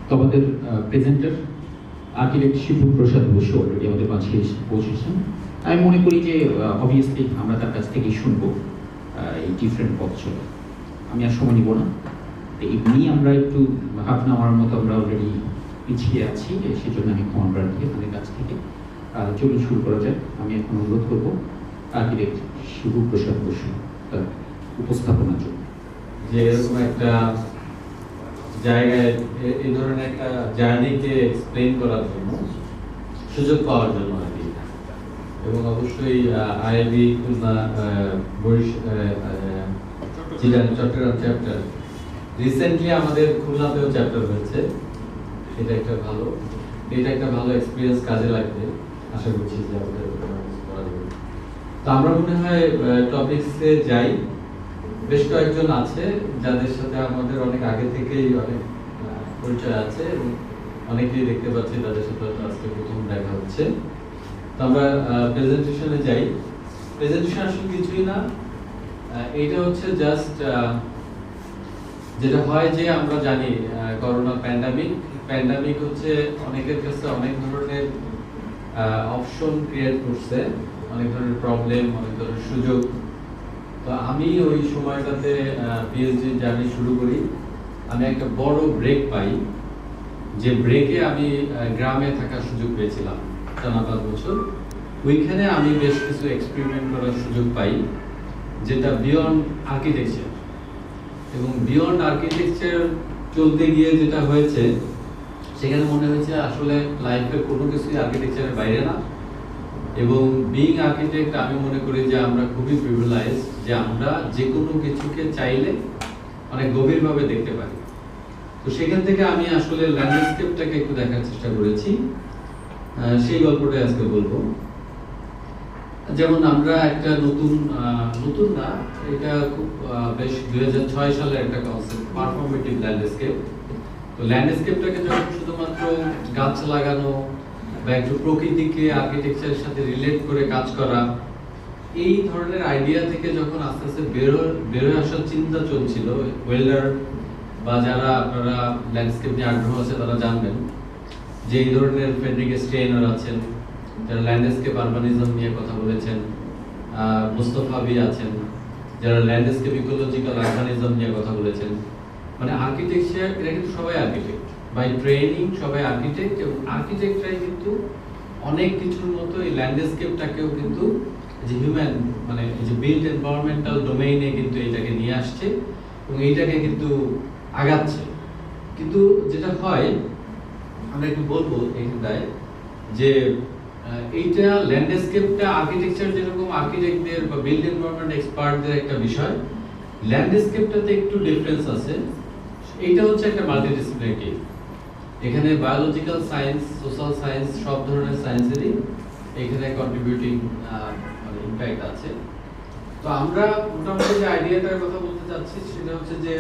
তো আমাদের presenter architect Shibu প্রসাদ Basu already আমাদের মাঝে পৌঁছেছেন। আমি মনে করি যে অবভিয়াসলি আমরা তার কাছ থেকেই শুনবো এই ডিফারেন্ট পথ চলে। আমি আর সময় নিব না, এমনি আমরা একটু হাফ অ্যান আওয়ার মতো আমরা অলরেডি পিছিয়ে আছি, সেজন্য আমি ক্ষমা প্রার্থী আপনাদের কাছ থেকে। চলুন শুরু করা যায়। আমি এখন অনুরোধ করবো আর্কিটেক্ট শিবু প্রসাদ বসু তার উপস্থাপনার জন্য। যে এরকম একটা জায়গায় এই ধরনের একটা জার্নিকে এক্সপ্লেন করার জন্য, সুযোগ পাওয়ার জন্য আর কি। এবং অবশ্যই IIB Khulna Chittagong chapter recently আমাদের খুলনাতেও চ্যাপ্টার হয়েছে। এটা একটা ভালো এক্সপিরিয়েন্স কাজে লাগবে, আশা করছি যে আমাদের করা যাবে। তো আমরা মনে হয় টপিকসে যাই। বেশ কয়েকজন আছে যাদের সাথে আমাদের অনেক আগে থেকেই অনেক পরিচয় আছে এবং অনেকেই দেখতে পাচ্ছি তাদের সাথে আজকে প্রথম দেখা হচ্ছে। তো আমরা প্রেজেন্টেশনে যাই। প্রেজেন্টেশন আসলে কিছুই না, এটা হচ্ছে জাস্ট যেটা হয় যে আমরা জানি করোনা প্যান্ডামিক হচ্ছে অনেকের কাছে অনেক ধরনের অপশন ক্রিয়েট করছে, অনেক ধরনের প্রবলেম, অনেক ধরনের সুযোগ। তো আমি ওই সময়টাতে পিএইচডি জার্নি শুরু করি। আমি একটা বড় ব্রেক পাই, যে ব্রেকে আমি গ্রামে থাকার সুযোগ পেয়েছিলাম টানা 5 বছর। ওইখানে আমি বেশ কিছু এক্সপেরিমেন্ট করার সুযোগ পাই, যেটা বিয়ন্ড আর্কিটেকচার। এবং বিয়ন্ড আর্কিটেকচার চলতে গিয়ে যেটা হয়েছে, সেখানে মনে হয়েছে আসলে লাইফের কোনো কিছুই আর্কিটেকচারের বাইরে না। এবং বিইং আর্কিটেক্ট আমি মনে করি যে আমরা খুবই প্রিভিলেজ, যে আমরা যে কোনো কিছুকে চাইলে অনেক গভীরভাবে দেখতে পারি। তো সেখান থেকে আমি আসলে ল্যান্ডস্কেপটাকে একটু দেখার চেষ্টা করেছি। সেই গল্পটাই আজকে বলবো। যেমন আমরা একটা নতুন না, এটা খুব বেশ 2006 সালের একটা কনসেপ্ট, পারফরমেটিভ ল্যান্ডস্কেপ। তো ল্যান্ডস্কেপটাকে যখন শুধুমাত্র গাছ লাগানো বা একটু প্রকৃতিকে আর্কিটেকচারের সাথে রিলেট করে কাজ করা, এই ধরনের আইডিয়া থেকে যখন আস্তে আস্তে বেরোয় আসার চিন্তা চলছিল, ওয়েল্ডার বা যারা আপনারা ল্যান্ডস্কেপ নিয়ে আগ্রহ আছে তারা জানবেন যে এই ধরনের ফ্রেডরিক স্টেইনার আছেন, যারা ল্যান্ডস্কেপ আরবানিজম নিয়ে কথা বলেছেন, মুস্তাফা বি আছেন, যারা ল্যান্ডস্কেপ ইকোলজিক্যাল আরবানিজম নিয়ে কথা বলেছেন। মানে আর্কিটেকচার, এরা কিন্তু সবাই আর্কিটেক্ট বাই ট্রেনিং, সবাই আর্কিটেক্ট। এবং আর্কিটেক্টরাই কিন্তু অনেক কিছুর মতো এই ল্যান্ডস্কেপটাকেও কিন্তু যে হিউম্যান, মানে এই যে বিল্ড এনভায়রনমেন্টাল ডোমেইনে কিন্তু এটাকে নিয়ে আসছে এবং এইটাকে কিন্তু আগাচ্ছে। কিন্তু যেটা হয়, আমরা একটু বলবো এইখানটায় যে এইটা ল্যান্ডস্কেপটা আর্কিটেকচার যেরকম আর্কিটেক্টদের বা বিল্ড এনভায়রনমেন্ট এক্সপার্টদের একটা বিষয়, ল্যান্ডস্কেপটাতে একটু ডিফারেন্স আছে। এইটা হচ্ছে একটা মাল্টিডিসিপ্লিনারি। এখানে বায়োলজিক্যাল সায়েন্স, সোশ্যাল সায়েন্স, সব ধরনের সায়েন্সেরই এখানে কন্ট্রিবিউটিং মানে ইমপ্যাক্ট আছে। তো আমরা মোটামুটি যে আইডিয়াটার কথা বলতে চাচ্ছি সেটা হচ্ছে যে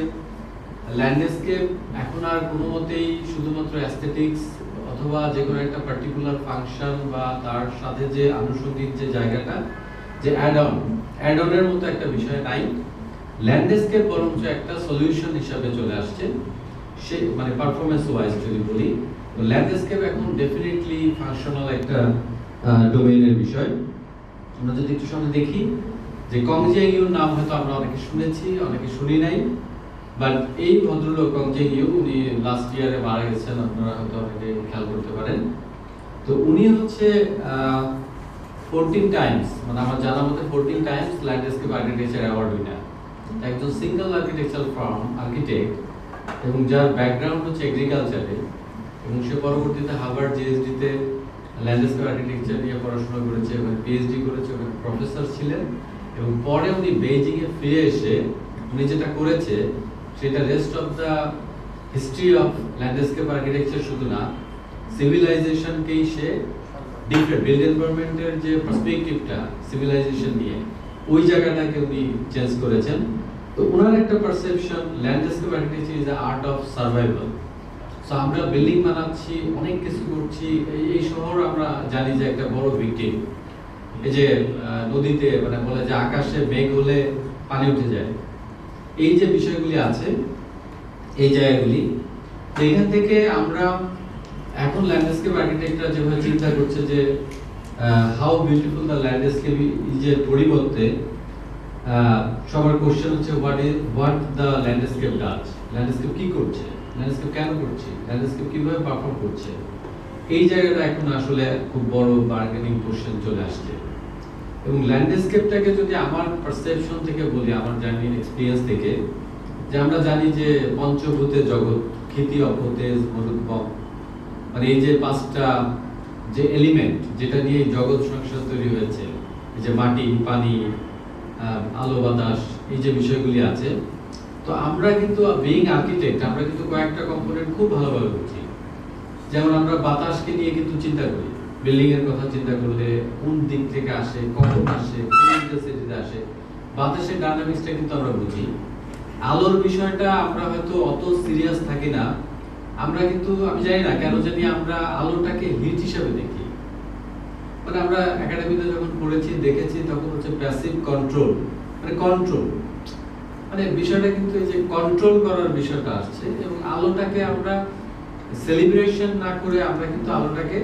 ল্যান্ডস্কেপ এখন আর কোনো মতেই শুধুমাত্র অ্যাস্থেটিক্স অথবা যে কোনো একটা পার্টিকুলার ফাংশন বা তার সাথে যে আনুষঙ্গিক যে জায়গাটা, যে অ্যাড-অনের মতো একটা বিষয় নাই। ল্যান্ডস্কেপ বরঞ্চ একটা সলিউশন হিসাবে চলে আসছে, সে মানে পারফরম্যান্স ওয়াইজ যদি বলি। তো ল্যান্ডস্কেপ এখন ডেফিনেটলি ফাংশনাল একটা ডোমেইনের বিষয়। আমরা যদি একটু সামনে দেখি যে কং জিয়াং-ইউর নাম হয়তো আমরা অনেকে শুনেছি, অনেকে শুনি নাই। বাট এই ভদ্রলোক কং জিয়াং-ইউ, উনি লাস্ট ইয়ারে মারা গেছেন, আপনারা হয়তো অনেকে খেয়াল করতে পারেন। তো উনি হচ্ছে 14 টাইমস, মানে আমার জানা মতে 14 Times landscape architecture award winner. একজন সিঙ্গেল আর্কিটেকচারাল ফার্ম আর্কিটেক্ট, এবং যার ব্যাকগ্রাউন্ড হচ্ছে এগ্রিকালচারে, এবং সে পরবর্তীতে হার্ভার্ড জিএসডিতে ল্যান্ডস্কেপ আর্কিটেকচার নিয়ে পড়াশোনা করেছে এবং পিএইচডি করেছে, ওখানে প্রফেসর ছিলেন। এবং পরে উনি বেইজিং এ ফিরে এসে উনি যেটা করেছে সেটা rest of the history of landscape architecture শুধু না, সিভিলাইজেশনকেই সে ডিফারেন্ট বিল্ড এনভায়রনমেন্টের যে পার্সপেক্টিভটা সিভিলাইজেশন নিয়ে, ওই জায়গাটাকে উনি চেঞ্জ করেছেন। তো ওনার একটা perception, landscape architecture is the art of survival. So আমরা বিল্ডিং বানাচ্ছি, অনেক কিছু করছি, এই শহর আমরা জানি যে একটা বড় ভিক্টিম। এই যে নদীতে মানে বলে যে আকাশে মেঘ হলে পানি উঠে যায়, এই যে বিষয়গুলি আছে, এই জায়গাগুলি তো এখান থেকে আমরা এখন ল্যান্ডস্কেপ আর্কিটেক্টরা যেভাবে চিন্তা করছে যে হাউ বিউটিফুল দ্য ল্যান্ডস্কেপ ইজের পরিবর্তে সবার কোশ্চেন হচ্ছে what the landscape does, landscape কি করছে, ল্যান্ডস্কেপ কেন করছে, ল্যান্ডস্কেপ কিভাবে পারফর্ম করছে। এই জায়গাটা এখন আসলে খুব বড় বার্গেনিং কোশ্চেন চলে আসছে। এবং ল্যান্ডস্কেপটাকে যদি আমার পারসেপশন থেকে বলি, আমার জার্নি এক্সপিরিয়েন্স থেকে, যে আমরা জানি যে পঞ্চভূতের জগৎ, ক্ষিতি অপতেজ মরুদ্ভব, মানে এই যে পাঁচটা যে এলিমেন্ট যেটা নিয়ে জগৎ সংসার তৈরি হয়েছে, এই যে মাটি, পানি, আলো বাতাস, এই যে বিষয়গুলি আছে, তো আমরা কিন্তু বিইং আর্কিটেক্ট আমরা কিন্তু কয়েকটা কম্পোনেন্ট খুব ভালোভাবে বুঝি। যেমন আমরা বাতাসকে নিয়ে কিন্তু চিন্তা করি, বিল্ডিং এর কথা চিন্তা করলে কোন দিক থেকে আসে, কখন আসে, কোন ইন্টেন্সিটিতে আসে, বাতাসের ডায়নামিক্সটা কিন্তু আমরা বুঝি। আলোর বিষয়টা আমরা হয়তো অত সিরিয়াস থাকি না, আমরা কিন্তু আমি জানি না কেন জানি আমরা আলোটাকে হিট হিসেবে দেখি। মানে আমরা একাডেমিতে যখন পড়েছি দেখেছি তখন হচ্ছে প্যাসিভ কন্ট্রোল, মানে কন্ট্রোল, মানে বিষয়টা কিন্তু এই যে কন্ট্রোল করার বিষয়টা আসছে। এবং আলোটাকে আমরা সেলিব্রেশন না করে আমরা কিন্তু আলোটাকে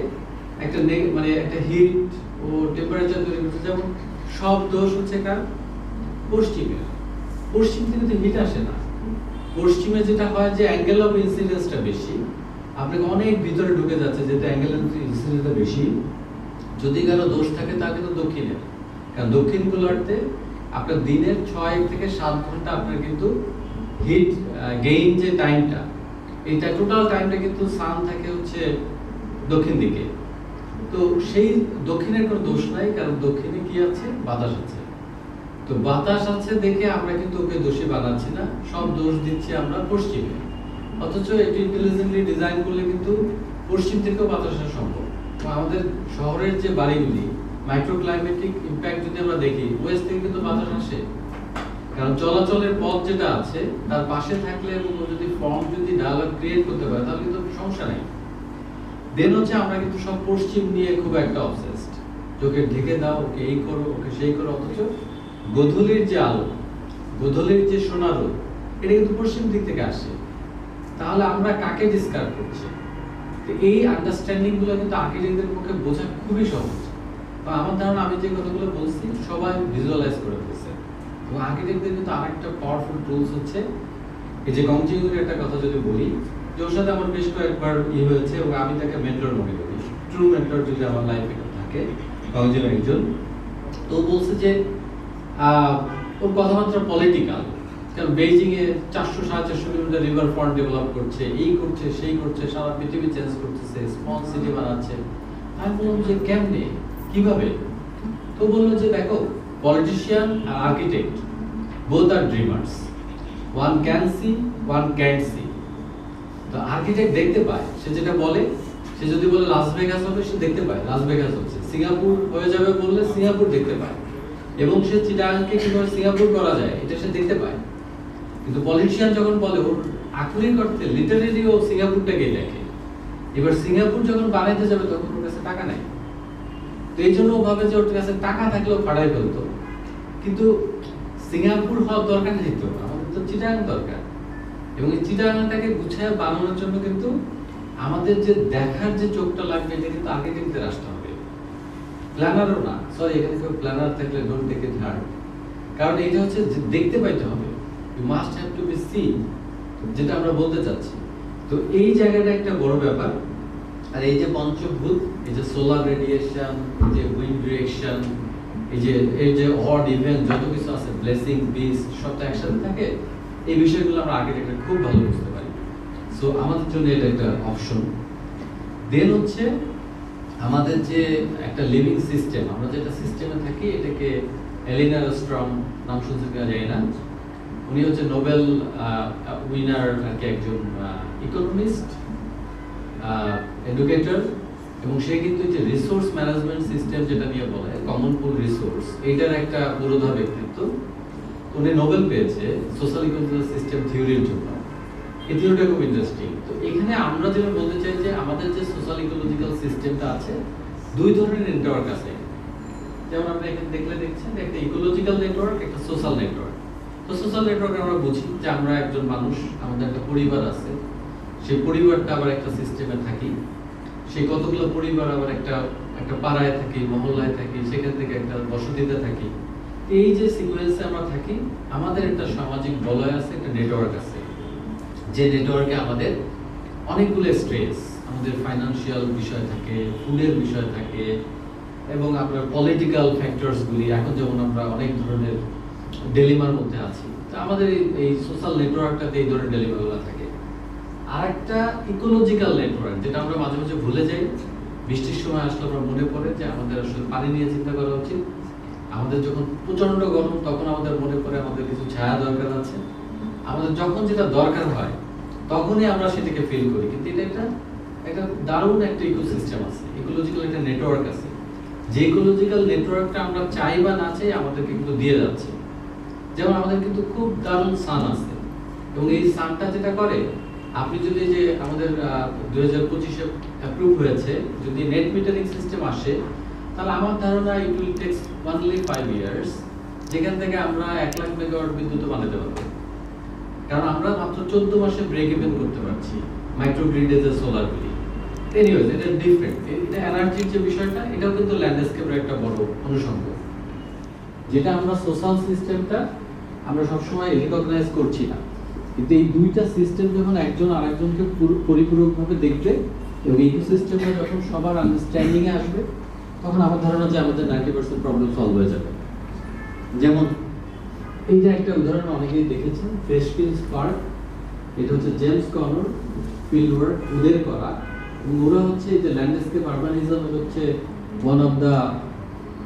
একটা মানে একটা হিট ও টেম্পারেচার তৈরি করতে। যেমন সব দোষ হচ্ছে কার? পশ্চিমে। পশ্চিম থেকে তো হিট আসে না। পশ্চিমে যেটা হয় যে অ্যাঙ্গেল অফ ইনসিডেন্সটা বেশি, আপনাকে অনেক ভিতরে ঢুকে যাচ্ছে যেটা অ্যাঙ্গেল অফ ইনসিডেন্সটা বেশি। যদি কারো দোষ থাকে তা কিন্তু দক্ষিণে, কারণ দক্ষিণ গোলার্ধে আপনার দিনের 6 থেকে 7 ঘন্টা আপনার কিন্তু হিট গেইন যে টাইমটা, এইটা টোটাল টাইমটা কিন্তু সান থাকে হচ্ছে দক্ষিণ দিকে। তো সেই দক্ষিণের কোনো দোষ নাই, কারণ দক্ষিণে কি আছে? বাতাস আছে। তো বাতাস আছে দেখে আমরা কিন্তু ওকে দোষী বানাচ্ছি না, সব দোষ দিচ্ছি আমরা পশ্চিমে। অথচ এটি ইন্টেলিজেন্টলি ডিজাইন করলে কিন্তু পশ্চিম থেকেও বাতাস আসা সম্ভব। আমাদের শহরের যে বাড়িগুলি মাইক্রোক্লাইমেটিক ইমপ্যাক্ট যদি আমরা দেখি, ওয়েস্ট থেকে কিন্তু বাতাস আসে, কারণ চলাচলের পথ যেটা আছে তার পাশে থাকলে এবং যদি ফর্ম যদি ডায়ালগ ক্রিয়েট করতে পারে তাহলে কিন্তু সমস্যা নাই। দেন হচ্ছে আমরা কিন্তু সব পশ্চিম নিয়ে খুব একটা অবসেসড, চোখে ঢেকে দাও, ওকে এই করো, ওকে সেই করো। অথচ গোধূলির যে আলো, গোধূলির যে সোনার রোদ, এটা কিন্তু পশ্চিম দিক থেকে আসে। তাহলে আমরা কাকে ডিসকার্ড করছি? এই আন্ডারস্ট্যান্ডিং গুলো কিন্তু আর্কিটেক্টদের পক্ষে বোঝা খুবই সহজ। বা আমার ধারণা আমি যে কথাগুলো বলছি সবাই ভিজুয়ালাইজ করে ফেলছে। এবং আর্কিটেক্টদের কিন্তু আরেকটা পাওয়ারফুল টুলস হচ্ছে এই যে গংজিউর একটা কথা যদি বলি, যে ওর সাথে আমার বেশ কয়েকবার হয়েছে এবং আমি তাকে মেন্টর মনে করি, ট্রু মেন্টর যদি আমার লাইফে থাকে, গংজিউ একজন। তো বলছে যে ওর কথাবার্তা পলিটিক্যাল, কারণ বেইজিং এ 400-450 কিলোমিটার রিভার ফ্রন্ট ডেভেলপ করছে, এই করছে সেই করছে, সারা পৃথিবী চেঞ্জ করতেছে, স্মল সিটি বানাচ্ছে। আমি বললাম যে কেমনে, কিভাবে? তো বললো যে দেখো, পলিটিশিয়ান আর architect both are dreamers, one can see, one can't see. তো আর্কিটেক্ট দেখতে পায়, সে যেটা বলে, সে যদি বলে লাস ভেগাস হবে, সে দেখতে পায় লাস ভেগাস হচ্ছে। সিঙ্গাপুর হয়ে যাবে বললে সিঙ্গাপুর দেখতে পায়, এবং সে চিটাগাংকে কিভাবে সিঙ্গাপুর করা যায় এটা সে দেখতে পায়। কিন্তু পলিটিশিয়ান যখন বলে, ওর আক্ষরিক অর্থে লিটারেলি ও সিঙ্গাপুরটাকে দেখে। এবার সিঙ্গাপুর যখন বানাইতে যাবে তখন ওর কাছে টাকা নাই, তো এই জন্য ও ভাবে যে ওর কাছে টাকা থাকলেও ফাড়াই ফেলতো। কিন্তু সিঙ্গাপুর হওয়ার দরকার নেই, তো আমাদের তো চিটাগাং দরকার। এবং এই চিটাগাংটাকে গুছিয়ে বানানোর জন্য কিন্তু আমাদের যে দেখার যে চোখটা লাগবে, এটা কিন্তু আর্কিটেক্টদের আসতে হবে, প্ল্যানারও না। সরি, এখানে কেউ প্ল্যানার থাকলে ডোন্ট টেক ইট হার্ড, কারণ এটা হচ্ছে দেখতে পাইতে হবে। You must have to be see, যেটা আমরা বলতে চাচ্ছি। তো এই জায়গাটা একটা বড় ব্যাপার। আর এই যে পঞ্চভূত, এই যে সোলার রেডিয়েশন, এই যে উইন্ড ডিরেকশন, এই যে অড ইভেন্ট যত কিছু আছে, ব্লেসিং, বিস, সবটা একসাথে থাকে। এই বিষয়গুলো আমরা আর্কিটেক্টরা খুব ভালো বুঝতে পারি। সো আমাদের জন্য এটা একটা অপশন। দেন হচ্ছে আমাদের যে একটা লিভিং সিস্টেম, আমরা যেটা সিস্টেমে থাকি, এটাকে এলিনা ওস্ট্রম, নাম শুনছেন কিনা জানি না, উনি হচ্ছে নোবেল উইনার আর কি, একজন ইকোনমিস্ট, এডুকেটর, এবং সে কিন্তু যে রিসোর্স ম্যানেজমেন্ট সিস্টেম যেটা নিয়ে বলে কমন পুল রিসোর্স, এইটার একটা পুরোধা ব্যক্তিত্ব। উনি নোবেল পেয়েছে সোশ্যাল ইকোনমিক সিস্টেম থিওরির জন্য। এই থিওরিটা খুব ইন্টারেস্টিং। তো এখানে আমরা যেটা বলতে চাই যে আমাদের যে সোশ্যাল ইকোলজিক্যাল সিস্টেমটা আছে, দুই ধরনের নেটওয়ার্ক আছে। যেমন আমরা এখানে দেখছেন একটা ইকোলজিক্যাল নেটওয়ার্ক, একটা সোশ্যাল নেটওয়ার্ক। তো সোশ্যাল নেটওয়ার্ক আমরা বুঝি যে আমরা একজন মানুষ, আমাদের একটা পরিবার আছে, সেই পরিবারটা আবার একটা সিস্টেমে থাকি, সেই কতগুলো পরিবার আবার একটা একটা পাড়ায় থাকি, মহল্লায় থাকি, সেখান থেকে একটা বসতিতে থাকি। এই যে সিকোয়েন্সে আমরা থাকি, আমাদের একটা সামাজিক বলয় আছে, একটা নেটওয়ার্ক আছে, যে নেটওয়ার্কে আমাদের অনেকগুলো স্ট্রেস, আমাদের ফাইনান্সিয়াল বিষয় থাকে, ফুডের বিষয় থাকে, এবং আপনার পলিটিক্যাল ফ্যাক্টরসগুলি, এখন যেমন আমরা অনেক ধরনের ডেলিমার মধ্যে আছি, তো আমাদের এই সোশ্যাল নেটওয়ার্কটাতে এই ধরনের ডেলিমারগুলো থাকে। আর একটা ইকোলজিক্যাল নেটওয়ার্ক, যেটা আমরা মাঝে মাঝে ভুলে যাই। বৃষ্টির সময় আসলে আমরা মনে পড়ে যে আমাদের আসলে পানি নিয়ে চিন্তা করা উচিত। আমাদের যখন প্রচন্ড গরম, তখন আমাদের মনে পড়ে আমাদের কিছু ছায়া দরকার আছে। আমাদের যখন যেটা দরকার হয় তখনই আমরা সেটাকে ফিল করি। কিন্তু এটা একটা দারুণ একটা ইকোসিস্টেম আছে, ইকোলজিক্যাল একটা নেটওয়ার্ক আছে, যে ইকোলজিক্যাল নেটওয়ার্কটা আমরা চাই বা না চাই আমাদেরকে কিন্তু দিয়ে যাচ্ছে। যেমন আমাদের কিন্তু খুব দারুণ সান আছে, এবং এই সানটা যেটা করে, আপনি যদি যে আমাদের 2025-এ অ্যাপ্রুভ হয়েছে, যদি নেট মিটারিং সিস্টেম আসে, তাহলে আমার ধারণা it will tax only 5 years, যেখান থেকে আমরা 1 লাখ মেগাওয়াট বিদ্যুৎ বানাতে পারবো। কারণ আমরা মাত্র 14 মাসে ব্রেক ইভেন করতে পারছি মাইক্রোগ্রিডে যে সোলারগুলি। এনিওয়েজ, এটা ডিফারেন্ট, এটা এনার্জির যে বিষয়টা, এটাও কিন্তু ল্যান্ডস্কেপের একটা বড় অনুষঙ্গ, যেটা আমরা সোশ্যাল সিস্টেমটা আমরা সবসময় রিকগনাইজ করছি না। কিন্তু এই দুইটা সিস্টেম যখন একজন আরেকজনকে পরিপূরকভাবে দেখবে, এবং ইকোসিস্টেমটা যখন সবার আন্ডারস্ট্যান্ডিং এ আসবে, তখন আমার ধারণা যে আমাদের 90% প্রবলেম সলভ হয়ে যাবে। যেমন এইটা একটা উদাহরণ অনেকেই দেখেছেন, ফ্রেশফিল্ডস পার্ক। এটা হচ্ছে জেমস কর্নর ফিল্ড ওয়ার্ক ওদের করা, এবং ওরা হচ্ছে যে ল্যান্ডস্কেপ আরবানিজম হচ্ছে ওয়ান অফ দা,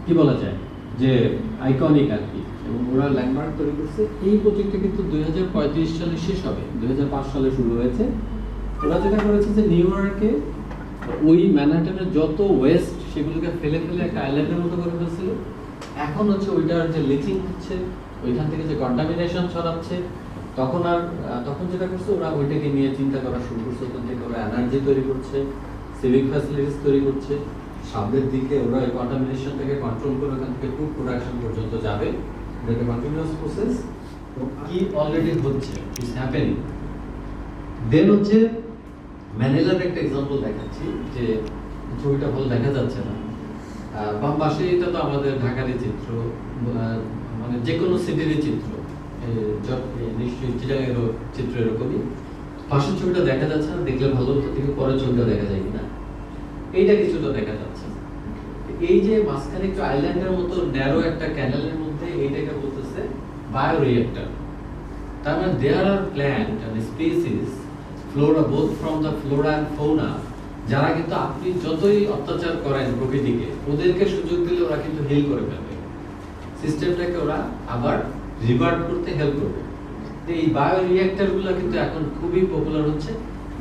কি বলা যায়, যে আইকনিক আর কি, এবং ওরা ল্যান্ডমার্ক তৈরি করছে। এই প্রজেক্টটা কিন্তু 2035 সালে শেষ হবে, 2005 সালে শুরু হয়েছে। ওরা যেটা করেছে যে নিউ ইয়র্কে ওই ম্যানহাটনের যত ওয়েস্ট, সেগুলোকে ফেলে ফেলে একটা আইল্যান্ডের মতো করে ফেলছিল। এখন হচ্ছে ওইটার যে লিচিং হচ্ছে, ওইখান থেকে যে কন্টামিনেশন ছড়াচ্ছে, তখন যেটা করছে ওরা ওইটাকে নিয়ে চিন্তা করা শুরু করছে। ওখান থেকে ওরা এনার্জি তৈরি করছে, সিভিক ফ্যাসিলিটিস তৈরি করছে। সামনের দিকে ওরা এই কন্টামিনেশনটাকে কন্ট্রোল করে ওখান থেকে ফুড প্রোডাকশন পর্যন্ত যাবে। এটা কন্টিনিউয়াস প্রসেস, কি অলরেডি হচ্ছে, ইটস হ্যাপেনিং। দেন হচ্ছে ম্যানিলার একটা এক্সাম্পল দেখাচ্ছি, যে ছবিটা ভালো দেখা যাচ্ছে না, বাম পাশে এটা তো আমাদের ঢাকারই চিত্র, মানে যে কোনো সিটিরই চিত্র, নিশ্চয়ই চিটাগাংয়েরও চিত্র এরকমই। পাশের ছবিটা দেখা যাচ্ছে না, দেখলে ভালো হতো, কিন্তু পরের ছবিটা দেখা যায় কিনা, এইটা কিছুটা দেখা যাচ্ছে। এই যে মাঝখানে একটু আইল্যান্ডের মতো ন্যারো একটা ক্যানেলের মধ্যে, এইটাকে বলতেছে বায়োরিয়েক্টর। তার মানে there are plant and species, flora, both from the flora and fauna, যারা কিন্তু আপনি যতই অত্যাচার করেন প্রকৃতিকে, ওদেরকে সুযোগ দিলে ওরা কিন্তু হিল করে ফেলবে, সিস্টেমটাকে ওরা আবার রিভার্ট করতে হেল্প করবে। এই বায়োরিয়েক্টর গুলো কিন্তু এখন খুবই পপুলার হচ্ছে।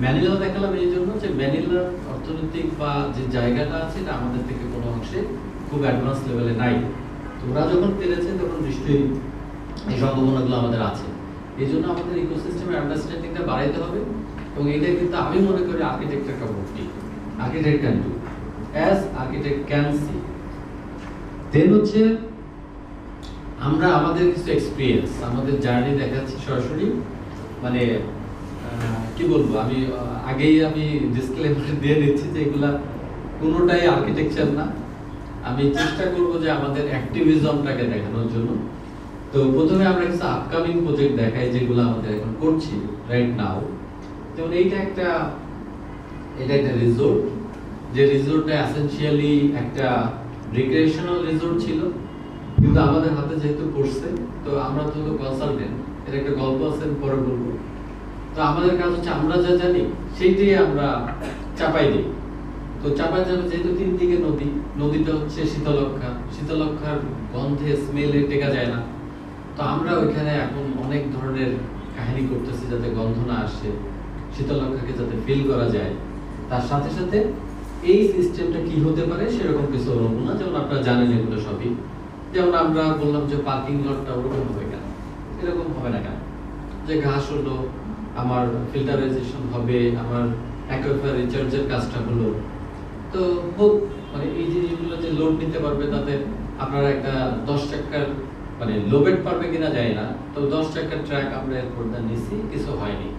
ম্যানিলা দেখালাম এই জন্য যে ম্যানিলার অর্থনৈতিক বা যে জায়গাটা আছে, এটা আমাদের থেকে কোনো অংশে খুব অ্যাডভান্স লেভেলে নাই। ওরা যখন পেরেছে, তখন নিশ্চয়ই এই সম্ভাবনাগুলো আমাদের আছে। এই জন্য আমাদের ইকোসিস্টেমের আন্ডারস্ট্যান্ডিংটা বাড়াইতে হবে, এবং এটা কিন্তু আমি মনে করি আর্কিটেক্টের কাপড়টি, architect can do as architect can see. Then হচ্ছে আমরা আমাদের কিছু এক্সপিরিয়েন্স, আমাদের জার্নি দেখাচ্ছি সরাসরি। মানে কি বলবো, আমি আগেই ডিসক্লেমার দিয়ে দিচ্ছি যে এগুলা কোনোটাই আর্কিটেকচার না। আমি চেষ্টা করব যে আমাদের অ্যাক্টিভিজমটাকে দেখানোর জন্য। তো প্রথমে আমরা কিছু আপকামিং প্রজেক্ট দেখাই, যেগুলো আমাদের এখন করছি রাইট নাও। যেমন এটা একটা রিসোর্ট, যে রিসোর্টটা এসেনশিয়ালি একটা রিক্রিয়েশনাল রিসোর্ট ছিল, কিন্তু আমাদের হাতে যেহেতু পড়ছে, তো আমরা তো কনসালটেন্ট, এর একটা গল্প আছে, পরে বলবো। তো আমাদের কাজ হচ্ছে আমরা যা জানি সেইটাই আমরা চাপাই দিই। তো চাপাই যাবে, যেহেতু 3 দিকে নদী, নদীটা হচ্ছে শীতলক্ষা, শীতলক্ষার গন্ধে, স্মেলে টেকা যায় না। তো আমরা ওইখানে এখন অনেক ধরনের কাহিনী করতেছি, যাতে গন্ধ না আসে, শীতলক্ষাকে যাতে ফিল করা যায়। তার সাথে সাথে এই সিস্টেমটা কি হতে পারে সেরকম কিছু অনুমান, যেমন আপনারা জানেন এগুলো সবই। যেমন আমরা বললাম যে পার্কিং লটটা ওরকম হবে কেন, এরকম হবে না কেন, যে ঘাস হলো, আমার ফিল্টারাইজেশন হবে, আমার অ্যাকুইফায়ার রিচার্জের কাজটা হলো। তো খুব মানে এই জিনিসগুলো যে লোড নিতে পারবে, তাতে আপনারা একটা 10 চাকার মানে লোবেট পারবে কিনা যায় না, তো 10 চাকার ট্রাক আমরা এরপর নিছি, কিছু হয়নি।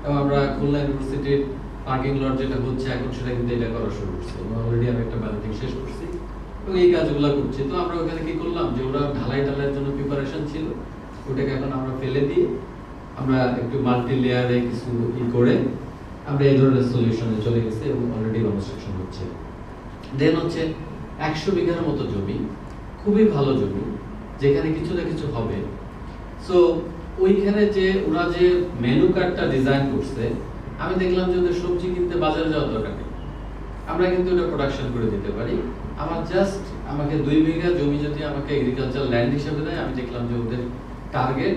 এবং আমরা খুলনা ইউনিভার্সিটির পার্কিং লট যেটা হচ্ছে এখন সেটা কিন্তু এটা করা শুরু করছি। অলরেডি আমি একটা ব্যালেন্সিং শেষ করছি এবং এই কাজগুলো করছি। তো আমরা ওখানে কি করলাম যে ওরা ঢালাইয়ের জন্য প্রিপারেশন ছিল, ওটাকে এখন আমরা ফেলে দিয়ে আমরা একটু মাল্টি লেয়ারে কিছু করে আমরা এই ধরনের সলিউশনে চলে গেছি এবং অলরেডি কনস্ট্রাকশন হচ্ছে। দেন হচ্ছে 100 বিঘার মতো জমি, খুবই ভালো জমি, যেখানে কিছু না কিছু হবে। সো ওইখানে যে ওরা যে মেনু কার্ডটা ডিজাইন করছে, আমি দেখলাম যে ওদের সবজি কিনতে বাজারে যাওয়ার দরকার নেই, আমরা কিন্তু এটা প্রোডাকশন করে দিতে পারি। আমার জাস্ট আমাকে 2 বিঘা জমি যদি আমাকে এগ্রিকালচার ল্যান্ড হিসেবে দেয়, আমি দেখলাম যে ওদের টার্গেট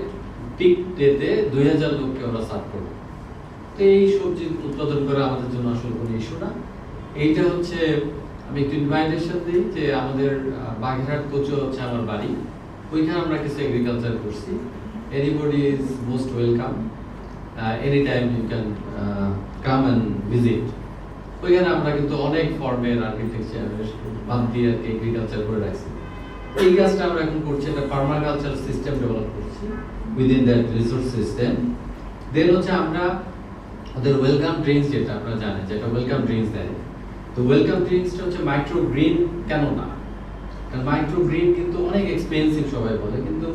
পিক ডেতে 2000 লোককে ওরা সার্ভ করবে। তো এই সবজি উৎপাদন করা আমাদের জন্য আসলে কোনো ইস্যু না। এইটা হচ্ছে আমি একটু ইনভাইটেশন দিই যে আমাদের বাগেরহাট কোচো হচ্ছে আমার বাড়ি, ওইখানে আমরা কিছু এগ্রিকালচার করছি। Anybody is most welcome, any time you can come and visit. ওইখানে আমরা কিন্তু অনেক ফর্মের আর্কিটেকচার বাদ দিয়ে এগ্রিকালচার করে রাখছি। এই কাজটা আমরা এখন করছি, একটা পার্মাকালচার সিস্টেম ডেভেলপ করছি উইদিন দ্যাট রিসোর্স সিস্টেম। দেন হচ্ছে আমরা ওদের ওয়েলকাম ড্রিঙ্কস, যেটা আপনারা জানেন যে একটা ওয়েলকাম ড্রিঙ্কস দেয়। তো ওয়েলকাম ড্রিঙ্কসটা হচ্ছে মাইক্রো গ্রিন কেন না, কারণ মাইক্রো গ্রিন কিন্তু অনেক এক্সপেন্সিভ সবাই বলে, কিন্তু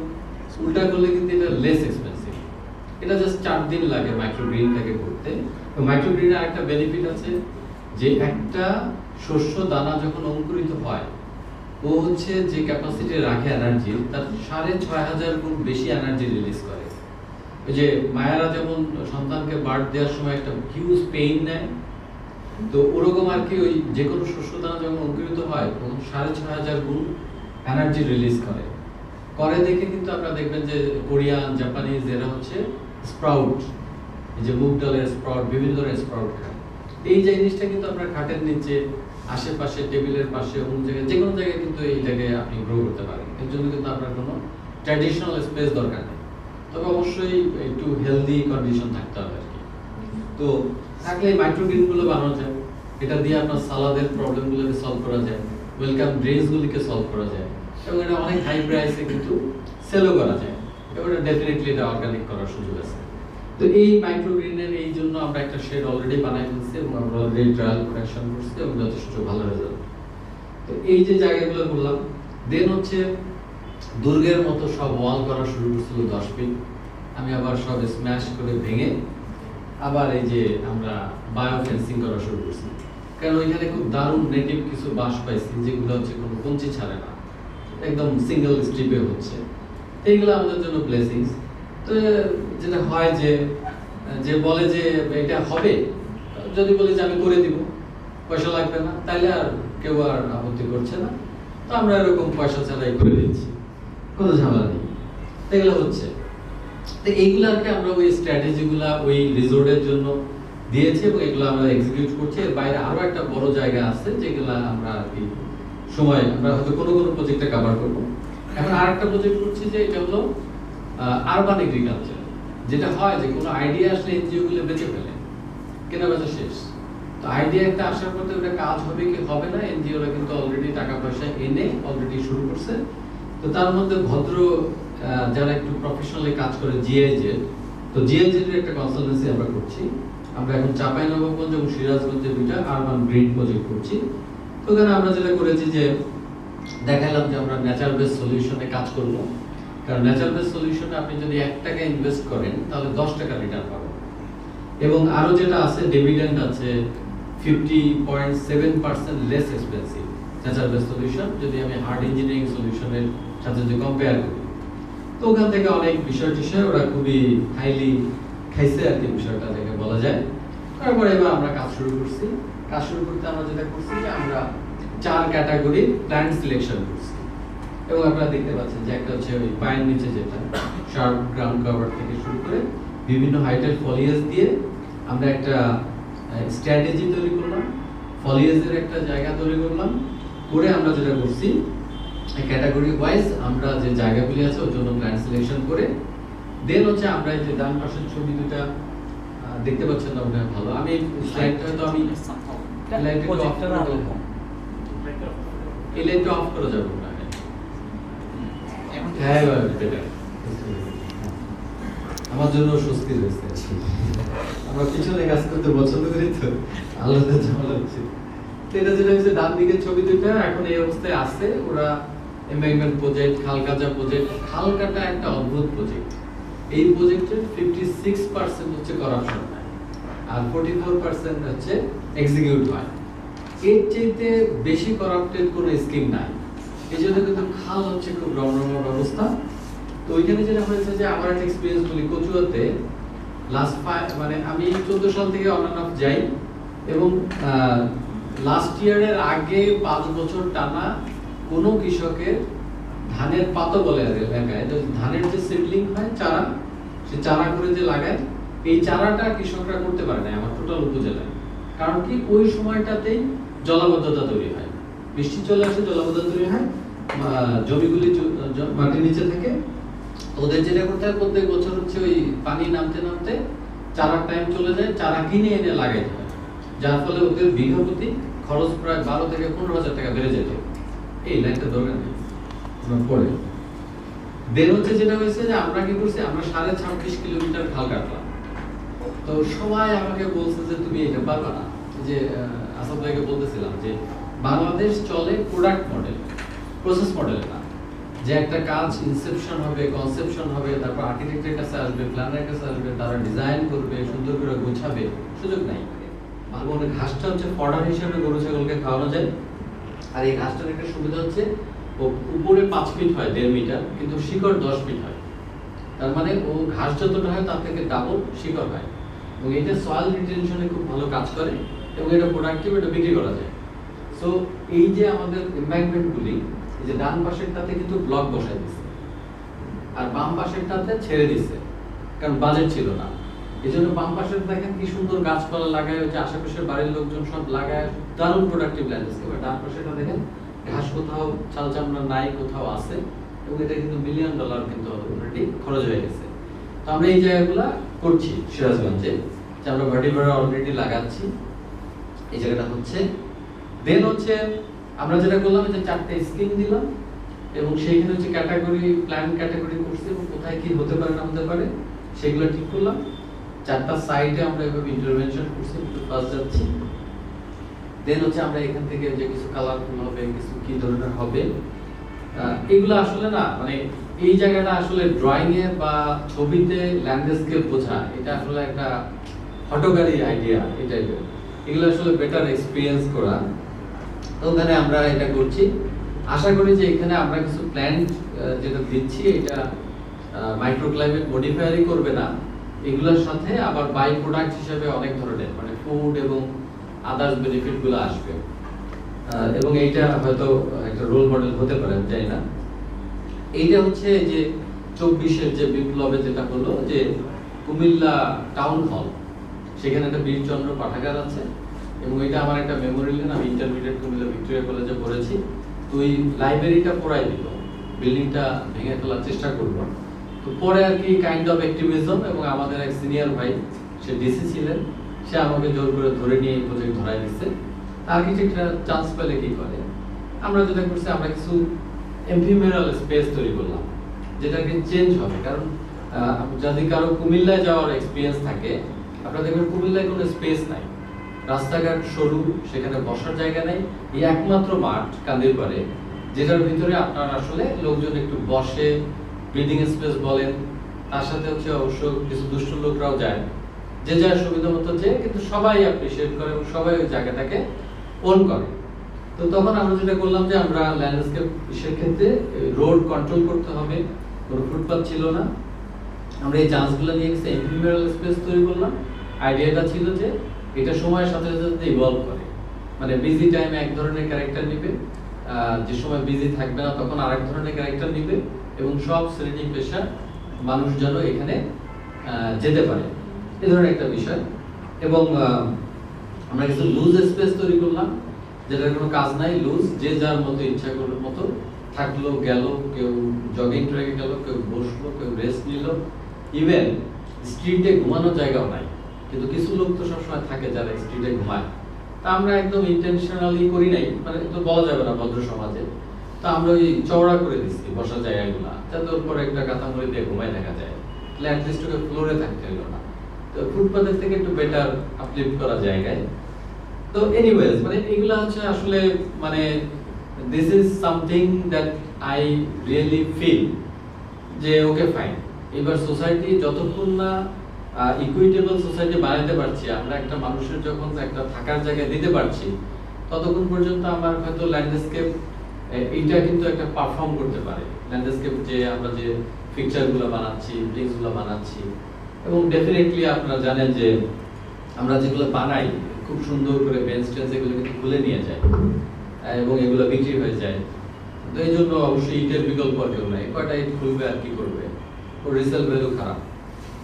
উল্টা করলে কিন্তু এটা লেস এক্সপেন্সিভ। এটা জাস্ট 4 দিন লাগে মাইক্রো গ্রিনটাকে করতে। তো মাইক্রো গ্রিনের আরেকটা বেনিফিট আছে যে একটা শস্য দানা যখন অঙ্কুরিত হয়, ও হচ্ছে যে ক্যাপাসিটি রাখে এনার্জি, তার 6500 গুণ বেশি এনার্জি রিলিজ করে। ওই যে মায়েরা যেমন সন্তানকে বার্থ দেওয়ার সময় একটা হিউজ পেইন নেয়, তো ওরকম আর কি ওই যে কোনো শস্য দানা যখন অঙ্কুরিত হয় তখন 6500 গুণ এনার্জি রিলিজ করে দেখে কিন্তু আপনারা দেখবেন যে কোরিয়ান, জাপানিজ এরা হচ্ছে স্প্রাউট, এই যে মুগ ডালের স্প্রাউট, বিভিন্ন ধরনের স্প্রাউট খায়। এই যে জিনিসটা কিন্তু আপনার খাটের নিচে, আশেপাশে, টেবিলের পাশে, অন্য জায়গায়, যে কোনো জায়গায় কিন্তু এইটাকে আপনি গ্রো করতে পারেন। এর জন্য কিন্তু আপনার কোনো ট্র্যাডিশনাল স্পেস দরকার নেই, তবে অবশ্যই একটু হেলদি কন্ডিশন থাকতে হবে আর কি। তো থাকলে এই মাইক্রোগ্রিনগুলো বানানো যায়, এটা দিয়ে আপনার সালাদের প্রবলেমগুলোকে সলভ করা যায়, ওয়েলকাম ড্রিঙ্কসগুলিকে সলভ করা যায়, এবং এটা অনেক হাই প্রাইসে কিন্তু সেলও করা যায়, এবং এটা ডেফিনেটলি এটা অর্গানিক করার সুযোগ আছে। তো এই মাইক্রোগ্রিনের এই জন্য আমরা একটা শেড অলরেডি বানাই ফেলছি এবং আমরা অলরেডি ট্রায়াল প্রোডাকশন করছি এবং যথেষ্ট ভালো রেজাল্ট। তো এই যে জায়গাগুলো বললাম, দেন হচ্ছে দুর্গের মতো সব ওয়াল করা শুরু করছিল 10 ফিট, আমি আবার সব স্ম্যাশ করে ভেঙে আবার এই যে আমরা বায়ো ফেন্সিং করা শুরু করছি, কারণ ওইখানে খুব দারুণ নেটিভ কিছু বাঁশ পাইছি যেগুলো হচ্ছে কোনো কঞ্চি ছাড়ে না, একদম সিঙ্গেল স্ট্রিপে হচ্ছে। এইগুলো আমাদের জন্য ব্লেসিংস। তো যেটা হয় যে বলে যে এটা হবে, যদি বলি যে আমি করে দিব, পয়সা লাগবে না, তাইলে আর কেউ আর আপত্তি করছে না, তো আমরা এরকম পয়সা ছাড়াই করে দিচ্ছি, কোনো ঝামেলা নেই। এগুলো হচ্ছে, তো এইগুলাকে আমরা ওই স্ট্র্যাটেজিগুলা ওই রিসোর্টের জন্য দিয়েছি এবং এগুলো আমরা এক্সিকিউট করছি। এর বাইরে আরো একটা বড় জায়গা আছে যেগুলো আমরা আর কি সময় আমরা হয়তো কোনো প্রজেক্টে কভার করব। এখন আরেকটা প্রজেক্ট করছি যে এটা হলো আরবান এগ্রিকালচার, যেটা হয় যে কোনো আইডিয়া আসলে এনজিও গুলো বেঁচে ফেলে, কেনা বেচা শেষ। তো আইডিয়া একটা আসার পর ওটা কাজ হবে কি হবে না, এনজিওরা কিন্তু অলরেডি টাকা পয়সা এনে অলরেডি শুরু করছে। তো তার মধ্যে ভদ্র যারা একটু প্রফেশনালি কাজ করে, জিআইজেড, তো জিআইজেড এর একটা কনসালটেন্সি আমরা করছি। আমরা এখন চাঁপাইনবাবগঞ্জ এবং সিরাজগঞ্জে 2টা আরবান গ্রিন প্রজেক্ট করছি। তো ওখানে আমরা যেটা করেছি যে দেখালাম যে আমরা ন্যাচারাল বেস সলিউশনে কাজ করব, কারণ ন্যাচারাল বেস সলিউশনে আপনি যদি 1 টাকা ইনভেস্ট করেন তাহলে 10 টাকা রিটার্ন পাবেন। এবং আরো যেটা আছে ডিভিডেন্ড আছে 50.7% less expensive natural base solution, যদি আমি হার্ড ইঞ্জিনিয়ারিং সলিউশনের সাথে যদি কম্পেয়ার করি। তো ওখান থেকে অনেক বিষয় ওরা খুবই হাইলি খাইছে আর কি, বিষয়টা থেকে বলা যায়। তারপরে এবার আমরা কাজ শুরু করছি। কাজ শুরু করতে আমরা যেটা করছি যে আমরা 4 ক্যাটাগরি প্ল্যান্ট সিলেকশন করছি, এবং আপনারা দেখতে পাচ্ছেন যে একটা হচ্ছে ওই পায়ের নিচে যেটা শার্প গ্রাউন্ড কভার থেকে শুরু করে বিভিন্ন হাইটের ফলিয়েজ দিয়ে আমরা একটা স্ট্র্যাটেজি তৈরি করলাম, ফলিয়েজের একটা জায়গা তৈরি করলাম, করে আমরা যেটা করছি ক্যাটাগরি ওয়াইজ আমরা যে জায়গাগুলি আছে ওর জন্য প্ল্যান্ট সিলেকশন করে, দেন হচ্ছে আমরা এই যে ডান পাশের ছবি দুটা দেখতে পাচ্ছেন না, ওটা ভালো, আমি স্লাইডটা হয়তো আমি লাইটটা অফ করে দেব, এই লাইটটা অফ করে যাব না, হ্যাঁ বেটার আমার জন্য স্বস্তি হয়েছে। আমরা পিছনে কাজ করতে পছন্দ করি তো, আলাদা ঝামেলা হচ্ছে। তো এটা যেটা হচ্ছে ডান দিকের ছবি দুটো এখন এই অবস্থায় আছে। ওরা এমবাঙ্কমেন্ট প্রজেক্ট, খালকাটা প্রজেক্ট। খালকাটা একটা অদ্ভুত প্রজেক্ট। এই প্রজেক্টের 56% হচ্ছে করাপশন হয়, আর 44% হচ্ছে এক্সিকিউট হয়। এর চাইতে বেশি করাপ্টেড কোনো স্কিম নাই। এই জন্য কিন্তু খাল হচ্ছে খুব রমরমা ব্যবস্থা। তো ওইখানে যেটা হয়েছে যে আমার একটা এক্সপিরিয়েন্স বলি, কচুয়াতে মানে আমি 14 সাল থেকে অন অ্যান্ড অফ যাই, এবং লাস্ট ইয়ারের আগে 5 বছর টানা কোনো কৃষকের ধানের পাতা বলে আর এলাকায় ধানের যে সিডলিং হয় চারা, সে চারা করে যে লাগায়, এই চারাটা কৃষকরা করতে পারে না আমার টোটাল উপজেলায়। কারণ কি, ওই সময়টাতেই জলাবদ্ধতা তৈরি হয়, বৃষ্টি চলে আসে, জলাবদ্ধতা তৈরি হয়, জমিগুলি মাটির নিচে থাকে। ওদের যেটা করতে হয়, প্রত্যেক বছর হচ্ছে ওই পানি নামতে নামতে চারার টাইম চলে যায়, চারা কিনে এনে লাগাইতে হয়, যার ফলে ওদের বিঘা প্রতি খরচ প্রায় 12 থেকে 15,000 টাকা বেড়ে যেত। এই লাইনটা দরকার নেই পরে। দেন হচ্ছে যেটা হয়েছে যে আমরা কি করছি, আমরা 26.5 কিলোমিটার খাল কাটলাম। তো সবাই আমাকে বলছে যে তুমি এটা পারবা না। যে আসাদ ভাইকে বলতেছিলাম যে বাংলাদেশ চলে প্রোডাক্ট মডেল, প্রসেস মডেল না। যে একটা কাজ ইনসেপশন হবে, কনসেপশন হবে, তারপর আর্কিটেক্টের কাছে আসবে, প্ল্যানারের কাছে আসবে, তারা ডিজাইন করবে, সুন্দর করে গোছাবে, সুযোগ নাই। মানে ঘাসটা হচ্ছে ফডার হিসেবে গরু ছাগলকে খাওয়ানো যায়। আর এই ঘাসটার একটা সুবিধা হচ্ছে ও উপরে 5 ফিট হয়, 1.5 মিটার, কিন্তু শিকড় 10 ফিট হয়। তার মানে ও ঘাস যতটা হয় তার থেকে ডাবল শিকড় হয়, এবং এটা সয়েল রিটেনশনে খুব ভালো কাজ করে, এবং এটা প্রোডাক্টিভ, এটা বিক্রি করা যায়। সো এই যে আমাদের এমবাঙ্কমেন্টগুলি, এই যে ডান পাশেরটাতে কিন্তু ব্লক বসাই দিচ্ছে, আর বাম পাশেরটাতে ছেড়ে দিচ্ছে, কারণ বাজেট ছিল না। এই জন্য বাম পাশের দেখেন কি সুন্দর গাছপালা লাগায়, ওই যে আশেপাশের বাড়ির লোকজন সব লাগায়, দারুণ প্রোডাক্টিভ ল্যান্ডস্কেপ। আর ডান পাশেরটা দেখেন ঘাস কোথাও চাল চামড়া নাই, কোথাও আছে, এবং এটা কিন্তু $1 মিলিয়ন কিন্তু অলরেডি খরচ হয়ে গেছে। তো আমরা এই জায়গাগুলা করছি সিরাজগঞ্জে, যে আমরা ভার্টিব্রা অলরেডি লাগাচ্ছি, এই জায়গাটা হচ্ছে। দেন হচ্ছে আমরা যেটা করলাম, যে 4টে স্কিম দিলাম, এবং সেইখানে হচ্ছে ক্যাটাগরি, প্ল্যান ক্যাটাগরি করছি, এবং কোথায় কি হতে পারে না হতে পারে সেগুলো ঠিক করলাম। 4টা সাইডে আমরা এভাবে ইন্টারভেনশন করছি, একটু ফাস্ট যাচ্ছি। দেন হচ্ছে আমরা এখান থেকে যে কিছু কালারফুল হবে, কিছু কি ধরনের হবে, এগুলো আসলে না, মানে এই জায়গাটা আসলে ড্রয়িং এ বা ছবিতে ল্যান্ডস্কেপ বোঝা, এটা আসলে একটা হটকারী আইডিয়া। এগুলো আসলে বেটার এক্সপিরিয়েন্স করা। তো ওখানে আমরা এটা করছি। আশা করি যে এখানে আমরা কিছু প্ল্যান যেটা দিচ্ছি, এটা মাইক্রো ক্লাইমেট মডিফায়ারই করবে না, এগুলোর সাথে আবার বাই প্রোডাক্ট হিসেবে অনেক ধরনের মানে ফুড এবং আদার্স বেনিফিট গুলো আসবে, এবং এইটা হয়তো একটা রোল মডেল হতে পারে, জানি না। এইটা হচ্ছে যে 24-এর যে বিপ্লবে যেটা হলো, যে কুমিল্লা টাউন হল, সেখানে একটা বীরচন্দ্র পাঠাগার আছে, এবং এটা আমার একটা মেমোরিয়াল। আমি ইন্টারমিডিয়েট কুমিল্লা ভিক্টোরিয়া কলেজে পড়েছি। তো ওই লাইব্রেরিটা পড়াই দিল, বিল্ডিংটা ভেঙে ফেলার চেষ্টা করলো। তো পরে আর কি কাইন্ড অফ অ্যাক্টিভিজম, এবং আমাদের এক সিনিয়র ভাই, সে ডিসি ছিলেন, সে আমাকে জোর করে ধরে নিয়ে এই প্রজেক্ট ধরাই দিচ্ছে। আর্কিটেক্টরা চান্স পেলে কি করে, আমরা যেটা করছি, আমরা কিছু এফিমেরাল স্পেস তৈরি করলাম, যেটা কি চেঞ্জ হবে। কারণ যদি কারো কুমিল্লায় যাওয়ার এক্সপিরিয়েন্স থাকে, আপনারা দেখবেন কুমিল্লায় কোনো স্পেস নাই, রাস্তাঘাট সরু, সেখানে বসার জায়গা নাই। এই একমাত্র মাঠ কান্দির পারে, যেটার ভিতরে আপনার আসলে লোকজন একটু বসে, ব্রিদিং স্পেস বলেন, তার সাথে হচ্ছে অবশ্য কিছু দুষ্ট লোকরাও যায়, যে যার সুবিধা মতো যে, কিন্তু সবাই অ্যাপ্রিশিয়েট করে এবং সবাই ওই জায়গাটাকে ওন করে। তো তখন আমরা যেটা করলাম, যে আমরা ল্যান্ডস্কেপ ইসের ক্ষেত্রে রোড কন্ট্রোল করতে হবে, কোনো ফুটপাথ ছিল না, আমরা এই চান্সগুলো নিয়ে গেছে এফিমেরাল স্পেস তৈরি করলাম। আইডিয়াটা ছিল যে এটা সময়ের সাথে সাথে ইভলভ করে, মানে বিজি টাইমে এক ধরনের ক্যারেক্টার নিবে, যে সময় বিজি থাকবে না তখন আরেক ধরনের ক্যারেক্টার নিবে, এবং সব শ্রেণী পেশা মানুষ যেন এখানে যেতে পারে, এই ধরনের একটা বিষয়। এবং আমরা কিছু লুজ স্পেস তৈরি করলাম, যেটার কোনো কাজ নাই, লুজ, যে যার মতো ইচ্ছা করার মতো থাকলো, গেল, কেউ জগিং ট্র্যাকে গেল, কেউ বসলো, কেউ রেস্ট নিল। ইভেন স্ট্রিটে ঘুমানোর জায়গাও নাই, কিন্তু কিছু লোক তো সবসময় থাকে যারা স্ট্রিটে ঘুমায়। তা আমরা একদম ইন্টেনশনালি করি নাই, মানে তো বলা যাবে না ভদ্র সমাজে, তো আমরা ওই চওড়া করে দিচ্ছি বসার জায়গাগুলা, যাতে ওর পরে একটা কাঁথা মুড়ি দিয়ে ঘুমায় দেখা যায়। তাহলে অ্যাটলিস্ট ওকে ফ্লোরে থাকতে হলো না। তো ফুটপাথের থেকে একটু বেটার আপলিফট করা জায়গায়। তো এনিওয়েজ মানে এগুলা হচ্ছে আসলে মানে this is something that I really feel যে ওকে ফাইন। এবার সোসাইটি যতক্ষণ না ইকুইটেবল সোসাইটি বানাতে পারছি, আমরা একটা মানুষের যখন একটা থাকার জায়গা দিতে পারছি, ততক্ষণ পর্যন্ত আমার হয়তো ল্যান্ডস্কেপ এইটা কিন্তু একটা পারফর্ম করতে পারে। ল্যান্ডস্কেপ যে আমরা যে পিকচারগুলো বানাচ্ছি, বিল্ডিংসগুলো বানাচ্ছি, এবং ডেফিনেটলি আপনারা জানেন যে আমরা যেগুলো বানাই খুব সুন্দর করে বেঞ্চ টেন্স এগুলো কিন্তু খুলে নিয়ে যায় এবং এগুলো বিক্রি হয়ে যায়। তো এই জন্য অবশ্যই ইটের বিকল্প আর কেউ নাই, কয়টা ইট খুলবে আর কি করবে, ওর রিসেল ভ্যালু খারাপ।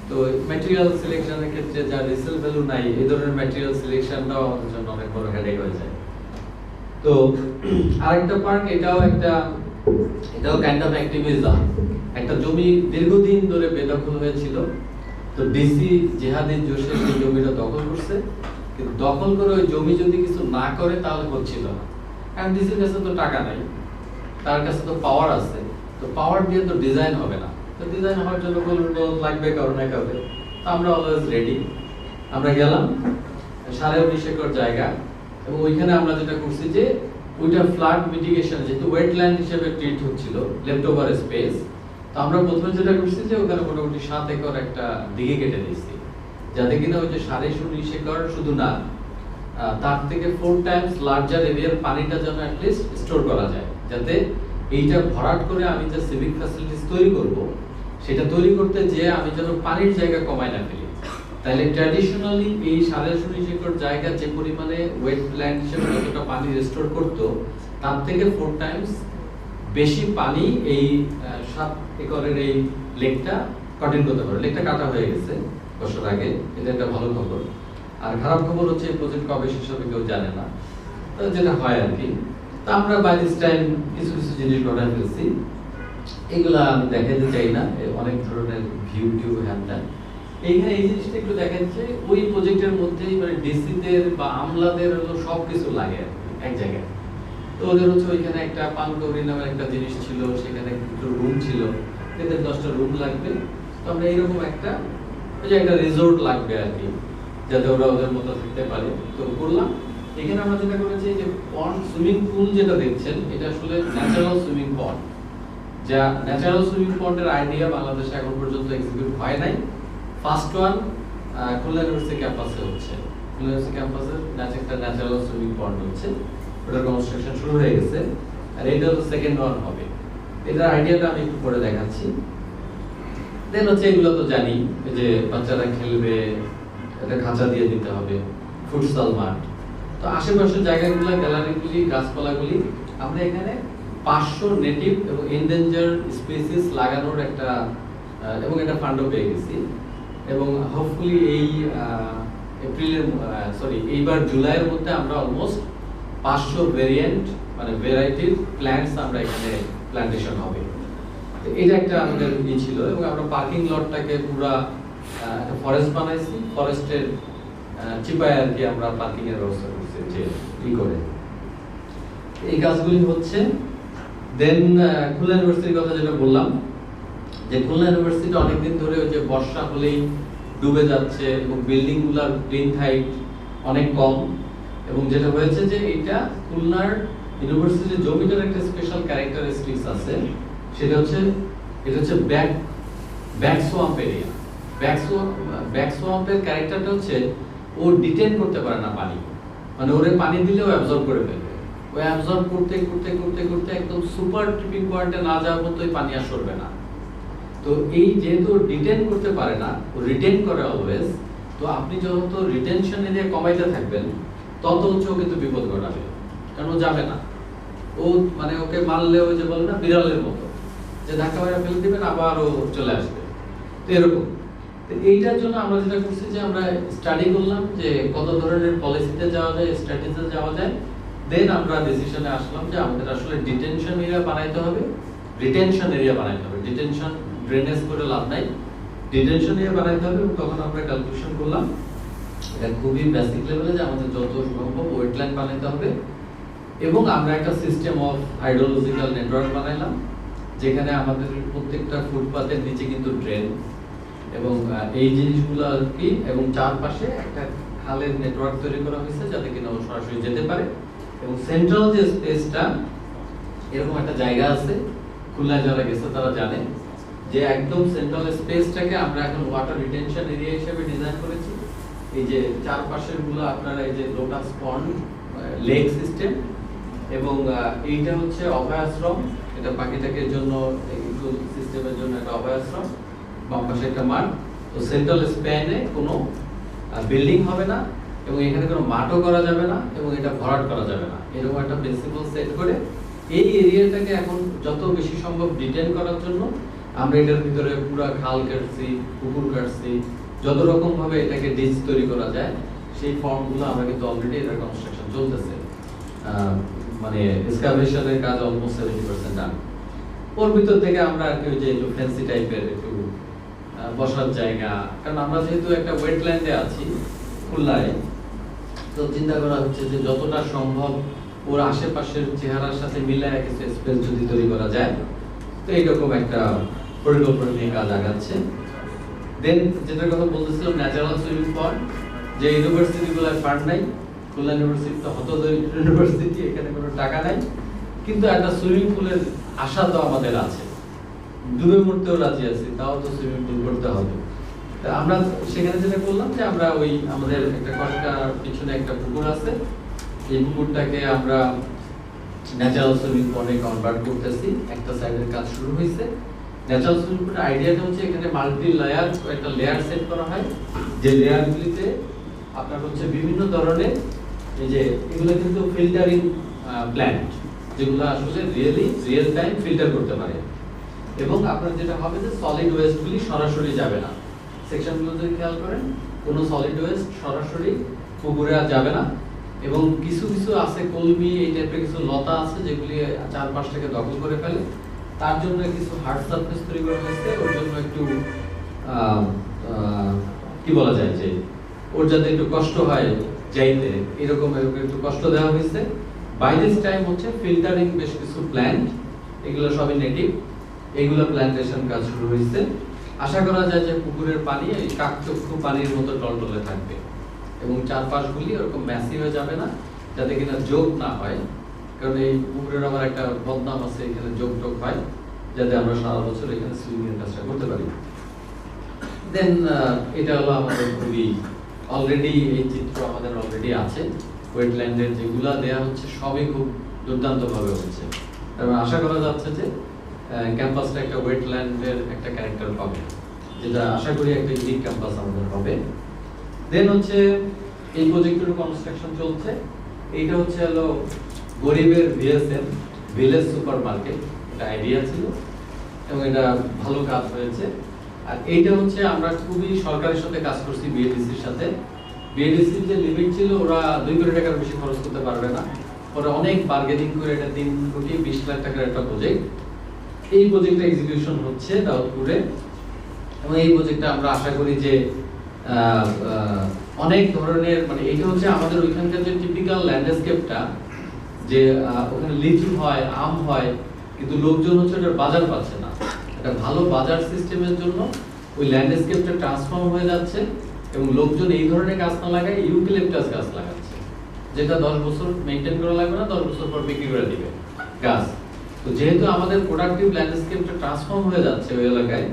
তো ম্যাটেরিয়াল সিলেকশনের ক্ষেত্রে যা রিসেল ভ্যালু নাই, এই ধরনের ম্যাটেরিয়াল সিলেকশনটাও আমাদের জন্য অনেক বড় হেডেক হয়ে যায়। তো আরেকটা পার্ট, এটাও কাইন্ড অফ অ্যাক্টিভিজম। একটা জমি দীর্ঘদিন ধরে বেদখল হয়েছিল, তো ডিসি জেহাদিন জোশের সেই জমিটা দখল করছে, কিন্তু দখল করে ওই জমি যদি কিছু না করে তাহলে হচ্ছিল না। কারণ ডিসির কাছে তো টাকা নাই, তার কাছে তো পাওয়ার আছে, তো পাওয়ার দিয়ে তো ডিজাইন হবে না। তো ডিজাইন হওয়ার জন্য লাগবে কারো না কাউকে। তো আমরা অলওয়েজ রেডি। আমরা গেলাম 19.5 একর জায়গা, এবং ওইখানে আমরা যেটা করছি যে ওইটা ফ্লাড মিটিগেশন, যেহেতু ওয়েটল্যান্ড হিসেবে ট্রিট হচ্ছিল, লেফট ওভার স্পেস। তো আমরা প্রথমে যেটা করছি যে ওখানে মোটামুটি 7 একর একটা দিকে কেটে দিয়েছি, যাতে কিনা ওই যে 19.5 একর শুধু না, তার থেকে 4 টাইমস লার্জার এরিয়ার পানিটা যেন অ্যাটলিস্ট স্টোর করা যায়, যাতে এইটা ভরাট করে আমি যে সিভিক ফ্যাসিলিটিস তৈরি করব, সেটা তৈরি করতে যে আমি যেন পানির জায়গা কমায় না ফেলি। তাহলে ট্র্যাডিশনালি এই 19.5 একর জায়গা যে পরিমাণে ওয়েটল্যান্ড হিসেবে যতটা পানি রেস্টোর করতো, তার থেকে 4 টাইমস বেশি পানি এই 7 একরের এই লেকটা কন্টেইন করতে পারে। লেকটা কাটা হয়ে গেছে বছর আগে, এটা একটা ভালো খবর। আর খারাপ খবর হচ্ছে এই প্রজেক্ট কবে শেষ হবে কেউ জানে না, তো যেটা হয় আর কি। তো আমরা বাই দিস টাইম কিছু জিনিস ঘটায় ফেলছি, এগুলা আমি দেখাতে চাই না, অনেক ধরনের ভিউ টিউ হ্যান। এইখানে এই জিনিসটা একটু দেখেন যে ওই প্রজেক্টের মধ্যেই মানে ডিসিদের বা আমলাদের হলো সবকিছু লাগে এক জায়গায়। তো ওদের হচ্ছে ওইখানে একটা পানকৌড়ি নামের একটা জিনিস ছিল, সেখানে একটু রুম ছিল, এদের 10টা রুম লাগবে। তো আমরা এইরকম একটা ওই যে একটা রিসোর্ট লাগবে আর কি, যাতে ওরা ওদের মতো থাকতে পারে। তো করলাম এখানে আমরা যেটা করেছি যে পন্ড সুইমিং পুল যেটা দেখছেন, এটা আসলে ন্যাচারাল সুইমিং পন্ড। যা ন্যাচারাল সুইমিং পন্ডের আইডিয়া বাংলাদেশে এখন পর্যন্ত এক্সিকিউট হয় নাই। ফার্স্ট ওয়ান খুলনা ইউনিভার্সিটি ক্যাম্পাসে হচ্ছে। খুলনা ইউনিভার্সিটি ক্যাম্পাসে একটা ন্যাচারাল সুইমিং পন্ড হচ্ছে, ওটার কনস্ট্রাকশন শুরু হয়ে গেছে, আর এটা হচ্ছে সেকেন্ড ওয়ান হবে। এটার আইডিয়াটা আমি একটু পরে দেখাচ্ছি। দেন হচ্ছে এগুলো তো জানি যে বাচ্চারা খেলবে, একটা খাঁচা দিয়ে দিতে হবে, ফুটসাল মাঠ। তো আশেপাশের জায়গাগুলো, গ্যালারিগুলি, গাছপালাগুলি আমরা এখানে 500 নেটিভ এবং এনডেঞ্জার স্পিসিস লাগানোর একটা এবং একটা ফান্ডও পেয়ে গেছি। এবং হোপফুলি এই এইবার জুলাইয়ের মধ্যে আমরা অলমোস্ট 500 ভেরিয়েন্ট মানে ভ্যারাইটির প্ল্যান্টস আমরা এখানে প্ল্যান্টেশন হবে। তো এটা একটা আমাদের ই ছিল। এবং আমরা পার্কিং লটটাকে পুরা একটা ফরেস্ট বানাইছি, ফরেস্টের চিপায় আর কি আমরা পার্কিং এর ব্যবস্থা করছি যে ই করে। এই কাজগুলি হচ্ছে। দেন খুলনা ইউনিভার্সিটির কথা যেটা বললাম, যে খুলনা ইউনিভার্সিটি অনেকদিন ধরে ওই যে বর্ষা হলেই ডুবে যাচ্ছে এবং বিল্ডিং গুলার প্লিন্থ হাইট অনেক কম। এবং যেটা হয়েছে যে এটা খুলনার ইউনিভার্সিটির জমিটার একটা স্পেশাল ক্যারেক্টারিস্টিক্স আছে, সেটা হচ্ছে এটা হচ্ছে ব্যাক সোয়াম্প এরিয়া। ব্যাক সোয়াম্পের ক্যারেক্টারটা হচ্ছে ও ডিটেইন করতে পারে না পানি, মানে ওরে পানি দিলেও অ্যাবজর্ব করে ফেলবে। ও অ্যাবজর্ব করতে করতে করতে করতে একদম সুপার ট্রিপিং পয়েন্টে না যাওয়ার মতোই পানি আর সরবে না। তো এই যেহেতু ডিটেইন করতে পারে না, ও রিটেইন করে অলওয়েজ। তো আপনি যত রিটেনশন এরিয়া কমাইতে থাকবেন তত হচ্ছে ও কিন্তু বিপদ ঘটাবে, কারণ ও যাবে না। ও মানে ওকে মারলে ওই যে বলে না বিড়ালের মতো, যে ধাক্কা মেরে ফেলে দিবেন আবার ও চলে আসবে। তো এরকম। তো এইটার জন্য আমরা যেটা করছি যে আমরা স্টাডি করলাম যে কত ধরনের পলিসিতে যাওয়া যায়, স্ট্র্যাটেজিতে যাওয়া যায়। দেন আমরা ডিসিশনে আসলাম যে আমাদের আসলে ডিটেনশন এরিয়া বানাইতে হবে, রিটেনশন এরিয়া বানাইতে হবে। ডিটেনশন ড্রেনেজ করে লাভ নাই, ডিটেনশন এরিয়া বানাইতে হবে। এবং তখন আমরা ক্যালকুলেশন করলাম এটা খুবই বেসিক লেভেলে যে আমাদের যত সম্ভব ওয়েটল্যান্ড বানাইতে হবে। এবং আমরা একটা সিস্টেম অফ হাইড্রোলজিক্যাল নেটওয়ার্ক বানাইলাম, যেখানে আমাদের প্রত্যেকটা ফুটপাতের নিচে কিন্তু ড্রেন, এবং এই জিনিসগুলো আর কি, এবং চারপাশে একটা খালের নেটওয়ার্ক তৈরি করা হয়েছে যাতে কিনা ও সরাসরি যেতে পারে। এবং সেন্ট্রাল যে স্পেসটা, এরকম একটা জায়গা আছে, খুলনায় যারা গেছে তারা জানে যে একদম সেন্ট্রাল স্পেসটাকে আমরা এখন ওয়াটার রিটেনশন এরিয়া হিসেবে ডিজাইন করেছি। এই যে চারপাশের গুলো আপনারা এই যে লোটাস পন্ড, লেক সিস্টেম, এবং এইটা হচ্ছে অভয়াশ্রম, এটা পাখিটাকের জন্য ইকো সিস্টেমের জন্য একটা অভয়াশ্রম, বাম পাশে একটা মাঠ। তো সেন্ট্রাল স্প্যানে কোনো বিল্ডিং হবে না, এবং এখানে কোনো মাঠও করা যাবে না, এবং এটা ভরাট করা যাবে না, এরকম একটা প্রিন্সিপাল সেট করে এই এরিয়াটাকে এখন যত বেশি সম্ভব ডিটেইন করার জন্য আমরা এটার ভিতরে পুরো খাল কাটছি, পুকুর কাটছি, যত রকম ভাবে এটাকে ডিচ তৈরি করা যায় সেই ফর্মগুলো আমরা কিন্তু অলরেডি এটার কনস্ট্রাকশন চলতেছে। মানে এক্সকাভেশনের কাজ অলমোস্ট 70% ডান। ওর ভিতর থেকে আমরা আর কি ওই যে একটু ফ্যান্সি টাইপের একটু বসার জায়গা, কারণ আমরা যেহেতু একটা ওয়েটল্যান্ডে আছি খুলনায়, তো চিন্তা করা হচ্ছে যে যতটা সম্ভব ওর আশেপাশের চেহারার সাথে মিলায় কিছু স্পেস যদি তৈরি করা যায়, তো এইরকম একটা পরিকল্পনা নিয়ে কাজ আগাচ্ছে। দেন যেটার কথা বলতেছিলাম, ন্যাচারাল সুইমিং পন্ড, যে ইউনিভার্সিটিগুলোর ফান্ড নাই, খুলনা ইউনিভার্সিটি তো হতদরিদ্র ইউনিভার্সিটি, এখানে কোনো টাকা নাই, কিন্তু একটা সুইমিং পুলের আশা তো আমাদের আছে, ডুবে মরতেও রাজি আছি, তাও তো সুইমিং পুল করতে হবে। আমরা সেখানে যেটা করলাম যে আমরা ওই আমাদের একটা কটকার পিছনে একটা পুকুর আছে, এই পুকুরটাকে আমরা ন্যাচারাল সুইমিং পন্ডে কনভার্ট করতেছি। একটা সাইডের কাজ শুরু হয়েছে। ন্যাচারাল সুইমিং পন্ডের আইডিয়াটা হচ্ছে এখানে মাল্টি লেয়ার, একটা লেয়ার সেট করা হয়, যে লেয়ারগুলিতে আপনার হচ্ছে বিভিন্ন ধরনের, এই যে এগুলো কিন্তু ফিল্টারিং প্ল্যান্ট, যেগুলো আসলে রিয়েল টাইম ফিল্টার করতে পারে। এবং আপনার যেটা হবে যে সলিড ওয়েস্টগুলি সরাসরি যাবে না, সেকশনগুলো যদি খেয়াল করেন, কোনো সলিড ওয়েস্ট সরাসরি পুকুরে আর যাবে না। এবং কিছু কিছু আছে কলমি, এই টাইপের কিছু লতা আছে যেগুলি চারপাশটাকে দখল করে ফেলে, তার জন্য কিছু হার্ড সারফেস তৈরি করা হয়েছে, ওর জন্য একটু কি বলা যায় যে ওর যাতে একটু কষ্ট হয় যাইতে, এরকম একটু কষ্ট দেওয়া হয়েছে। বাই দিস টাইম হচ্ছে ফিল্টারিং বেশ কিছু প্ল্যান্ট, এগুলো সবই নেটিভ, এগুলো প্ল্যান্টেশন কাজ শুরু হয়েছে। আশা করা যায় যে পুকুরের পানি এই কাকচক্ষু পানির মতো টলটলে থাকবে, এবং চারপাশগুলি ওরকম ম্যাসি হয়ে যাবে না, যাতে কিনা যোগ না হয়, কারণ এই পুকুরের আমার একটা বদনাম আছে, এখানে যোগ টোগ হয়, যাতে আমরা সারা বছর এখানে সুইমিং এর কাজটা করতে পারি। দেন এটা হলো আমাদের খুবই অলরেডি, এই চিত্র আমাদের অলরেডি আছে, ওয়েটল্যান্ডের যেগুলা দেয়া হচ্ছে সবই খুব দুর্দান্ত ভাবে হচ্ছে, এবং আশা করা যাচ্ছে যে ক্যাম্পাসটা একটা ওয়েটল্যান্ডের একটা ক্যারেক্টার পাবে, যেটা আশা করি একটা ইউনিক ক্যাম্পাস আমাদের হবে। দেন হচ্ছে এই প্রজেক্টের কনস্ট্রাকশন চলছে। এইটা হচ্ছে হলো গরিবের ভিএসএম, ভিলেজ সুপার মার্কেট, এটা আইডিয়া ছিল এবং এটা ভালো কাজ হয়েছে। আর এইটা হচ্ছে আমরা খুবই সরকারের সাথে কাজ করছি, বিএডিসির সাথে। বিএডিসির যে লিমিট ছিল, ওরা 2 কোটি টাকার বেশি খরচ করতে পারবে না, ওরা অনেক বার্গেনিং করে এটা 3 কোটি 20 লাখ টাকার একটা প্রজেক্ট। এই প্রজেক্টটা এক্সিকিউশন হচ্ছে দাউদপুরে, এবং এই প্রজেক্টটা আমরা আশা করি যে অনেক ধরনের, মানে এইটা হচ্ছে আমাদের ওইখানকার যে টিপিক্যাল ল্যান্ডস্কেপটা, যে ওখানে লিচু হয়, আম হয়, কিন্তু লোকজন হচ্ছে ওটার বাজার পাচ্ছে না। একটা ভালো বাজার সিস্টেমের জন্য ওই ল্যান্ডস্কেপটা ট্রান্সফর্ম হয়ে যাচ্ছে, এবং লোকজন এই ধরনের গাছ না লাগায় ইউক্যালিপটাস গাছ লাগাচ্ছে, যেটা 10 বছর মেইনটেইন করা লাগবে না, 10 বছর পর বিক্রি করে দিবে গাছ। তো যেহেতু আমাদের প্রোডাক্টিভ ল্যান্ডস্কেপটা ট্রান্সফর্ম হয়ে যাচ্ছে ওই এলাকায়,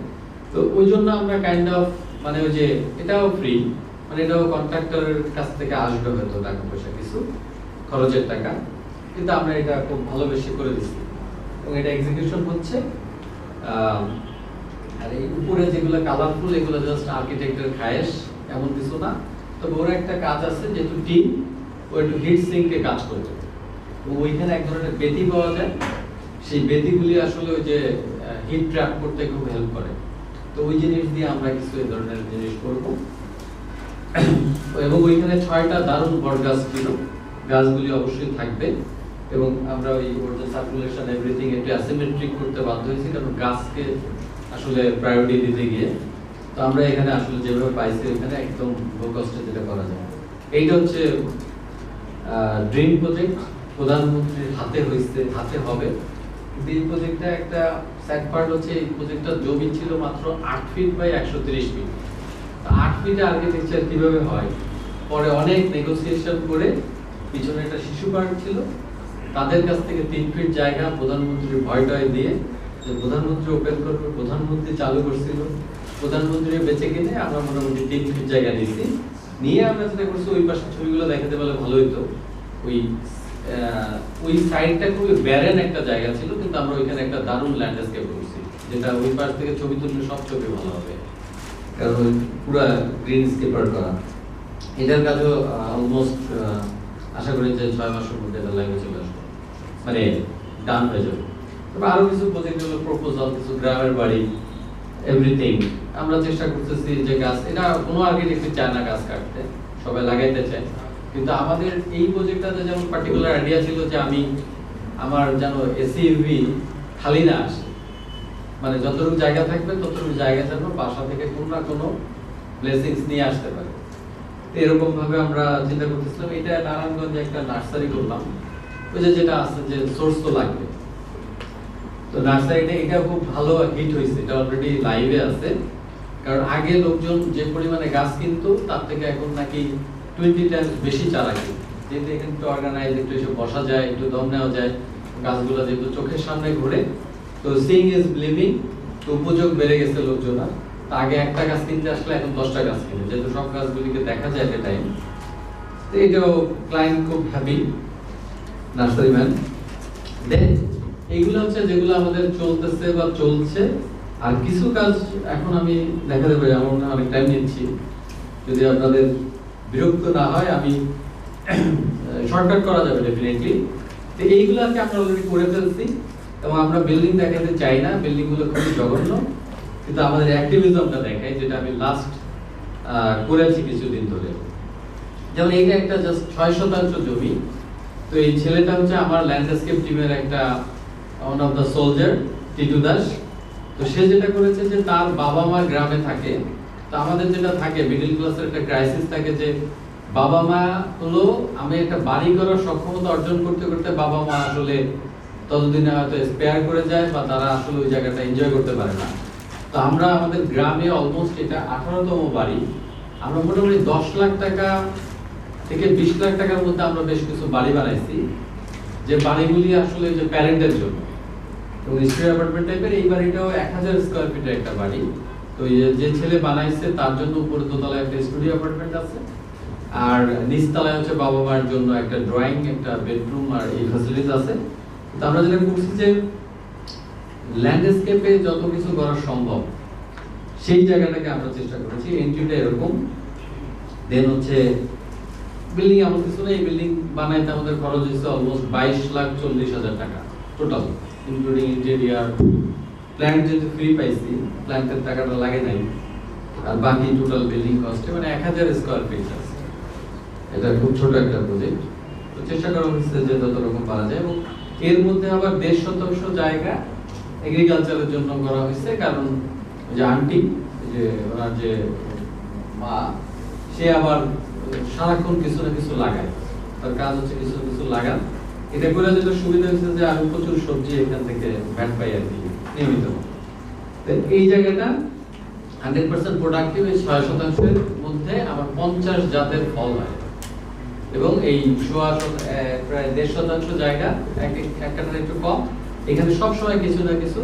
তো ওই জন্য আমরা কাইন্ড অফ, মানে ওই যে এটাও ফ্রি, মানে এটাও কন্ট্রাক্টরের কাছ থেকে আসবে হয়তো টাকা পয়সা কিছু খরচের টাকা, কিন্তু আমরা এটা খুব ভালোবেসে করে দিচ্ছি, এবং এটা এক্সিকিউশন হচ্ছে। আর এই উপরে যেগুলো কালারফুল, এগুলো জাস্ট আর্কিটেক্টের খায়েশ, এমন কিছু না। তবে ওর একটা কাজ আছে, যেহেতু টিম, ও একটু হিট সিঙ্কে কাজ করবে, ওইখানে এক ধরনের বেতি পাওয়া যায়, সেই বেতিগুলি আসলে ওই যে হিট ট্র্যাপ করতে খুব হেল্প করে। তো ওই জিনিস দিয়ে আমরা কিছু এই ধরনের জিনিস করব, এবং ওইখানে 6টা দারুণ বড় গাছ ছিল, গাছগুলি অবশ্যই থাকবে, এবং আমরা ওই ওর যে সার্কুলেশন এভরিথিং একটু অ্যাসিমেট্রিক করতে বাধ্য হয়েছি, কারণ গাছকে আসলে প্রায়োরিটি দিতে গিয়ে। তো আমরা এখানে আসলে যেভাবে পাইছি ওখানে একদম লো কস্টে যেটা করা যায়। এইটা হচ্ছে ড্রিম প্রজেক্ট, প্রধানমন্ত্রীর হাতে হয়েছে, হাতে হবে, কিন্তু এই প্রজেক্টটা একটা স্যাড পার্ট হচ্ছে এই প্রজেক্টটার জমি ছিল মাত্র 8 ফিট বাই 130 ফিট। 8 ফিটে আর্কিটেকচার কিভাবে হয়, পরে অনেক নেগোসিয়েশন করে পিছনে একটা শিশু পার্ক ছিল, তাদের কাছ থেকে 3 ফিট জায়গা প্রধানমন্ত্রীর ভয়টয় দিয়ে যে প্রধানমন্ত্রী ওপেন করবে, প্রধানমন্ত্রী চালু করছিল, প্রধানমন্ত্রী বেঁচে কিনে আমরা মোটামুটি 3 ফিট জায়গা নিয়েছি। নিয়ে আমরা যেটা করছি, ওই পাশের ছবিগুলো দেখাতে পারলে ভালো হতো। ওই সাইডটা খুবই ব্যারেন একটা জায়গা ছিল, কিন্তু আমরা ওইখানে একটা দারুণ ল্যান্ডস্কেপ করছি, যেটা ওই পাশ থেকে ছবি তুললে সব ছবি ভালো হবে, কারণ ওই পুরো গ্রিন স্কেপার করা। এটার কাজও অলমোস্ট আশা করি যে 6 মাসের মধ্যে এটা লাইভে চলে আসবে, মানে ডান হয়ে যাবে। তবে আরো কিছু প্রজেক্ট হলো প্রপোজাল, কিছু গ্রামের বাড়ি, এভরিথিং আমরা চেষ্টা করতেছি যে গাছ, এটা কোনো আর্কিটেক্ট চায় না গাছ কাটতে, সবাই লাগাইতে চায়। কিন্তু আমাদের এই প্রজেক্টটাতে যেমন পার্টিকুলার আইডিয়া ছিল যে আমি আমার যেন এসইউভি খালি না আসে, মানে যতটুকু জায়গা থাকবে ততটুকু জায়গা যেন বাসা থেকে কোনো না কোনো ব্লেসিংস নিয়ে আসতে পারে। তো এরকম ভাবে আমরা চিন্তা করতেছিলাম। এটা নারায়ণগঞ্জে একটা নার্সারি করলাম, ওই যে যেটা আছে যে সোর্স তো লাগবে, তো নার্সারিটা এটা খুব ভালো হিট হয়েছে, এটা অলরেডি লাইভে আছে। কারণ আগে লোকজন যে পরিমাণে গাছ কিনতো তার থেকে এখন নাকি 20 টাইমস বেশি চারা কিনে, যেহেতু এখানে একটু অর্গানাইজ, একটু এসে বসা যায়, একটু দম নেওয়া যায়, গাছগুলো যেহেতু চোখের সামনে ঘুরে, তো সিইং ইজ বিলিভিং, তো উপযোগ বেড়ে গেছে লোকজনের। আগে একটা গাছ কিনতে আসলে এখন 10টা গাছ কিনে, যেহেতু সব গাছগুলিকে দেখা যায় এট এ টাইম। তো এটাও ক্লায়েন্ট খুব হ্যাপি, নার্সারি ম্যান। দেন এইগুলো হচ্ছে যেগুলো আমাদের চলতেছে বা চলছে। আর কিছু কাজ এখন আমি দেখাতে পারি, আমার মনে হয় অনেক টাইম নিচ্ছি, যদি আপনাদের বিরক্ত না হয় আমি শর্টকাট করা যাবে ডেফিনেটলি। তো এইগুলোকে আমরা অলরেডি করে ফেলছি, এবং আমরা বিল্ডিং দেখাতে চাই না, বিল্ডিং গুলো খুবই জঘন্য, কিন্তু আমাদের অ্যাক্টিভিজমটা দেখাই, যেটা আমি লাস্ট করেছি কিছুদিন ধরে। যেমন এইটা একটা জাস্ট 6 শতাংশ জমি। তো এই ছেলেটা হচ্ছে আমার ল্যান্ডস্কেপ টিমের একটা one of the soldier, Titu Das. তো সে যেটা করেছে যে তার বাবা মা গ্রামে থাকে, তো আমাদের যেটা থাকে মিডল ক্লাসের একটা ক্রাইসিস থাকে যে বাবা মা হলো, আমি একটা বাড়ি করার সক্ষমতা অর্জন করতে করতে বাবা মা আসলে ততদিনে হয়তো স্পেয়ার করে যায়, বা তারা আসলে ওই জায়গাটা এনজয় করতে পারে না। তো আমরা আমাদের গ্রামে অলমোস্ট এটা 18তম বাড়ি, আমরা মোটামুটি 10 লাখ টাকা থেকে 20 লাখ টাকার মধ্যে আমরা বেশ কিছু বাড়ি বানাইছি, যে বাড়িগুলি আসলে যে প্যারেন্টের জন্য, তো স্টুডিও অ্যাপার্টমেন্ট টাইপের। এই বাড়িটাও 1000 স্কয়ার ফিটের একটা বাড়ি। তো যে ছেলে বানাইছে তার জন্য উপরে দোতলায় একটা স্টুডিও অ্যাপার্টমেন্ট আছে, আর নিচতলায় হচ্ছে বাবা মার জন্য একটা ড্রয়িং, একটা বেডরুম, আর এই ফ্যাসিলিটিস আছে। তো আমরা যেটা করছি যে ল্যান্ডস্কেপে যত কিছু করা সম্ভব সেই জায়গাটাকে আমরা চেষ্টা করেছি। এন্ট্রিটা এরকম, দেন হচ্ছে বিল্ডিং এমন কিছু না, এই বিল্ডিং বানাইতে আমাদের খরচ হয়েছে অলমোস্ট 22,40,000 টাকা টোটাল, ইনক্লুডিং ইন্টেরিয়ার। প্ল্যান্ট যেহেতু ফ্রি পাইছি, প্ল্যান্টের টাকাটা লাগে নাই, আর বাকি টোটাল বিল্ডিং কস্টে মানে 1000 স্কয়ার ফিট আছে। এটা খুব ছোট একটা প্রজেক্ট, তো চেষ্টা করা হচ্ছে যে যত রকম পারা যায়। এবং এর মধ্যে আবার 1.5 জায়গা এগ্রিকালচারের জন্য করা হয়েছে, কারণ যে আন্টি, যে ওনার যে মা, সে আবার সারাক্ষণ কিছু না কিছু লাগায়, তার কাজ হচ্ছে কিছু না কিছু লাগান। এটা করে যেটা সুবিধা হয়েছে যে আমি প্রচুর সবজি এখান থেকে ভ্যাট পাই আর কি নিয়মিত। তো এই জায়গাটা 100% প্রোডাক্টিভ। এই 6 শতাংশের মধ্যে আমার 50 জাতের ফল হয়, এবং এই প্রায় 1.5 শতাংশ জায়গা, একটার একটু কম, এখানে সবসময় কিছু না কিছু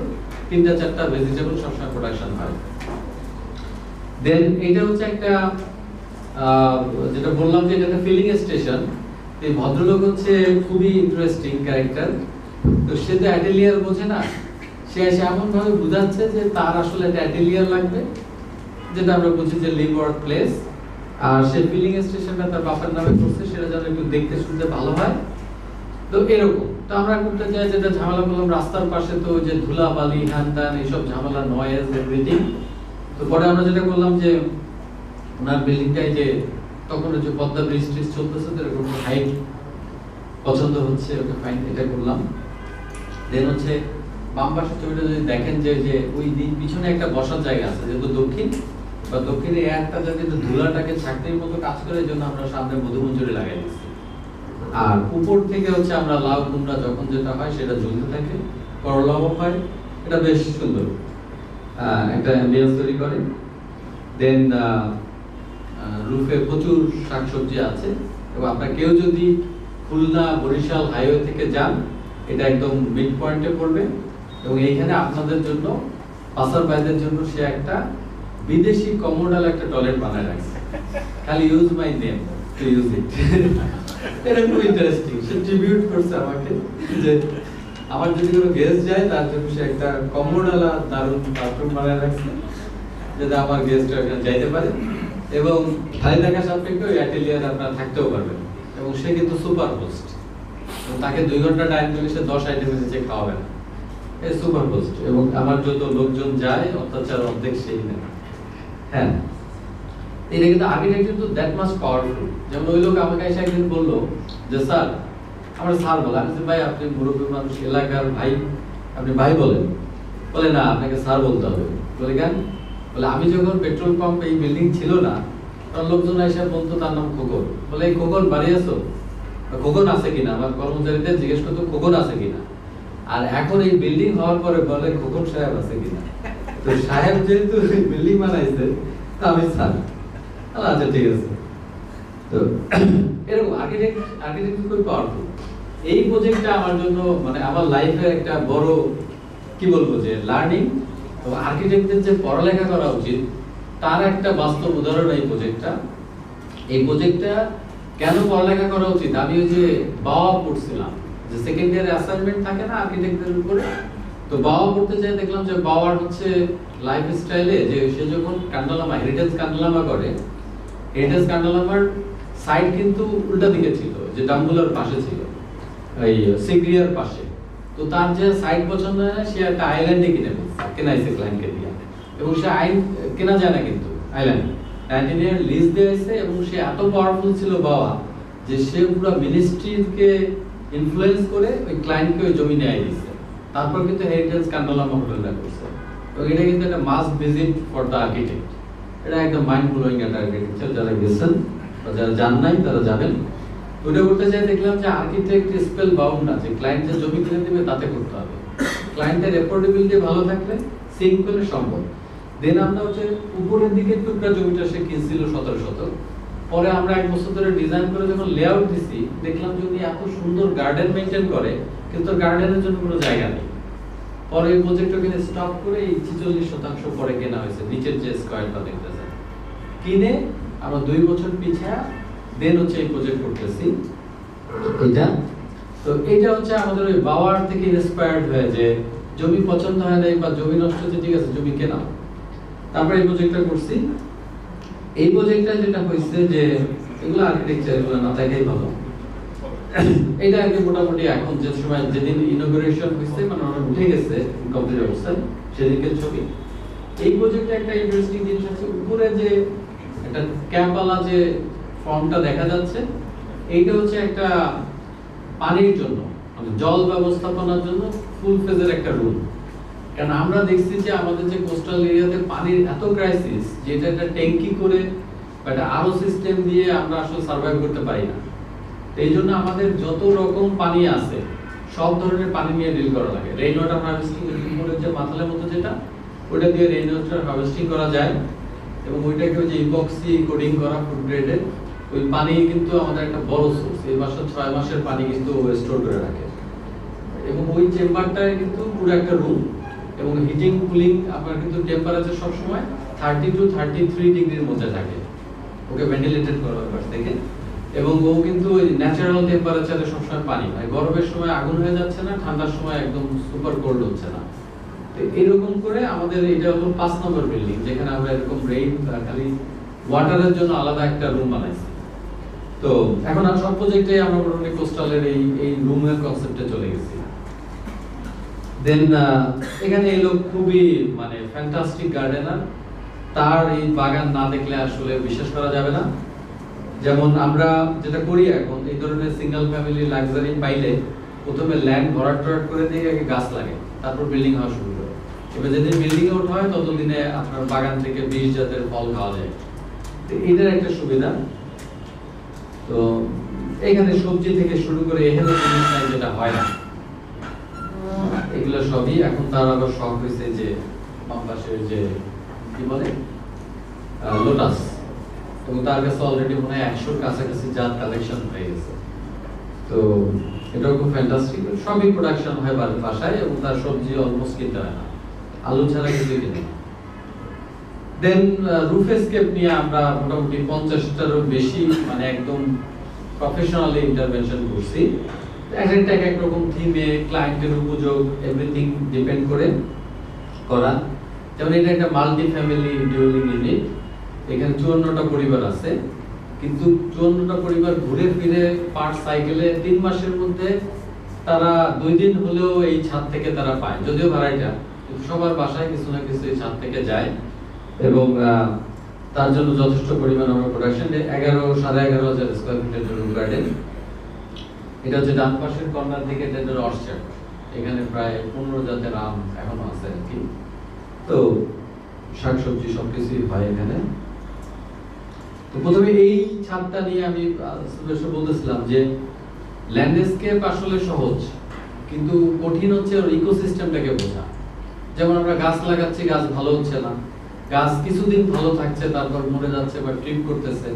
3-4টা ভেজিটেবল সবসময় প্রোডাকশন হয়। দেন এটা হচ্ছে একটা যেটা বললাম যে এটা একটা ফিলিং স্টেশন। এই ভদ্রলোক হচ্ছে খুবই ইন্টারেস্টিং ক্যারেক্টার। তো সে তো অ্যাটেলিয়ার বোঝে না, সে এসে এমন ভাবে বুঝাচ্ছে যে তার আসলে একটা অ্যাটেলিয়ার লাগবে, যেটা আমরা বুঝি যে লিভ ওয়ার্ক প্লেস। আর সে ফিলিং স্টেশনটা তার বাপের নামে করছে, সেটা যেন একটু দেখতে শুনতে ভালো হয়। তো এরকম তো আমরা করতে চাই, যেটা ঝামেলা করলাম রাস্তার পাশে, তো যে ধুলা বালি হ্যান ত্যান এইসব ঝামেলা, নয়েজ, এভরিথিং। তো পরে আমরা যেটা করলাম যে ওনার বিল্ডিংটাই যে তখন যে পদ্মা ব্রিজ ট্রিজ চলতেছে, তো এরকম হাইট পছন্দ হচ্ছে, ওকে ফাইন, এটা করলাম। দেন হচ্ছে বাম পাশের ছবিটা যদি দেখেন যে ওই দিক পিছনে একটা বসার জায়গা আছে, যেহেতু দক্ষিণ বা দক্ষিণে একটা যাতে ধুলাটাকে ছাকনির মতো কাজ করে, এই জন্য আমরা সামনে মধুমঞ্জরি লাগাই দিচ্ছি। আর উপর থেকে হচ্ছে আমরা লাউ কুমড়া যখন যেটা হয় সেটা ঝুলতে থাকে, করলাও হয়, এটা বেশ সুন্দর একটা অ্যাম্বিয়েন্স তৈরি করে। দেন রুফে প্রচুর শাকসবজি আছে, এবং আপনার কেউ যদি খুলনা বরিশাল হাইওয়ে থেকে যান, এটা একদম মিড পয়েন্টে পড়বে, এবং এইখানে আপনাদের জন্য পাসার বাইদের জন্য সে একটা বিদেশি কমোডাল একটা টয়লেট বানায় রাখছে, খালি use my name to use it. এটা খুব ইন্টারেস্টিং, সে ট্রিবিউট করছে আমাকে যে আমার যদি কোনো গেস্ট যায় তার জন্য সে একটা কমোডালা দারুণ বাথরুম বানায় রাখছে, যাতে আমার গেস্ট ওখানে যাইতে পারে, এবং খালি থাকা সাপেক্ষে ওই অ্যাটেলিয়ার আপনারা থাকতেও পারবেন। এবং সে কিন্তু সুপার হোস্ট, তাকে 2 ঘন্টা টাইম দিলে সে 10 আইটেমের নিচে খাওয়াবে না, এই সুপার হোস্ট। এবং আমার যত লোকজন যায় অত্যাচার অর্ধেক সেই নেয়। হ্যাঁ, এটা কিন্তু আর্কিটেক্ট কিন্তু দ্যাট মাচ পাওয়ারফুল। যেমন ওই লোক আমাকে এসে একদিন বললো যে স্যার, আমার স্যার বলে, আমি ভাই আপনি মুরব্বী মানুষ, এলাকার ভাই, আপনি ভাই বলেন। বলে না, আপনাকে স্যার বলতে হবে। বলে কেন? বলে আমি যখন পেট্রোল পাম্প এই বিল্ডিং ছিল না, তখন লোকজন এসে বলতো তার নাম খোকন। বলে এই খোকন বাড়ি আছো, খোকন আছে কিনা, আমার কর্মচারীদের জিজ্ঞেস করতো খোকন আছে কিনা। আর এখন এই বিল্ডিং হওয়ার পরে বলে খোকন সাহেব আছে কিনা। তো সাহেব যেহেতু বিল্ডিং বানাইছে, তা আমি স্যার। আচ্ছা ঠিক আছে। তো এরকম আর্কিটেক্ট খুব পাওয়ারফুল। এই প্রজেক্টটা আমার জন্য মানে আমার লাইফের একটা বড় কি বলবো যে লার্নিং, এবং আর্কিটেক্টদের যে পড়ালেখা করা উচিত তার একটা বাস্তব উদাহরণ এই প্রজেক্টটা। এই প্রজেক্টটা কেন পড়ালেখা করা উচিত, আমি ওই যে বাওয়া পড়ছিলাম, যে সেকেন্ড ইয়ারে অ্যাসাইনমেন্ট থাকে না আর্কিটেক্টদের উপরে, তো বাওয়া পড়তে চাই, দেখলাম যে বাওয়ার হচ্ছে লাইফ স্টাইলে যে সে যখন কান্ডালামা হেরিটেজ কান্ডালামা করে, হেরিটেজ কান্ডালামার সাইড কিন্তু উল্টা দিকে ছিল, যে ডাম্বুলার পাশে ছিল, এই সিগ্রিয়ার পাশে। তো তার যে সাইড পছন্দ হয় না, সে একটা আইল্যান্ডে কেনাইছে ক্লায়েন্টকে দিয়ে, এবং সে কেনা যায় না কিন্তু আইল্যান্ড 19 ইয়ার লিজ দিয়েছে। এবং সে এত পাওয়ারফুল ছিল বাবা, যে সে পুরো মিনিস্ট্রিকে ইনফ্লুয়েন্স করে ওই ক্লায়েন্টকে ওই জমি নিয়ে দিয়েছে। তারপর কিন্তু হেরিটেজ কান্ডালামা হোটেলটা করছে, এবং এটা কিন্তু একটা must visit for the architect. এটা একদম মাইন্ড ব্লোয়িং একটা আর্কিটেকচার, যারা গেছেন বা যারা জান নাই তারা যাবেন। ওটা করতে চাই, দেখলাম যে আর্কিটেক্ট স্পেল বাউন্ড না, যে ক্লায়েন্ট যে জমি কিনে দেবে তাতে করতে হবে। ক্লায়েন্টের এফোর্ডেবিলিটি ভালো থাকলে সিঙ্ক করলে সম্ভব। দেন আমরা হচ্ছে উপরের দিকে টুকরা জমিটা সে কিনছিল 17 শতক, পরে আমরা 1 বছর ধরে ডিজাইন করে যখন লেআউট দিছি, দেখলাম যে উনি এত সুন্দর গার্ডেন মেইনটেইন করে, কিন্তু গার্ডেনের জন্য কোনো জায়গা নেই। পরে এই প্রজেক্টটাকে স্টপ করে এই 46% পরে কেনা হয়েছে, নিচের যে স্কয়ারটা দেখতেছেন কিনে আমরা 2 বছর পিছায়া দেন হচ্ছে এই প্রজেক্ট করতেছি এটা। তো এটা হচ্ছে আমাদের ওই বাওয়ার থেকে ইন্সপায়ার্ড হয়ে, যে জমি পছন্দ হয় না বা জমি নষ্ট হচ্ছে, ঠিক আছে জমি কেনা। তারপরে এই প্রজেক্টটা করছি। এই প্রজেক্টটা যেটা হয়েছে যে এগুলো আর্কিটেকচার, এগুলো না দেখাই ভালো। এটা আগে মোটামুটি এখন যে সময় যেদিন ইনোগ্রেশন হয়েছে, মানে ওরা উঠে গেছে কমপ্লিট অবস্থায়, সেদিকের ছবি। এই প্রজেক্টে একটা ইন্টারেস্টিং জিনিস আছে, উপরে যে একটা ক্যাম্পালা যে ফর্মটা দেখা যাচ্ছে, এইটা হচ্ছে একটা পানির জন্য, মানে জল ব্যবস্থাপনার জন্য ফুল ফেজের একটা রুম। কারণ আমরা দেখছি যে আমাদের যে কোস্টাল এরিয়াতে পানির এত ক্রাইসিস, যে এটা একটা ট্যাঙ্কি করে বা একটা আরও সিস্টেম দিয়ে আমরা আসলে সার্ভাইভ করতে পারি না। এই জন্য আমাদের যত রকম পানি আছে সব ধরনের পানি নিয়ে ডিল করা লাগে। রেইন ওয়াটার হারভেস্টিং উপরের যে মাথালের মতো যেটা, ওটা দিয়ে রেইন ওয়াটার হারভেস্টিং করা যায়, এবং ওইটাকে ওই যে ইপক্সি কোটিং করা ফুড গ্রেডের ওই পানি কিন্তু আমাদের একটা বড় সোর্স। এই মাসে 6 মাসের পানি কিন্তু স্টোর করে রাখে, এবং ওই চেম্বারটায় কিন্তু পুরো একটা রুম, এবং হিটিং কুলিং আপনার কিন্তু টেম্পারেচার সব সময় 30 to 33 ডিগ্রির মধ্যে থাকে, ওকে ভেন্টিলেটেড করা হয় পাশ থেকে। এবং ও কিন্তু ওই ন্যাচারাল টেম্পারেচারে সবসময় পানি হয়, গরমের সময় আগুন হয়ে যাচ্ছে না, ঠান্ডার সময় একদম সুপার কোল্ড হচ্ছে না। তো এরকম করে আমাদের এটা হলো 5 নম্বর বিল্ডিং, যেখানে আমরা এরকম রেইন খালি ওয়াটারের জন্য আলাদা একটা রুম বানাইছি। তো এখন আর সব প্রজেক্টে আমরা মোটামুটি কোস্টালের এই রুমের কনসেপ্টে চলে গেছি। দেন এখানে এই লোক খুবই মানে ফ্যান্টাস্টিক গার্ডেনার, তার এই বাগান না দেখলে আসলে বিশ্বাস করা যাবে না। যেমন আমরা যেটা করি এখন, এই ধরনের সিঙ্গেল ফ্যামিলি লাক্সারি পাইলে প্রথমে ল্যান্ড ভরাট করে দিয়ে আগে গাছ লাগে, তারপর বিল্ডিং হওয়া শুরু করে। এবার যেদিন বিল্ডিং আউট হয় ততদিনে আপনার বাগান থেকে 20 জাতের ফল খাওয়া যায়। তো এটার একটা সুবিধা। তো এখানে সবজি থেকে শুরু করে এখানে জিনিস নাই যেটা হয় না, এগুলো এগুলো সবই। এখন তার আবার শখ হয়েছে যে বাম পাশের যে কি বলে লোটাস, এবং তার কাছে অলরেডি মনে হয় 100-র কাছাকাছি জাত কালেকশন হয়ে গেছে। তো এটাও খুব ফ্যান্টাস্টিক। সবই প্রোডাকশন হয় বাসায়, এবং তার সবজি অলমোস্ট কিনতে হয় না, আলু ছাড়া কিছুই কিনে না। দেন রুফ এসকেপ নিয়ে আমরা মোটামুটি 50টারও বেশি মানে একদম প্রফেশনালি ইন্টারভেনশন করছি। একটা এক রকম থিমে, ক্লায়েন্টের উপযোগ, এভরিথিং ডিপেন্ড করে করা। যেমন এটা একটা মাল্টি ফ্যামিলি ডিউয়েলিং ইউনিট, এখানে 54টা পরিবার আছে, কিন্তু 54টা পরিবার ঘুরে ফিরে পার সাইকেলে 3 মাসের মধ্যে তারা 2 দিন হলেও এই ছাদ থেকে তারা পায়, যদিও ভাড়াটা, কিন্তু সবার বাসায় কিছু না কিছু এই ছাদ থেকে যায়। এবং তার জন্য যথেষ্ট পরিমাণ আমরা প্রোডাকশন 11,500 স্কয়ার ফিটের রুম গার্ডেন। এটা হচ্ছে ডান পাশের কর্নার দিকে, এটা হচ্ছে অর্চার্ড, এখানে প্রায় 15 জাতের আম এখনো আছে আর কি। তো শাকসবজি সবকিছুই হয় এখানে। তো প্রথমে এই ছাদটা নিয়ে আমি বলতেছিলাম যে ল্যান্ডস্কেপ আসলে সহজ, কিন্তু কঠিন হচ্ছে ওর ইকোসিস্টেমটাকে বোঝা। যেমন আমরা গাছ লাগাচ্ছি, গাছ ভালো হচ্ছে না, গাছ কিছুদিন ভালো থাকছে, তারপর মরে যাচ্ছে বা ট্রিপ করতেছে,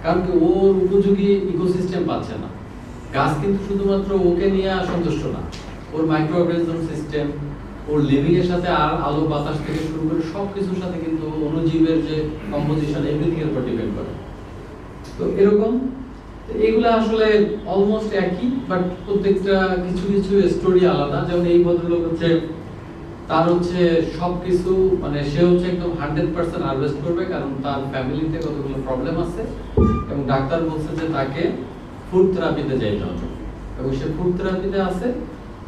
কারণ কি ওর উপযোগী ইকোসিস্টেম পাচ্ছে না। গাছ কিন্তু শুধুমাত্র ওকে নিয়ে সন্তুষ্ট না, ওর মাইক্রো অর্গানিজম সিস্টেম, ওর লিভিং এর সাথে আর আলো বাতাস থেকে শুরু করে সবকিছুর সাথে কিন্তু অণুজীবের যে কম্পোজিশন, এভরিথিং এর উপর ডিপেন্ড করে। তো এরকম এগুলা আসলে অলমোস্ট একই, বাট প্রত্যেকটা কিছু কিছু স্টোরি আলাদা। যেমন এই ভদ্রলোক হচ্ছে, তার হচ্ছে সবকিছু মানে সে হচ্ছে একদম 100% হারভেস্ট করবে, কারণ তার ফ্যামিলিতে কতগুলো প্রবলেম আছে, এবং ডাক্তার বলছে যে তাকে ফুড থেরাপিতে যেতে হবে, এবং সে ফুড থেরাপিতে আছে,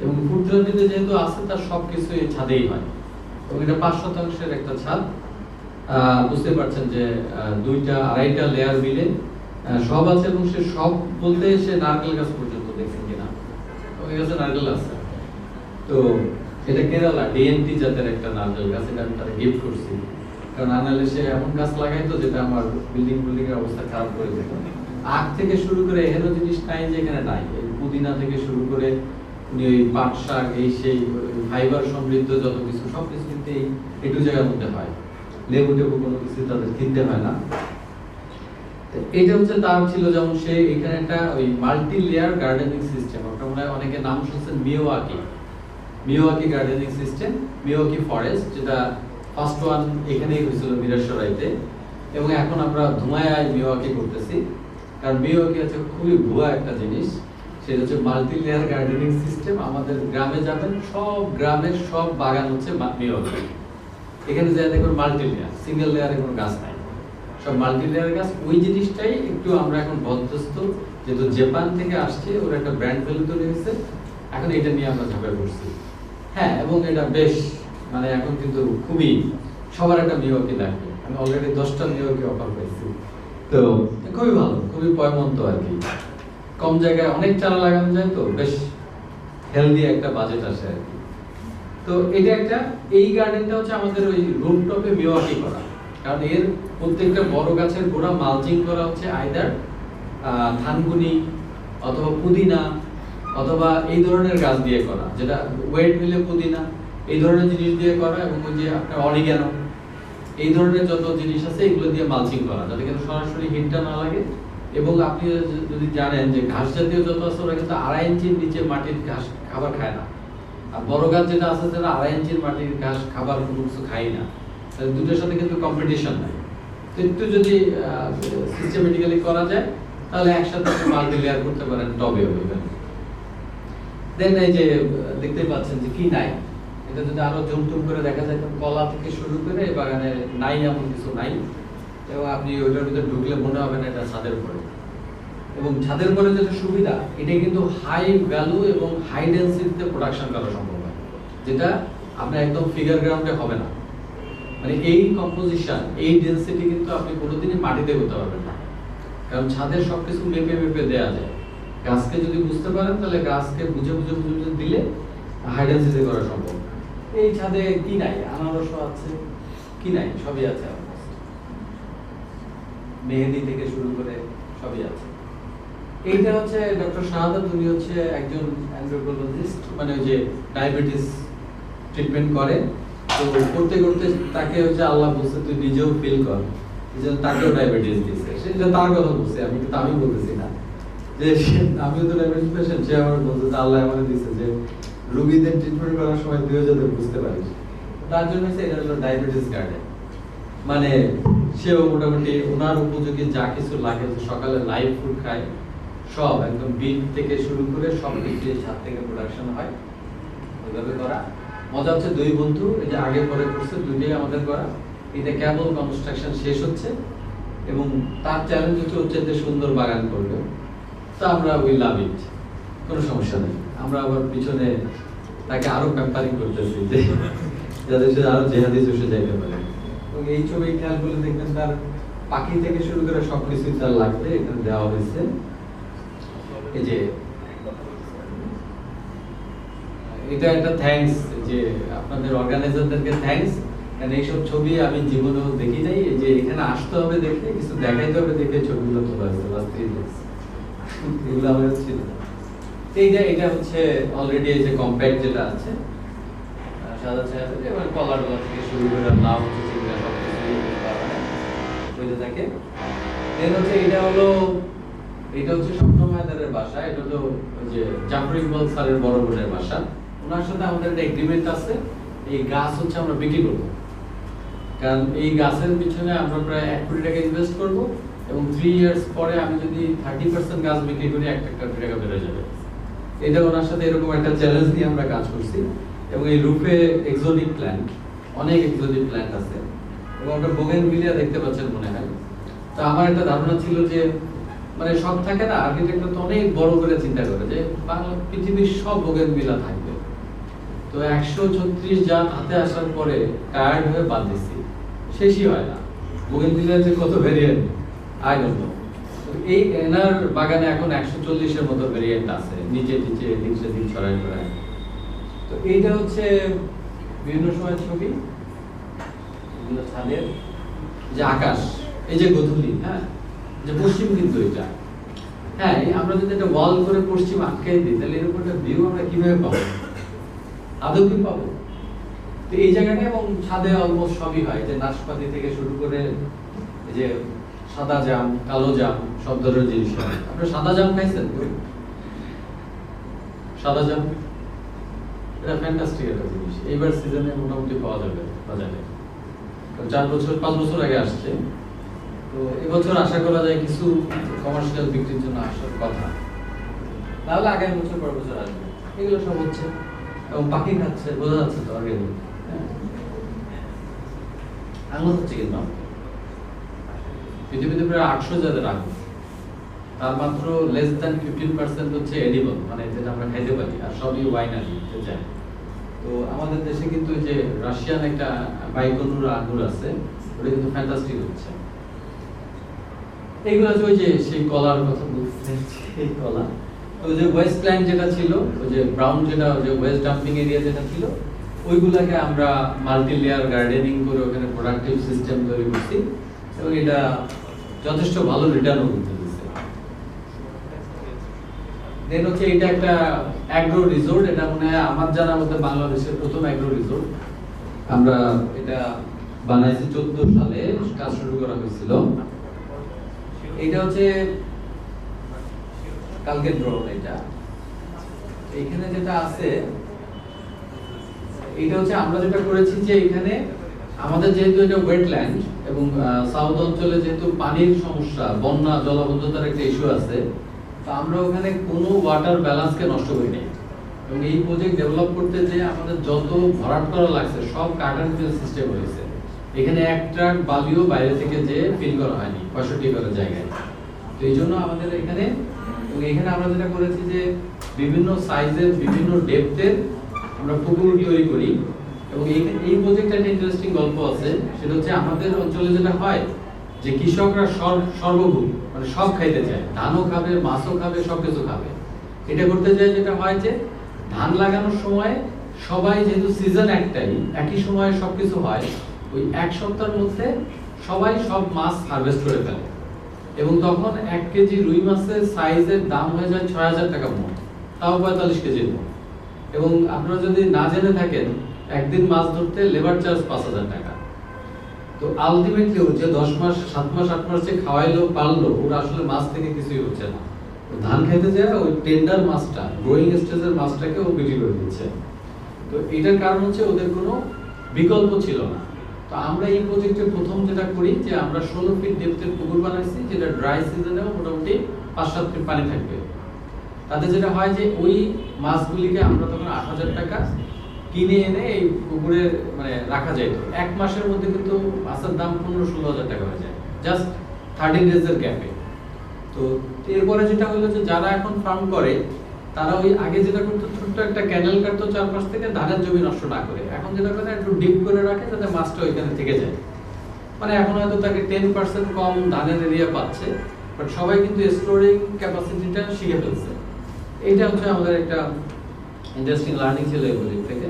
এবং ফুড থেরাপিতে যেহেতু আছে তার সবকিছু এই ছাদেই হয়। এবং এটা 5% একটা ছাদ, বুঝতে পারছেন যে 2-2.5টা লেয়ার মিলে সব আছে, এবং সে সব বলতে সে নারকেল গাছ পর্যন্ত দেখছেন কিনা, ওই গাছে নারকেল আছে। তো এটা কেরালা ডিএনটি জাতের একটা নারকেল গাছ, এটা আমি তাকে গিফট করছি, কারণ আনালে সে এমন গাছ লাগাইতো যেটা আমার বিল্ডিং এর অবস্থা খারাপ করে দিত। আখ থেকে শুরু করে এহেনো জিনিস নাই যে এখানে নাই, এই পুদিনা থেকে শুরু করে উনি ওই পাট শাক, এই সেই ফাইবার সমৃদ্ধ যত কিছু সবকিছু কিন্তু এই একটু জায়গার মধ্যে হয়। লেবু টেবু কোনো কিছু তাদের কিনতে হয় না। এটা হচ্ছে তার ছিল, যেমন সে এখানে একটা ওই মাল্টি লেয়ার গার্ডেনিং সিস্টেম, আপনারা মনে হয় অনেকে নাম শুনছেন মিওয়াকি গার্ডেনিং সিস্টেম, মিওয়াকি ফরেস্ট, যেটা ফার্স্ট ওয়ান এখানেই হয়েছিল মিরাসরাইতে, এবং এখন আমরা ধুমায়ায় মিওয়াকি করতেছি। কারণ মিওয়াকি হচ্ছে খুবই ভুয়া একটা জিনিস, সেটা হচ্ছে মাল্টি লেয়ার গার্ডেনিং সিস্টেম। আমাদের গ্রামে যাবেন, সব গ্রামের সব বাগান হচ্ছে মিওয়াকি, এখানে যা দেখুন মাল্টি লেয়ার, সিঙ্গেল লেয়ারে কোনো গাছ নাই, সব মাল্টি লেয়ার গাছ। ওই জিনিসটাই একটু আমরা এখন বদ্ধস্ত, যেহেতু জাপান থেকে আসছে, ওর একটা ব্র্যান্ড ভ্যালু তৈরি হয়েছে, এখন এটা নিয়ে আমরা ঝাঁপিয়ে পড়ছি। হ্যাঁ, এবং এটা বেশ মানে এখন কিন্তু খুবই সবার একটা মিওয়াকি লাগবে। আমি অলরেডি 10টা মিওয়াকি অফার পেয়েছি, তো খুবই ভালো, খুবই পয়মন্ত আর কি। কম জায়গায় অনেক চারা লাগানো যায়, তো বেশ হেলদি একটা বাজেট আসে আর কি। তো এটা একটা, এই গার্ডেনটা হচ্ছে আমাদের ওই রুফটপে মিওয়াকি করা, কারণ এর প্রত্যেকটা বড় গাছের গোড়া মালচিং করা হচ্ছে আইদার থানকুনি অথবা পুদিনা অথবা এই ধরনের গাছ দিয়ে করা, যেটা ওয়েট মিলে পুদিনা এই ধরনের জিনিস দিয়ে করা, এবং ওই যে আপনার অরিগ্যানো এই ধরনের যত জিনিস আছে এগুলো দিয়ে মালচিং করা, যাতে কিন্তু সরাসরি হিটটা না লাগে। এবং আপনি যদি জানেন যে ঘাস জাতীয় যত আছে ওরা কিন্তু 2.5 ইঞ্চির নিচে মাটির ঘাস খাবার খায় না, আর বড় গাছ যেটা আছে সেটা 2.5 ইঞ্চির মাটির ঘাস খাবার কোনো কিছু খায় না, তাহলে দুটোর সাথে কিন্তু কম্পিটিশন নাই। তো একটু যদি সিস্টেমেটিক্যালি করা যায় তাহলে একসাথে মাল্টি লেয়ার করতে পারেন, টবে হবে। দেন এই যে দেখতেই পাচ্ছেন যে কি নাই, এটা যদি আরো জুমটুম করে দেখা যায়, কলা থেকে শুরু করে বাগানে নাই এমন কিছু নাই, এবং আপনি ওইটার ভিতরে ঢুকলে মনে হবে না এটা ছাদের উপরে। এবং ছাদের উপরে যেটা সুবিধা, এটা কিন্তু হাই ভ্যালু এবং হাই ডেনসিটিতে প্রোডাকশন করা সম্ভব হয়, যেটা আপনার একদম ফিগার গ্রাউন্ডে হবে না। মানে এই কম্পোজিশন, এই ডেনসিটি কিন্তু আপনি কোনোদিনই মাটিতে করতে পারবেন না, কারণ ছাদের সবকিছু মেপে মেপে দেওয়া যায়। গাছকে যদি বুঝতে পারেন তাহলে গাছকে বুঝে বুঝে বুঝে বুঝে দিলে হাই ডেনসিটি করা সম্ভব। এই ছাদে কি নাই, আনারস আছে, কি নাই, সবই আছে, মেহেদি থেকে শুরু করে সবই আছে। এইটা হচ্ছে ডক্টর শাহাদাত, উনি হচ্ছে একজন অ্যান্ড্রোক্রোলজিস্ট, মানে ওই যে ডায়াবেটিস ট্রিটমেন্ট করে। তো করতে করতে তাকে হচ্ছে আল্লাহ বলছে তুই নিজেও ফিল কর, এই জন্য তাকেও ডায়াবেটিস দিয়েছে। সেটা তার কথা বলছে, আমি বলতেছি না যে আমিও তো ডায়াবেটিস পেশেন্ট। সে আমার বলছে যে আল্লাহ আমাকে দিয়েছে যে রোগীদের ট্রিটমেন্ট করার সময় তুইও যাতে বুঝতে পারিস। তার জন্য এটা হলো ডায়াবেটিস গার্ডেন। মানে সেও মোটামুটি ওনার উপযোগী যা কিছু লাগে, সকালে লাইভ ফুড খায়, সব একদম বিট থেকে শুরু করে সব কিছু ছাদ থেকে প্রোডাকশন হয়, ওইভাবে করা। মজা হচ্ছে দুই বন্ধু এই যে আগে পরে করছে, দুইটাই আমাদের করা। এটা কেবল কনস্ট্রাকশন শেষ হচ্ছে এবং তার চ্যালেঞ্জ হচ্ছে যে সুন্দর বাগান করবে। তো আমরা উই লাভ ইট, কোনো সমস্যা নেই। আমরা আবার পিছনে তাকে আরো প্যাম্পারিং করতেছি যে যাতে সে আরো জেহাদি চষে যাইতে পারে। এবং এই ছবি খেয়াল করলে দেখবেন তার পাখি থেকে শুরু করে সবকিছু তার লাগবে এখানে দেওয়া হয়েছে। এই যে এটা একটা থ্যাঙ্কস যে আপনাদের অর্গানাইজারদেরকে থ্যাঙ্কস, কারণ এইসব ছবি আমি জীবনেও দেখি নাই। এই যে এখানে আসতে হবে দেখে, কিছু দেখাইতে হবে দেখে ছবিগুলো তোলা হয়েছে লাস্ট 3 days। এগুলো আমার ছিল এটা হচ্ছে অলরেডি এই যে কম্প্যাক্ট যেটা আছে সাদা ছায়া থেকে এবার কলার ডলা থেকে শুরু করে লাউ চিংড়া সব কিছু হইতে থাকে। দেন হচ্ছে এটা হচ্ছে স্বপ্ন মায়াদারের বাসা। এটা তো ওই যে জাফর ইকবাল স্যারের বড় বোনের বাসা। ওনার সাথে আমাদের একটা এগ্রিমেন্ট আছে, এই গাছ হচ্ছে আমরা বিক্রি করব, কারণ এই গাছের পিছনে আমরা প্রায় 1 কোটি টাকা ইনভেস্ট করব এবং 3 ইয়ার্স পরে আমি যদি 30% গাছ বিক্রি করি 1 কোটি টাকা বেড়ে যাবে। এটা ওনার সাথে এরকম একটা চ্যালেঞ্জ নিয়ে আমরা কাজ করছি। এবং এই রুফে এক্সোটিক প্ল্যান্ট, অনেক এক্সোটিক প্ল্যান্ট আছে এবং একটা বোগেনভিলিয়া দেখতে পাচ্ছেন মনে হয়। তো আমার একটা ধারণা ছিল যে মানে সব থাকে না, আর্কিটেক্টরা তো অনেক বড় করে চিন্তা করে যে বাংলা পৃথিবীর সব বোগেনভিলিয়া থাকবে। তো 136 জাত হাতে আসার পরে টায়ার্ড হয়ে বাদ দিছি, শেষই হয় না। বোগেনভিলিয়ার যে কত ভেরিয়েন্ট আই ডোন্ট নো। এই এনার বাগানে এখন 140-এর মতো ভেরিয়েন্ট আছে, নিচে নিচে দিক ছড়ায় ছড়ায়। তো এইটা হচ্ছে বিভিন্ন সময় ছবি, এগুলো ছাদের যে আকাশ, এই যে গোধূলি, হ্যাঁ যে পশ্চিম কিন্তু এটা, হ্যাঁ আমরা যদি একটা ওয়াল করে পশ্চিম আটকাই দিই তাহলে এরকম একটা ভিউ আমরা কিভাবে পাবো, আদৌ কি পাবো? তো এই জায়গাটা এবং ছাদে অলমোস্ট সবই হয়, যে নাশপাতি থেকে শুরু করে এই যে সাদা জাম, কালো জাম, সব ধরনের জিনিস হয়। আপনারা সাদা জাম খাইছেন? সাদা জাম এটা ফ্যান্টাস্টিক একটা জিনিস, এইবার সিজনে মোটামুটি পাওয়া যাবে বাজারে। 4-5 বছর আগে আসছে, তো এবছর আশা করা যায় কিছু কমার্শিয়াল বিক্রির জন্য আসার কথা, তাহলে আগামী বছর পর বছর আসবে। এগুলো সব হচ্ছে এবং পাখি খাচ্ছে, বোঝা যাচ্ছে তো অর্গানিক। আঙুর হচ্ছে কিন্তু পৃথিবীতে প্রায় 800 জাতের আঙুর, তার মাত্র লেস দ্যান 15% হচ্ছে এডিবল, মানে যেটা আমরা খাইতে পারি, আর সবই ওয়াইনারি যায়। তো আমাদের দেশে কিন্তু যে রাশিয়ান একটা বাইকনুর আঙুর আছে, ওটা কিন্তু ফ্যান্টাস্টিক হচ্ছে। এইগুলো হচ্ছে ওই যে সেই কলার কথা বলতে, এই কলা। তো যে ওয়েস্ট ল্যান্ড যেটা ছিল, ওই যে ব্রাউন যেটা, ওই যে ওয়েস্ট ডাম্পিং এরিয়া যেটা ছিল, ওইগুলাকে আমরা মাল্টি লেয়ার গার্ডেনিং করে ওখানে প্রোডাক্টিভ সিস্টেম তৈরি করছি এবং এটা যথেষ্ট ভালো রিটার্নও করতে দিচ্ছে। দেন হচ্ছে এটা একটা অ্যাগ্রো রিসোর্ট, এটা মনে হয় আমার জানা মতে বাংলাদেশের প্রথম অ্যাগ্রো রিসোর্ট। আমরা এটা বানাইছি 14 সালে, কাজ শুরু করা হয়েছিল। এটা হচ্ছে কালকে ড্রোন। এটা এখানে যেটা আছে এটা হচ্ছে আমরা যেটা করেছি যে এখানে আমাদের যেহেতু এটা ওয়েটল্যান্ড এবং সাউথ অঞ্চলে যেহেতু পানির সমস্যা, বন্যা, জলাবদ্ধতার একটা ইস্যু আছে, তো আমরা ওখানে কোনো ওয়াটার ব্যালেন্সকে নষ্ট করি নাই। এবং এই প্রজেক্ট ডেভেলপ করতে যে আমাদের যত ভরাট করা লাগছে সব কার্টন ফিল সিস্টেম হয়েছে। এখানে এক ট্রাক বালিও বাইরে থেকে যে ফিল করা হয়নি 65 একর জায়গায়। তো এই জন্য আমাদের এখানে, এবং এখানে আমরা যেটা করেছি যে বিভিন্ন সাইজের, বিভিন্ন ডেপথের আমরা পুকুর তৈরি করি। এবং এই প্রজেক্টে একটা ইন্টারেস্টিং গল্প আছে, সেটা হচ্ছে আমাদের অঞ্চলে যেটা হয় যে কৃষকরা সর্বভূম, মানে সব খাইতে চায়, ধানও খাবে, মাছও খাবে, সবকিছু খাবে। এটা করতে চায় যেটা হয় যে ধান লাগানোর সময় সবাই, যেহেতু সিজন একটাই, একই সময়ে সবকিছু হয়, ওই 1 সপ্তাহের মধ্যে সবাই সব মাছ হারভেস্ট করে ফেলে এবং তখন 1 কেজি রুই মাছের সাইজের দাম হয়ে যায় 6000 টাকা মন, তাও 45 কেজির মন। এবং আপনারা যদি না জেনে থাকেন, একদিন মাছ ধরতে লেবার চার্জ 5,000 টাকা। তো আলটিমেটলি ও যে 10 মাস 7 মাস 8 মাস যে খাওয়াইলো পারলো, ওরা আসলে মাছ থেকে কিছুই হচ্ছে না। ধান খেতে যায় ওই টেন্ডার মাছটা, গ্রোয়িং স্টেজের মাছটাকে ও বিক্রি করে দিচ্ছে। তো এটার কারণ হচ্ছে ওদের কোনো বিকল্প ছিল না। তো আমরা এই প্রজেক্টে প্রথম যেটা করি যে আমরা 16 ফিট ডেপথের পুকুর বানাইছি, যেটা ড্রাই সিজনেও মোটামুটি 5-7 ফিট পানি থাকবে। তাতে যেটা হয় যে ওই মাছগুলিকে আমরা তখন 8,000 টাকা কিনে এনে এই পুকুরে মানে রাখা যায়। তো এক মাসের মধ্যে কিন্তু মাছের দাম 15-16,000 টাকা হয়ে যায়, জাস্ট 13 ডেজের গ্যাপে। তো এরপরে যেটা হলো যে যারা এখন ফার্ম করে তারা ওই আগে যেটা করতো, ছোট্ট একটা ক্যানেল কাটতো চারপাশ থেকে ধানের জমি নষ্ট না করে, এখন যেটা করে একটু ডিপ করে রাখে যাতে মাছটা ওইখানে থেকে যায়। মানে এখন হয়তো তাকে 10% কম ধানের এরিয়া পাচ্ছে, বাট সবাই কিন্তু স্টোরিং ক্যাপাসিটিটা শিখে ফেলছে। এইটা হচ্ছে আমাদের একটা ইন্টারেস্টিং লার্নিং ছিল এই প্রজেক্ট থেকে।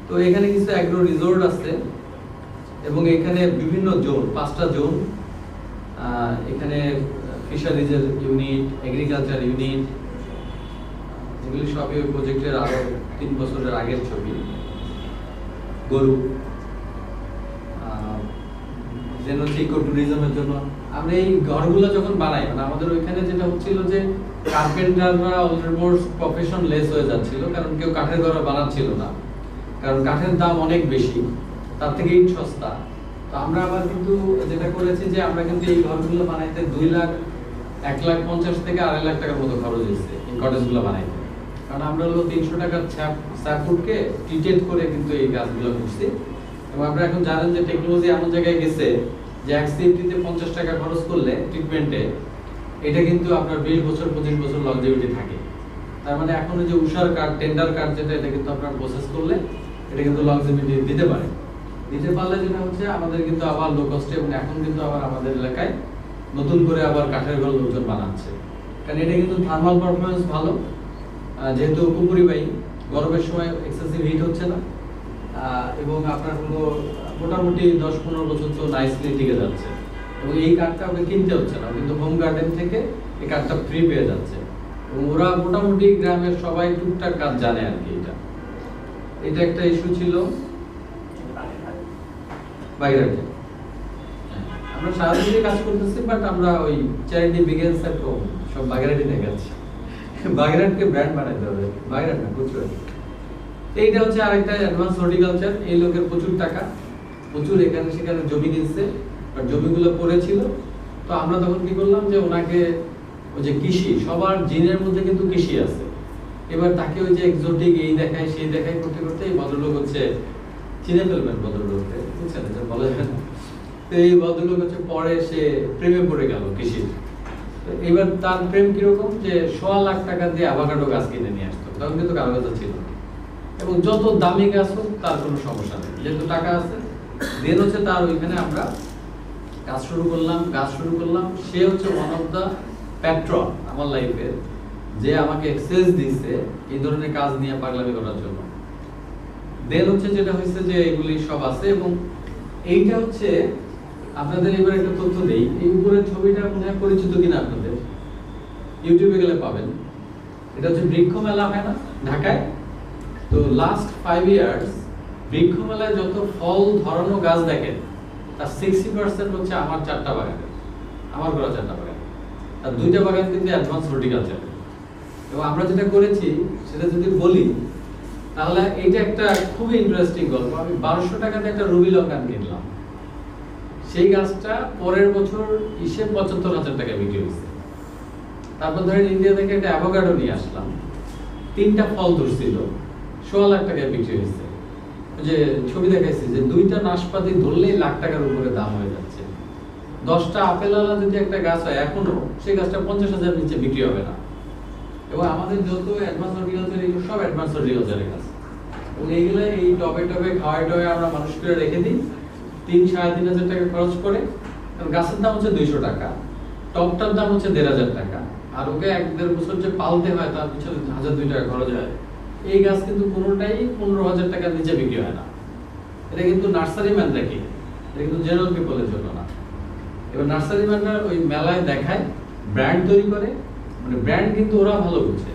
তো এখানে কিছু অ্যাগ্রো রিসোর্ট আছে এবং এখানে বিভিন্ন জোন, 5টা জোন, এখানে ফিশারিজের ইউনিট, এগ্রিকালচার ইউনিট, এগুলি সবই ওই প্রজেক্টের আরো 3 বছরের আগের ছবি। গরু যেন ইকো ট্যুরিজমের জন্য আমরা এই ঘরগুলো যখন বানাই, মানে আমাদের ওইখানে যেটা হচ্ছিল যে কার্পেন্টাররা অলমোস্ট প্রফেশন লেস হয়ে যাচ্ছিল, কারণ কেউ কাঠের ঘর বানাচ্ছিল না, কারণ কাঠের দাম অনেক বেশি, তার থেকে ইট সস্তা। তো আমরা আবার কিন্তু যেটা করেছি যে আমরা কিন্তু এই ঘরগুলো বানাইতে 1,50,000 থেকে 2.5 লাখ টাকার মতো খরচ হয়েছে এই কটেজগুলো বানাইতে। কারণ আমরা হলো 300 টাকার স্কয়ার ট্রিটেড করে কিন্তু এই গাছগুলো করছি। এবং আপনারা এখন জানেন যে টেকনোলজি এমন জায়গায় গেছে যে এক সিএফটিতে 50 টাকা খরচ করলে ট্রিটমেন্টে, এটা কিন্তু আপনার 20 বছর 25 বছর লংজিভিটি থাকে। তার মানে এখন যে উষার কাঠ, টেন্ডার কাঠ যেটা, এটা কিন্তু আপনার প্রসেস করলে এটা কিন্তু লংজিভিটি দিতে পারে। দিতে পারলে যেটা হচ্ছে আমাদের কিন্তু আবার লো কস্টে, এবং এখন কিন্তু আবার আমাদের এলাকায় নতুন করে আবার কাঠের ঘর লোকজন বানাচ্ছে, কারণ এটা কিন্তু থার্মাল পারফরম্যান্স ভালো, যেহেতু পুকুরি বাই, গরমের সময় এক্সেসিভ হিট হচ্ছে না, এবং আপনার হলো মোটামুটি 10-15 বছর তো নাইসলি টিকে যাচ্ছে। এবং এই কাঠটা ওকে কিনতে হচ্ছে না, কিন্তু হোম গার্ডেন থেকে এই কাঠটা ফ্রি পেয়ে যাচ্ছে। এবং ওরা মোটামুটি গ্রামের সবাই টুকটাক কাজ জানে আর কি। এটা একটা ইস্যু ছিল বাইরেতে। আমরা সারা দিনে কাজ করতেছি, বাট আমরা ওই চ্যারিটি বিগিনস এট হোম সব বাগেরহাটে দেখাচ্ছি। বাগেরহাটকে ব্র্যান্ড বানাইতে হবে, বাগেরহাট না প্রচুর। এইটা হচ্ছে আরেকটা অ্যাডভান্স হর্টিকালচার। এই লোকের প্রচুর টাকা, প্রচুর এখানে সেখানে জমি কিনছে, বাট জমিগুলো পড়েছিল। তো আমরা তখন কি করলাম যে ওনাকে ওই যে কৃষি, সবার জিনের মধ্যে কিন্তু কৃষি আছে, এবার তাকে ওই যে এক্সোটিক এই দেখায় সেই দেখায় করতে করতে এই ভদ্রলোক হচ্ছে চিনে ফেলবেন ভদ্রলোককে, বুঝছেন, এটা বলা যায় না। তো এই ভদ্রলোক হচ্ছে পরে সে প্রেমে পড়ে গেল কৃষির। এবার তার প্রেম কিরকম, যে 1.25 লাখ টাকা দিয়ে অ্যাভোকাডো গাছ কিনে নিয়ে আসতো, তখন কিন্তু কাগজ ছিল না। এবং যত দামি গাছ হোক তার কোনো সমস্যা নেই, যেহেতু টাকা আছে। দেন হচ্ছে তার ওইখানে আমরা কাজ শুরু করলাম। সে হচ্ছে ওয়ান অফ দা প্যাট্রন আমার লাইফের, যে আমাকে এক্সেস দিয়েছে এই ধরনের কাজ নিয়ে পাগলামি করার জন্য। দেন হচ্ছে যেটা হয়েছে যে এগুলি সব আছে। এবং এইটা হচ্ছে আপনাদের এবার একটা তথ্য দেই, এই উপরের ছবিটা মনে হয় পরিচিত কিনা আপনাদের, ইউটিউবে গেলে পাবেন। এটা হচ্ছে বৃক্ষ মেলা হয় না ঢাকায়, তো লাস্ট 5 ইয়ার্স বৃক্ষ মেলায় যত ফল ধরানো গাছ দেখেন তার 60% হচ্ছে আমার 4টা বাগানের, আমার করা 4টা বাগান, আর 2টা বাগান কিন্তু অ্যাডভান্স হর্টিকালচার। এবং আমরা যেটা করেছি সেটা যদি বলি তাহলে এইটা একটা খুবই ইন্টারেস্টিং গল্প। আমি 1200 টাকাতে একটা রুবি লঙ্কান কিনলাম, সেই গাছটা পরের বছর 75,000 টাকা বিক্রি হয়েছে। তারপর ধরেন ইন্ডিয়া থেকে একটা অ্যাভোকাডো নিয়ে আসলাম, 3টা ফল ধরছিল, 1.25 লাখ টাকায় বিক্রি হয়েছে। যে ছবি দেখাইছি যে 2টা নাশপাতি ধরলেই লাখ টাকার উপরে দাম হয়ে যাচ্ছে। 10টা আপেলওয়ালা যদি একটা গাছ হয় এখনো, সেই গাছটা 50,000 নিচে বিক্রি হবে না। এবং আমাদের যত অ্যাডভান্স হর্টিকালচার, এগুলো সব অ্যাডভান্স হর্টিকালচারের গাছ। এবং এইগুলো এই টবে খাওয়ায় আমরা মানুষ করে রেখে দিই, 3-3.5 টাকা খরচ করে। কারণ গাছের দাম হচ্ছে 200 টাকা, টবটার দাম হচ্ছে 1,500 টাকা, আর ওকে 1-1.5 বছর যে পালতে হয় তার পিছনে 1,000-2 টাকা খরচ হয়। এই গাছ কিন্তু কোনোটাই 15,000 টাকার নিচে বিক্রি হয় না। এটা কিন্তু নার্সারি ম্যান দেখে, এটা কিন্তু জেনারেল পিপলের জন্য না। এবার নার্সারি ম্যানরা ওই মেলায় দেখায়, ব্র্যান্ড তৈরি করে, মানে ব্র্যান্ড কিন্তু ওরা ভালো বুঝে,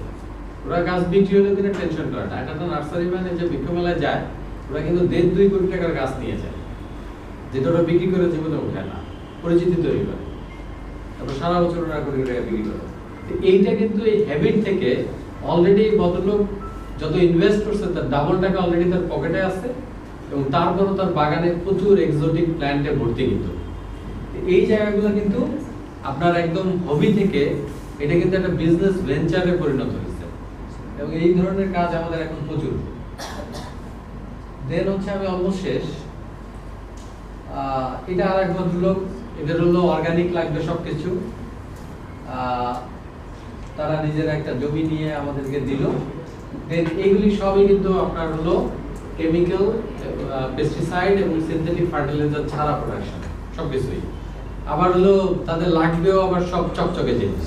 ওরা গাছ বিক্রি হলে দিনে টেনশন করে না। একটা নার্সারি ম্যান যে বৃক্ষ মেলায় যায়, ওরা কিন্তু 1.5-2 কোটি টাকার গাছ নিয়ে যায়, যেটা ওরা বিক্রি করে জীবনে ওঠে না, পরিচিতি তৈরি করে, তারপর সারা বছর ওরা কোটি টাকা বিক্রি করে। এইটা কিন্তু এই হ্যাবিট থেকে অলরেডি ভদ্রলোক যত ইনভেস্ট করছে তার ডাবল টাকা অলরেডি তার পকেটে আছে, এবং তারপরও তার বাগানে প্রচুর এক্সোটিক প্ল্যান্টে ভর্তি। কিন্তু এই জায়গাগুলো কিন্তু আপনার একদম হবি থেকে এটা কিন্তু একটা বিজনেস ভেঞ্চারে পরিণত হয়েছে, এবং এই ধরনের কাজ আমাদের এখন প্রচুর। দেন হচ্ছে আমি অলমোস্ট শেষ। এটা আর এক ভদ্রলোক, এদের হলো অর্গানিক লাগবে সবকিছু, তারা নিজের একটা জমি নিয়ে আমাদেরকে দিল। দেন এইগুলি সবই কিন্তু আপনার হলো কেমিক্যাল, পেস্টিসাইড এবং সিনথেটিক ফার্টিলাইজার ছাড়া প্রোডাকশন সবকিছুই। আবার হলো তাদের লাগবেও আবার সব চকচকে জিনিস।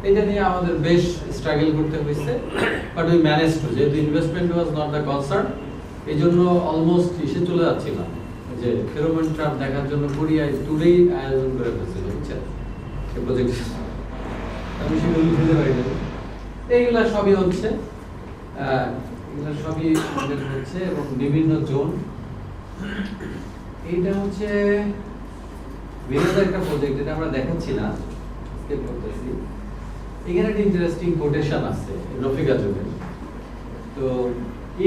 এটা নিয়ে আমাদের বেশ স্ট্রাগল করতে হয়েছে, বাট উই ম্যানেজ টু, যেহেতু investment was not the concern, এই জন্য অলমোস্ট এসে চলে যাচ্ছিলাম যে ফেরোমন ট্র্যাপ দেখার জন্য কোরিয়ায় ট্যুরেই আয়োজন করে ফেলছিল, বুঝছেন এই প্রজেক্ট। আমি সেগুলো খুঁজে পাই না। এইগুলা সবই হচ্ছে, এগুলা সবই আমাদের হচ্ছে, এবং বিভিন্ন জোন। এইটা হচ্ছে বিনোদ একটা প্রজেক্ট, এটা আমরা দেখাচ্ছি না, স্কেপ করতেছি। এখানে একটা ইন্টারেস্টিং কোটেশন আছে রফিকা জোনের। তো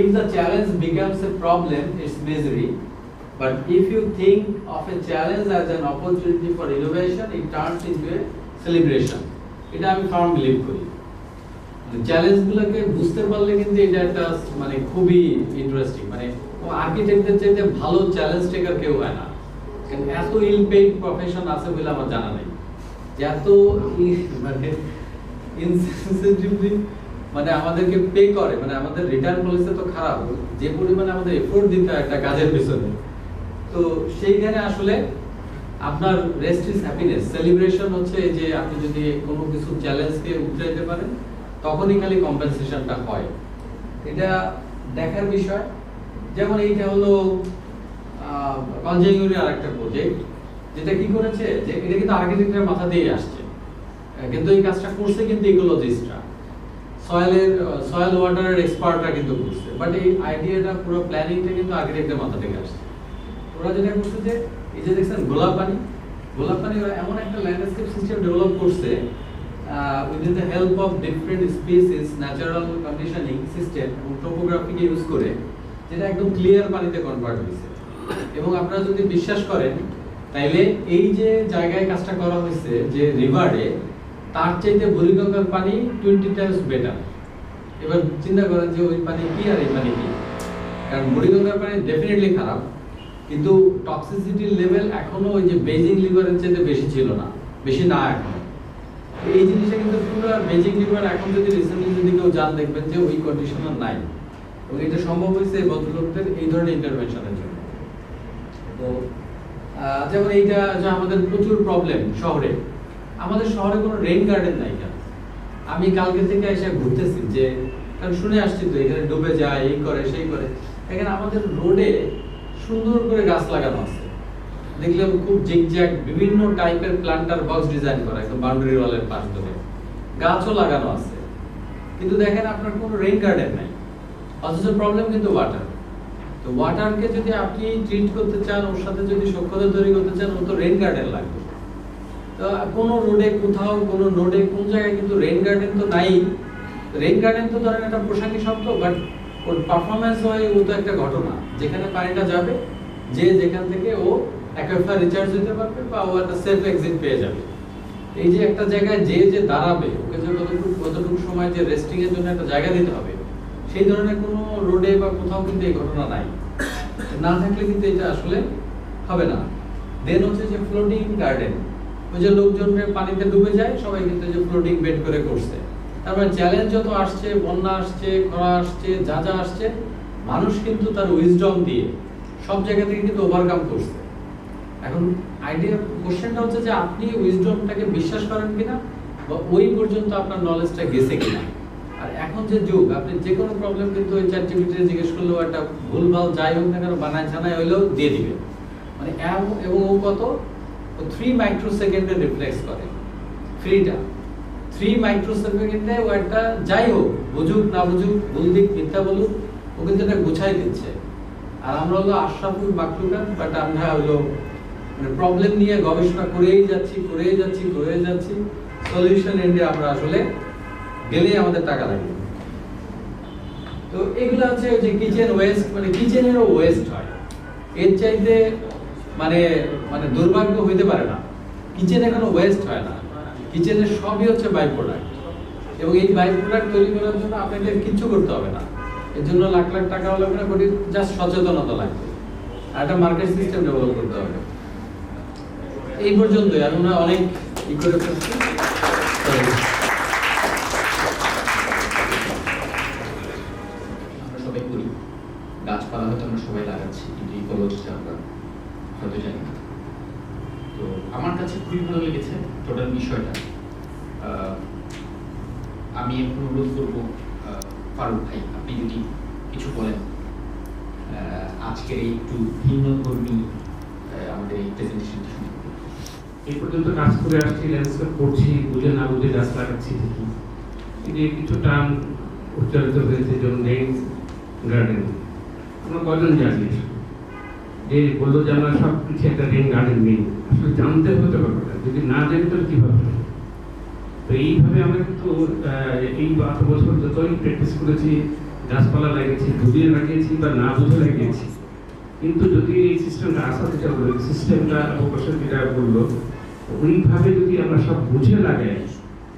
if the challenge becomes a problem, it's misery, but if you think of a challenge as an opportunity for innovation, it turns into a celebration. এটা আমি ফার্ম বিলিভ করি। চ্যালেঞ্জ গুলোকে বুঝতে পারলে কিন্তু এটা একটা মানে খুবই ইন্টারেস্টিং, মানে আর্কিটেক্টদের চাইতে ভালো চ্যালেঞ্জ টেকার কেউ হয় না। কারণ এত ইল পেইড প্রফেশন আছে বলে আমার জানা নেই, যে এত মানে ইনসেনসিটিভলি মানে আমাদেরকে পে করে, মানে আমাদের রিটার্ন পলিসি তো খারাপ, যে পরিমাণে আমাদের এফোর্ট দিতে হয় একটা কাজের পিছনে। তো সেইখানে আসলে আপনার রেস্ট ইজ হ্যাপিনেস, সেলিব্রেশন হচ্ছে এই যে আপনি যদি কোনো কিছু চ্যালেঞ্জকে উতরাইতে পারেন, তখনই খালি কম্পেনসেশনটা হয়। এটা দেখার বিষয়। যেমন এইটা হলো কনজিউমারি আরেকটা প্রজেক্ট, যেটা কি করেছে যে এটা কিন্তু আর্কিটেক্টের মাথা দিয়ে আসছে, কিন্তু এই কাজটা করছে কিন্তু ইকোলজিস্টরা, সয়েল ওয়াটারের এক্সপার্টরা কিন্তু করছে, বাট এই আইডিয়াটা পুরো প্ল্যানিংটা কিন্তু আর্কিটেক্টের মাথা থেকে আসছে। ওরা যেটা করছে যে এই যে দেখছেন গোলাপ পানি ওরা এমন একটা ল্যান্ডস্কেপ সিস্টেম ডেভেলপ করছে with the help of different species, natural conditioning system এবং টোপোগ্রাফিকে ইউজ করে, যেটা একদম ক্লিয়ার পানিতে কনভার্ট হয়েছে। এবং আপনারা যদি বিশ্বাস করেন তাইলে এই যে জায়গায় কাজটা করা হয়েছে যে রিভারে, তার চাইতে বুড়িগঙ্গার পানি 20 টাইমস বেটার। এবার চিন্তা করেন যে ওই পানি কি আর এই পানি কি, কারণ বুড়িগঙ্গার পানি ডেফিনেটলি খারাপ, কিন্তু টক্সিসিটির লেভেল এখনো ওই যে বেজিং লিভারের চাইতে বেশি ছিল না, বেশি না এখন। এই জিনিসটা কিন্তু পুরো বেজিং লিভার এখন যদি রিসেন্টলি যদি কেউ জান, দেখবেন যে ওই কন্ডিশন আর নাই, এবং এটা সম্ভব হয়েছে এই ভদ্রলোকদের এই ধরনের ইন্টারভেনশনের জন্য। তো যেমন এইটা যে আমাদের প্রচুর প্রবলেম শহরে, আমাদের শহরে কোনো রেইন গার্ডেন নাই কেন? আমি কালকে থেকে এসে ঘুরতেছি, যে কারণ শুনে আসছি তো এখানে ডুবে যায়, এই করে সেই করে। এখানে আমাদের রোডে সুন্দর করে গাছ লাগানো আছে, দেখলাম খুব জিগজ্যাগ বিভিন্ন টাইপের প্ল্যান্টার বক্স ডিজাইন করা, একদম বাউন্ডারি ওয়ালের পাশ ধরে গাছও লাগানো আছে, কিন্তু দেখেন আপনার কোনো রেইন গার্ডেন নাই। অথচ প্রবলেম কিন্তু ওয়াটার। তো ওয়াটারকে যদি আপনি ট্রিট করতে চান, ওর সাথে যদি সখ্যতা তৈরি করতে চান, ও তো রেইন গার্ডেন লাগবে। তো কোনো রোডে কোথাও কোনো নোডে কোন জায়গায় কিন্তু রেইন গার্ডেন তো নাই। রেইন গার্ডেন তো ধরেন একটা পোশাকি শব্দ, বাট ওর পারফরম্যান্স হয় ও তো একটা ঘটনা, যেখানে পানিটা যাবে, যে যেখান থেকে ও অ্যাকোয়াফার রিচার্জ দিতে পারবে, বা ও একটা সেফ এক্সিট পেয়ে যাবে। এই যে একটা জায়গায় যে দাঁড়াবে, ওকে যে কতটুকু সময় যে রেস্টিং এর জন্য একটা জায়গা দিতে হবে, সেই ধরনের কোনো রোডে বা কোথাও কিন্তু এই ঘটনা নাই। না থাকলে কিন্তু এটা আসলে হবে না। দেন হচ্ছে যে ফ্লোটিং গার্ডেন, ওই যে লোকজনের পানিতে ডুবে যায়, সবাই কিন্তু যে ফ্লোটিং বেড করে করছে। তারপরে চ্যালেঞ্জ যত আসছে, বন্যা আসছে, খরা আসছে, যা আসছে, মানুষ কিন্তু তার উইজডম দিয়ে সব জায়গা থেকে কিন্তু ওভারকাম করছে। এখন আইডিয়া কোশ্চেনটা হচ্ছে যে আপনি উইজডমটাকে বিশ্বাস করেন কিনা, বা ওই পর্যন্ত আপনার নলেজটা গেছে কিনা। আর এখন যে যুগ, আপনি যে কোনো প্রবলেম কিন্তু ওই চ্যাটজিপিটিতে জিজ্ঞেস করলেও একটা ভুলভাল যাই হোক না কেন, বানায় ছানায় হইলেও দিয়ে দিবে। মানে এবং ও কত, ও 3 মাইক্রোসেকেন্ডে রিফ্লেক্স করে। ফ্রিটা 3 মাইক্রোসেকেন্ডে ও একটা যাই হোক বুঝুক না বুঝুক ভুল দিক মিথ্যা বলুক ও কিন্তু এটা গুছাই দিচ্ছে। আর আমরা হলো আশরাফুল মাকলুকাত, বাট আমরা হলো মানে প্রবলেম নিয়ে গবেষণা করেই যাচ্ছি সলিউশন এন্ডে আমরা আসলে গেলেই আমাদের টাকা লাগে। তো এগুলো হচ্ছে যে কিচেন ওয়েস্ট, মানে কিচেনেরও ওয়েস্ট হয়, এর চাইতে মানে মানে দুর্ভাগ্য হইতে পারে না। কিচেনে কোনো ওয়েস্ট হয় না, কিচেনের সবই হচ্ছে বাই প্রোডাক্ট, এবং এই বাই প্রোডাক্ট তৈরি করার জন্য আপনাদের কিচ্ছু করতে হবে না, এর জন্য লাখ লাখ টাকা লাগবে না, জাস্ট সচেতনতা লাগবে আর একটা মার্কেট সিস্টেম ডেভেলপ করতে হবে। এই পর্যন্তই, আর আমরা অনেক ই করে ফেলছি। আমরা সবাই করি, গাছপালা হয়তো আমরা সবাই লাগাচ্ছি, কিন্তু ইকোলজিটা আমরা হয়তো জানি না। তো আমার কাছে খুবই ভালো লেগেছে টোটাল বিষয়টা। আমি এখন অনুরোধ করবো ফারুক ভাই, আপনি যদি কিছু বলেন আজকের এই একটু ভিন্ন ধর্মী আমাদের এই প্রেজেন্টেশনটা শুনে। এই পর্যন্ত কাজ করে আসছি, ল্যান্ডস্কেপ করছি, বুঝে না বুঝে গাছ লাগাচ্ছি ঠিকই, কিন্তু কিছু টার্ম উচ্চারিত হয়েছে, যেমন রেইন গার্ডেন। আমরা কজন জানি যে বললো যে আমরা সব কিছু একটা রেইন গার্ডেন নেই, আসলে জানতে হতে ব্যাপারটা, যদি না জানি তো কীভাবে। তো এইভাবে আমরা কিন্তু এই 8 বছর যতই প্র্যাকটিস করেছি, গাছপালা লাগিয়েছি, বুঝিয়ে লাগিয়েছি বা না বুঝে লাগিয়েছি, কিন্তু যদি এই সিস্টেমটা আসাতে চাবো, সিস্টেমটা অবশ্যই যেটা বললো ওইভাবে যদি আমরা সব বুঝে লাগাই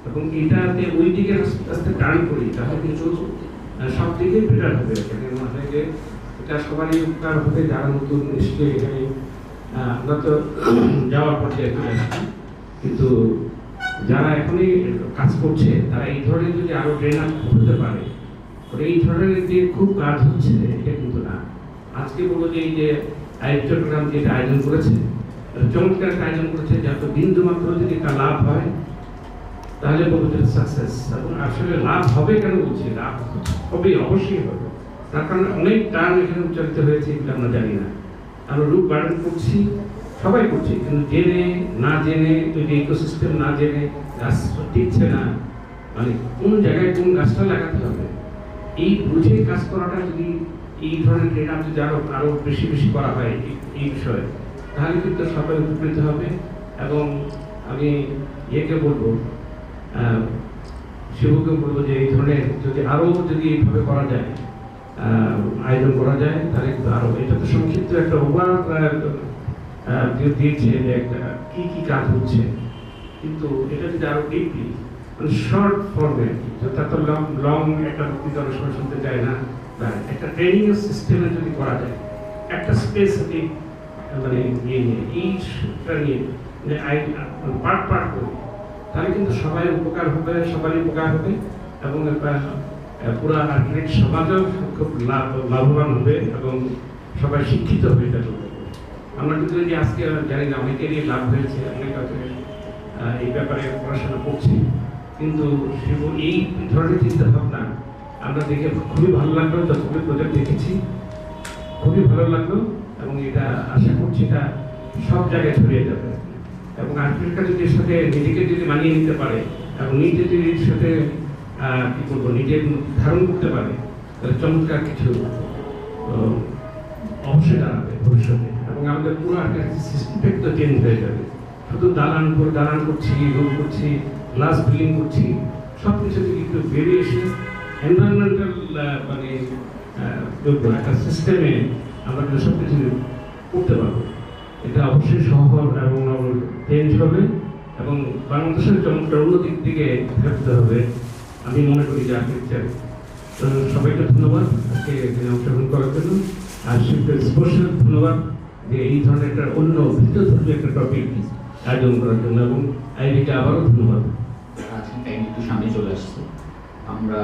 এবং এটাতে ওই দিকে আস্তে আস্তে টার্ন করি, তাহলে কিন্তু সব দিকে বেটার হবে। এখানে মনে হয় যে এটা সবারই উপকার হবে, যারা নতুন নিশ্চয়ই এখানে আমরা তো যাওয়ার পর্যায়ে চলে আসছি, কিন্তু যারা এখনই কাজ করছে তারা এই ধরনের যদি আরো ট্রেন আপ হতে পারে, এই ধরনের যে খুব কাজ হচ্ছে এটা কিন্তু না। আজকে বলবো যে এই যে চট্টগ্রাম যেটা আয়োজন করেছে, চমৎকার একটা আয়োজন করেছে, যাতে বিন্দু মাত্র যদি একটা লাভ হয় তাহলে বলবো যে সাকসেস। এবং আসলে লাভ হবে কেন বলছি, লাভ হবে, অবশ্যই হবে, তার কারণে অনেক টার্ম এখানে উচ্চারিত হয়েছে, এটা আমরা জানি না। আমরা রুট গার্ডেন করছি, সবাই করছি, কিন্তু জেনে না জেনে, যদি ইকোসিস্টেম না জেনে গাছ টিকছে না, মানে কোন জায়গায় কোন গাছটা লাগাতে হবে, এই বুঝে কাজ করাটা যদি এই ধরনের ট্রেন যদি আরো বেশি বেশি করা হয় এই বিষয়ে, তাহলে কিন্তু সবাই উপকৃত হবে। এবং আমি ইয়েকে বলবো, শিবকে বলবো যে এই ধরনের যদি এইভাবে করা যায়, আয়োজন করা যায়, তাহলে কিন্তু আরো, এটা তো সংক্ষিপ্ত একটা ওভার দিয়েছে যে কি কি কাজ হচ্ছে, কিন্তু এটা যদি আরো ডিপলি মানে শর্ট ফর্মে, যত লং একটা বক্তৃতা অনেক সময় শুনতে চায় না, একটা ট্রেনিং সিস্টেমে যদি করা যায়, একটা স্পেসিফিক মানে এইটা নিয়ে পার্ট করে, তাহলে কিন্তু সবাই উপকার হবে এবং পুরো আর্কিটেক্ট সমাজও খুব লাভবান হবে এবং সবাই শিক্ষিত হবে। এটা আমরা কিন্তু যদি আজকে জানি না, অনেকেরই লাভ হয়েছে, অনেক এই ব্যাপারে পড়াশোনা করছি, কিন্তু এই ধরনের চিন্তা ভাবনা আমরা দেখে খুবই ভালো লাগলো, যতগুলো প্রজেক্ট দেখেছি খুবই ভালো লাগলো, এবং এটা আশা করছি এটা সব জায়গায় ছড়িয়ে যাবে। এবং আর্কিটেক্টরা যদি এর সাথে নিজেকে যদি মানিয়ে নিতে পারে এবং নিজে যদি এর সাথে কি বলবো নিজে ধারণ করতে পারে, তাহলে চমৎকার কিছু অবশ্যই দাঁড়াবে ভবিষ্যতে। এবং আমাদের পুরো আর্কিটেকচার সিস্টেমটা তো চেঞ্জ হয়ে যাবে। শুধু দালান করছি, রুম করছি, গ্লাস বিল্ডিং করছি, সব কিছু থেকে একটু বেরিয়ে এসে এনভায়রনমেন্টাল মানে একটা সিস্টেমে আমরা কিন্তু সব কিছু করতে পারবো। এটা অবশ্যই শহর এবং চেঞ্জ হবে এবং বাংলাদেশের চমৎকার উন্নতির দিকে থাকতে হবে, আমি মনে করি যে আর্কিটেকচার। তো সবাইকে ধন্যবাদ আজকে এখানে অংশগ্রহণ করার জন্য, আর স্পেশাল ধন্যবাদ যে এই ধরনের একটা অন্য ভিতরধর্মী একটা টপিক আয়োজন করার জন্য, এবং আইবিকে আবারও ধন্যবাদ। একটু সামনে চলে আসছে, আমরা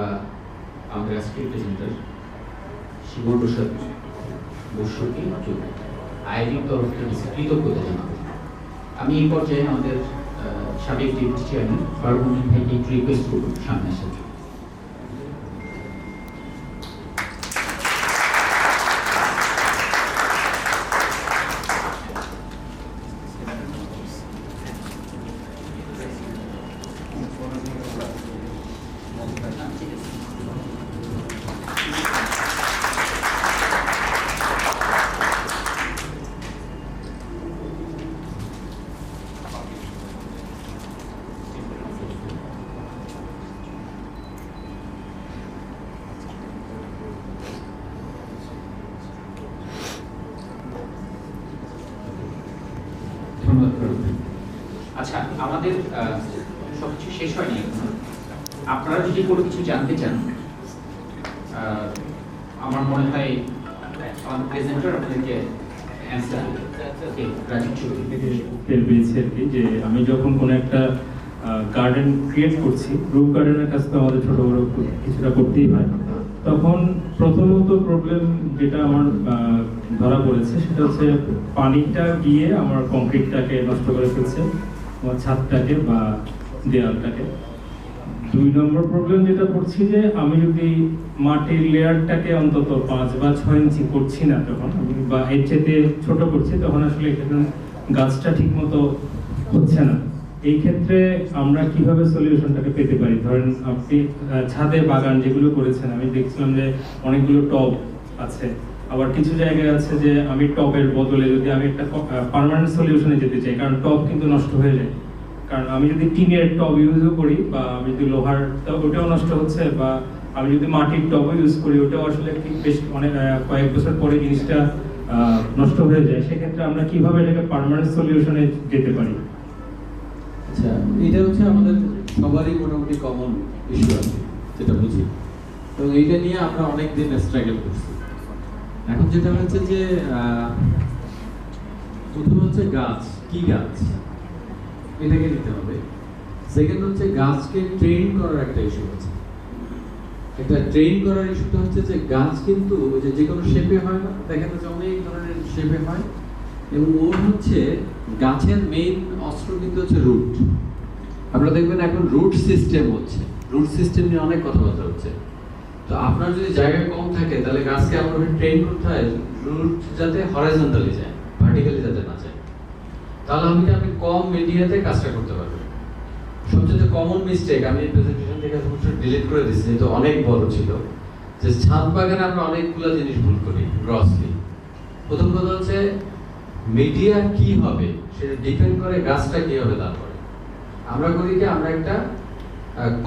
আমাদের আজকের প্রেজেন্টার শিবন প্রসাদ বসুকে আয়োজিত তরফ থেকে কৃতজ্ঞতা জানাবো। আমি এই পর্যায়ে আমাদের সাবেক ডেপুটি চেয়ারম্যান ফারুক ভাইকে একটু রিকোয়েস্ট করবো সামনে আসার জন্য। ধন্যবাদ। আচ্ছা, আমাদের সবকিছু শেষ হয়নি এখনো। আপনারা যদি কোনো কিছু জানতে চান, আমার মনে হয় আমাদের প্রেজেন্টার আপনাদেরকে অ্যান্সার রাজীব চৌধুরী টের পেয়েছি আর কি, যে আমি যখন কোনো একটা গার্ডেন ক্রিয়েট করছি, রুম গার্ডেনের কাজ তো আমাদের ছোট বড় কিছুটা করতেই হয়, তখন প্রথমত প্রবলেম যেটা আমার ধরা পড়েছে সেটা হচ্ছে পানিটা গিয়ে আমার কংক্রিটটাকে নষ্ট করে ফেলছে, আমার ছাদটাকে বা দেয়ালটাকে। 2 নম্বর প্রবলেম যেটা পড়ছি যে আমি যদি মাটির লেয়ারটাকে অন্তত 5 বা 6 ইঞ্চি করছি না, তখন আমি বা এর চেয়ে ছোট করছি, তখন আসলে এখানে গাছটা ঠিক মতো হচ্ছে না। এই ক্ষেত্রে আমরা কিভাবে সলিউশনটাকে পেতে পারি? ধরেন আপনি ছাদে বাগান যেগুলো করেছেন, আমি দেখছিলাম যে অনেকগুলো টব আছে, আবার কিছু জায়গায় আছে যে আমি টবের বদলে যদি আমি একটা পার্মানেন্ট সলিউশনে যেতে চাই, কারণ টব কিন্তু নষ্ট হয়ে যায়। কারণ আমি যদি টিনের টব ইউজও করি বা আমি যদি লোহার টব, ওটাও নষ্ট হচ্ছে, বা আমি যদি মাটির টবও ইউজ করি, ওটাও আসলে বেশ অনেক কয়েক বছর পরে জিনিসটা নষ্ট হয়ে যায়। সেক্ষেত্রে আমরা কিভাবে এটাকে পার্মানেন্ট সলিউশনে যেতে পারি? আচ্ছা, এটা হচ্ছে আমাদের সবারই মোটামুটি কমন ইস্যু আছে, যেটা বুঝি। তো এইটা নিয়ে আমরা অনেক দিন স্ট্রাগল করছি। এখন যেটা হচ্ছে যে প্রথম হচ্ছে গাছ, কি গাছ এটাকে নিতে হবে। সেকেন্ড হচ্ছে গাছকে ট্রেন করার একটা ইস্যু আছে। একটা ট্রেন করার ইস্যুটা হচ্ছে যে গাছ কিন্তু ওই যে কোনো শেপে হয় না, দেখা যাচ্ছে অনেক ধরনের শেপে হয়, এবং ওর হচ্ছে গাছের মেইন অস্ত্র কিন্তু হচ্ছে রুট। আপনারা দেখবেন এখন রুট সিস্টেম হচ্ছে, রুট সিস্টেম নিয়ে অনেক কথাবার্তা হচ্ছে। তো আপনার যদি জায়গা কম থাকে, তাহলে গাছকে এমনভাবে ট্রেন করতে হয় রুট যাতে হরাইজন্টালি যায়, ভার্টিক্যালি যাতে না যায়। তাহলে আপনি কম মিডিয়াতে কাজটা করতে পারবেন। সবচেয়ে কমন মিস্টেক, আমি এই প্রেজেন্টেশন থেকে ডিলিট করে দিচ্ছি, যেহেতু অনেক বড় ছিল, যে ছাদ বাগানে আমরা অনেকগুলো জিনিস ভুল করি গ্রসলি। প্রথম কথা হচ্ছে মিডিয়া কি হবে সেটা ডিপেন্ড করে গাছটা কি হবে। তারপরে আমরা করি কি, আমরা একটা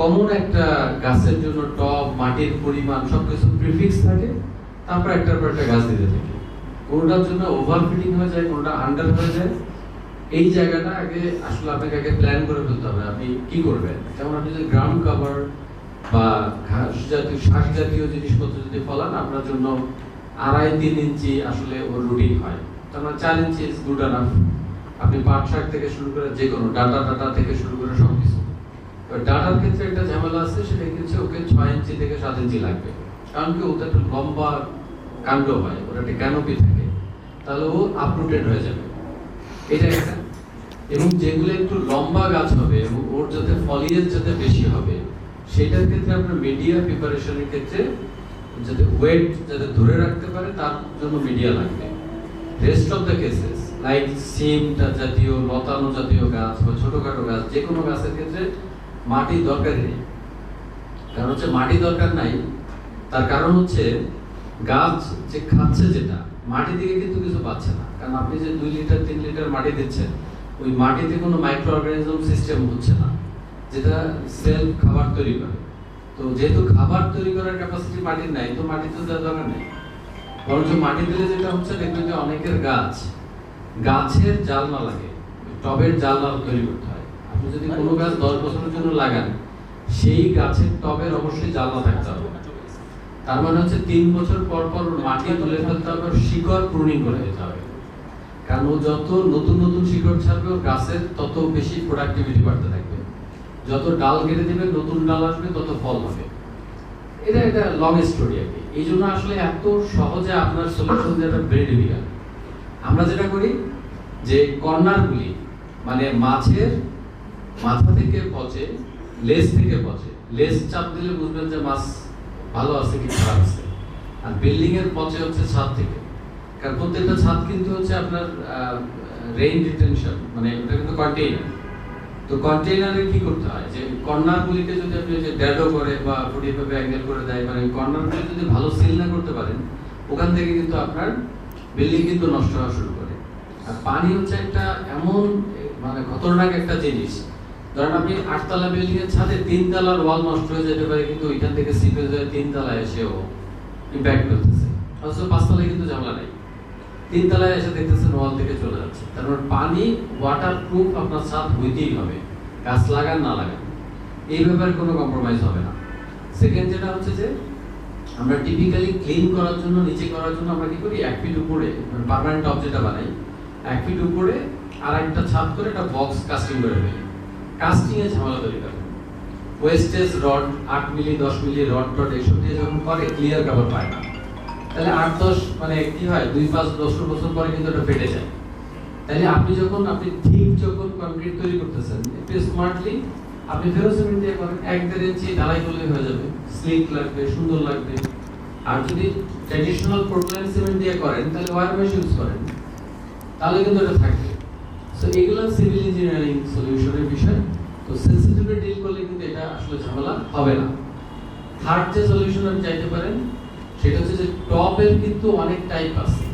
কমন একটা গাছের জন্য টব, মাটির পরিমাণ সবকিছু প্রিফিক্স থাকে, তারপর একটার পর একটা গাছ দিতে থাকি। কোনটার জন্য ওভার ফিটিং হয়ে যায়, কোনটা আন্ডার হয়ে যায়। এই জায়গাটা আগে আসলে আপনাকে আগে প্ল্যান করে ফেলতে হবে আপনি কি করবেন। যেমন আপনি যদি গ্রাউন্ড কভার বা ঘাস জাতীয়, শাক জাতীয় জিনিসপত্র যদি ফলান, আপনার জন্য 2.5-3 ইঞ্চি আসলে ওর রুটিন হয়। তার মানে 4 ইঞ্চি ইজ গুড এনাফ। আপনি পাট শাক থেকে শুরু করে যে কোনো ডাটা থেকে শুরু করে সবকিছু। ডাটার ক্ষেত্রে একটা ঝামেলা আছে, সেটা হচ্ছে ওকে 6 ইঞ্চি থেকে 7 ইঞ্চি লাগবে, কারণ কি ওটা একটা লম্বা কাণ্ড হয়, ওটা একটা ক্যানোপি থাকে, তাহলে ও আপরুটেড হয়ে যাবে। এটা একটা। এবং যেগুলো একটু লম্বা গাছ হবে এবং ওর যাতে ফলিয়েজ যাতে বেশি হবে, সেটার ক্ষেত্রে আপনার মিডিয়া প্রিপারেশনের ক্ষেত্রে যাতে ওয়েট যাতে ধরে রাখতে পারে, তার জন্য মিডিয়া লাগবে। Rest of the cases like সিমটা জাতীয়, লতানো জাতীয় গাছ বা ছোটখাটো গাছ, যে কোনো গাছের ক্ষেত্রে মাটি দরকার নেই। কারণ হচ্ছে মাটি দরকার নাই, তার কারণ হচ্ছে গাছ যে খাচ্ছে যেটা মাটি থেকে কিন্তু কিছু পাচ্ছে না। কারণ আপনি যে 2 লিটার 3 লিটার মাটি দিচ্ছেন, ওই মাটিতে কোনো মাইক্রো অর্গানিজম সিস্টেম হচ্ছে না, যেটা সেলফ খাবার তৈরি করে। তো যেহেতু খাবার তৈরি করার ক্যাপাসিটি মাটির নাই, তো মাটি তো দেওয়ার দরকার নেই। বরঞ্চ মাটি দিলে যেটা হচ্ছে, দেখবেন যে অনেকের গাছের জালনা লাগে, টবের জালনা তৈরি করতে হয়। আপনি যদি কোনো গাছ 10 বছরের জন্য লাগান, সেই গাছের টবের অবশ্যই জালনা থাকতে হবে। তার মানে হচ্ছে 3 বছর পর পর মাটি তুলে ফেলতে হবে, শিকড় প্রুনিং করে দিতে হবে। কারণ ও যত নতুন নতুন শিকড় ছাড়বে, ওর গাছের তত বেশি প্রোডাক্টিভিটি বাড়তে থাকবে। যত ডাল কেটে দেবে, নতুন ডাল আসবে, তত ফল হবে। এটা একটা লং স্টোরি আর কি। এই জন্য আসলে এত সহজে আপনার সলিউশন দেওয়াটা ভেরি ডিফিকাল্ট। আমরা যেটা করি যে কর্নারগুলি, মানে মাছের মাথা থেকে পচে, লেজ থেকে পচে, লেজ চাপ দিলে বুঝবেন যে মাছ ভালো আছে কি খারাপ আছে। আর বিল্ডিং এর পচে হচ্ছে ছাদ থেকে, কারণ প্রত্যেকটা ছাদ কিন্তু হচ্ছে আপনার রেইন রিটেনশন, মানে ওটা কিন্তু কন্টেইনার। তো কন্টেইনারে কি করতে হয়, যে কর্নারগুলিকে যদি আপনি যে ড্যাডো করে বা 45 অ্যাঙ্গেল করে দেয়, মানে কর্নারগুলি যদি ভালো সিল না করতে পারেন, ওখান থেকে কিন্তু আপনার বিল্ডিং কিন্তু নষ্ট হওয়া শুরু করে। আর পানি হচ্ছে একটা এমন মানে খতরনাক একটা জিনিস। ধরেন আপনি 8 তলা বিল্ডিং এর ছাদে 3 তলার ওয়াল নষ্ট হয়ে যেতে পারে, কিন্তু ওইখান থেকে সিপেজ হয়ে 3 তলায় এসেও ইম্প্যাক্ট করতেছে। অথচ 5 তলায় কিন্তু ঝামেলা নাই। তিন তলায় এসে দেখতেছেন ওয়াল থেকে চলে যাচ্ছে। তার মানে পানি ওয়াটার প্রুফ আপনার ছাদ হইতেই হবে, গাছ লাগান না লাগান, এই ব্যাপারে কোনো কম্প্রোমাইজ হবে না। সেকেন্ড যেটা হচ্ছে যে আমরা টিপিক্যালি ক্লিন করার জন্য, নিচে করার জন্য আমরা কি করি, 1 ফিট উপরে পার্মানেন্ট টপ যেটা বানাই, 1 ফিট উপরে আর একটা ছাদ করে একটা বক্স কাস্টিং করে ফেলি। কাস্টিং এ ঝামেলা তৈরি করে, ওয়েস্টেজ রড 8 মিলি 10 মিলি রড টড এসব দিয়ে যখন করে ক্লিয়ার কভার পায় না, তাহলে 8-10 মানে কি হয় 2-5-10 বছর পরে কিন্তু এটা ফেটে যায়। তাহলে আপনি ঠিক যখন কংক্রিট তৈরি করতেছেন, একটু স্মার্টলি আপনি ফেরো সিমেন্ট দিয়ে করেন, 1-1.5 ইঞ্চি ঢালাই করলে হয়ে যাবে, স্লিক লাগবে, সুন্দর লাগবে। আর যদি ট্র্যাডিশনাল পোর্টল্যান্ড সিমেন্ট দিয়ে করেন তাহলে ওয়্যার মেশ ইউজ করেন, তাহলে কিন্তু এটা থাকবে। সো এগুলো সিভিল ইঞ্জিনিয়ারিং সলিউশনের বিষয়। তো সেন্সিটিভলি ডিল করলে কিন্তু এটা আসলে ঝামেলা হবে না। থার্ড যে সলিউশন আপনি চাইতে পারেন সেটা হচ্ছে যে টপের কিন্তু অনেক টাইপ আছে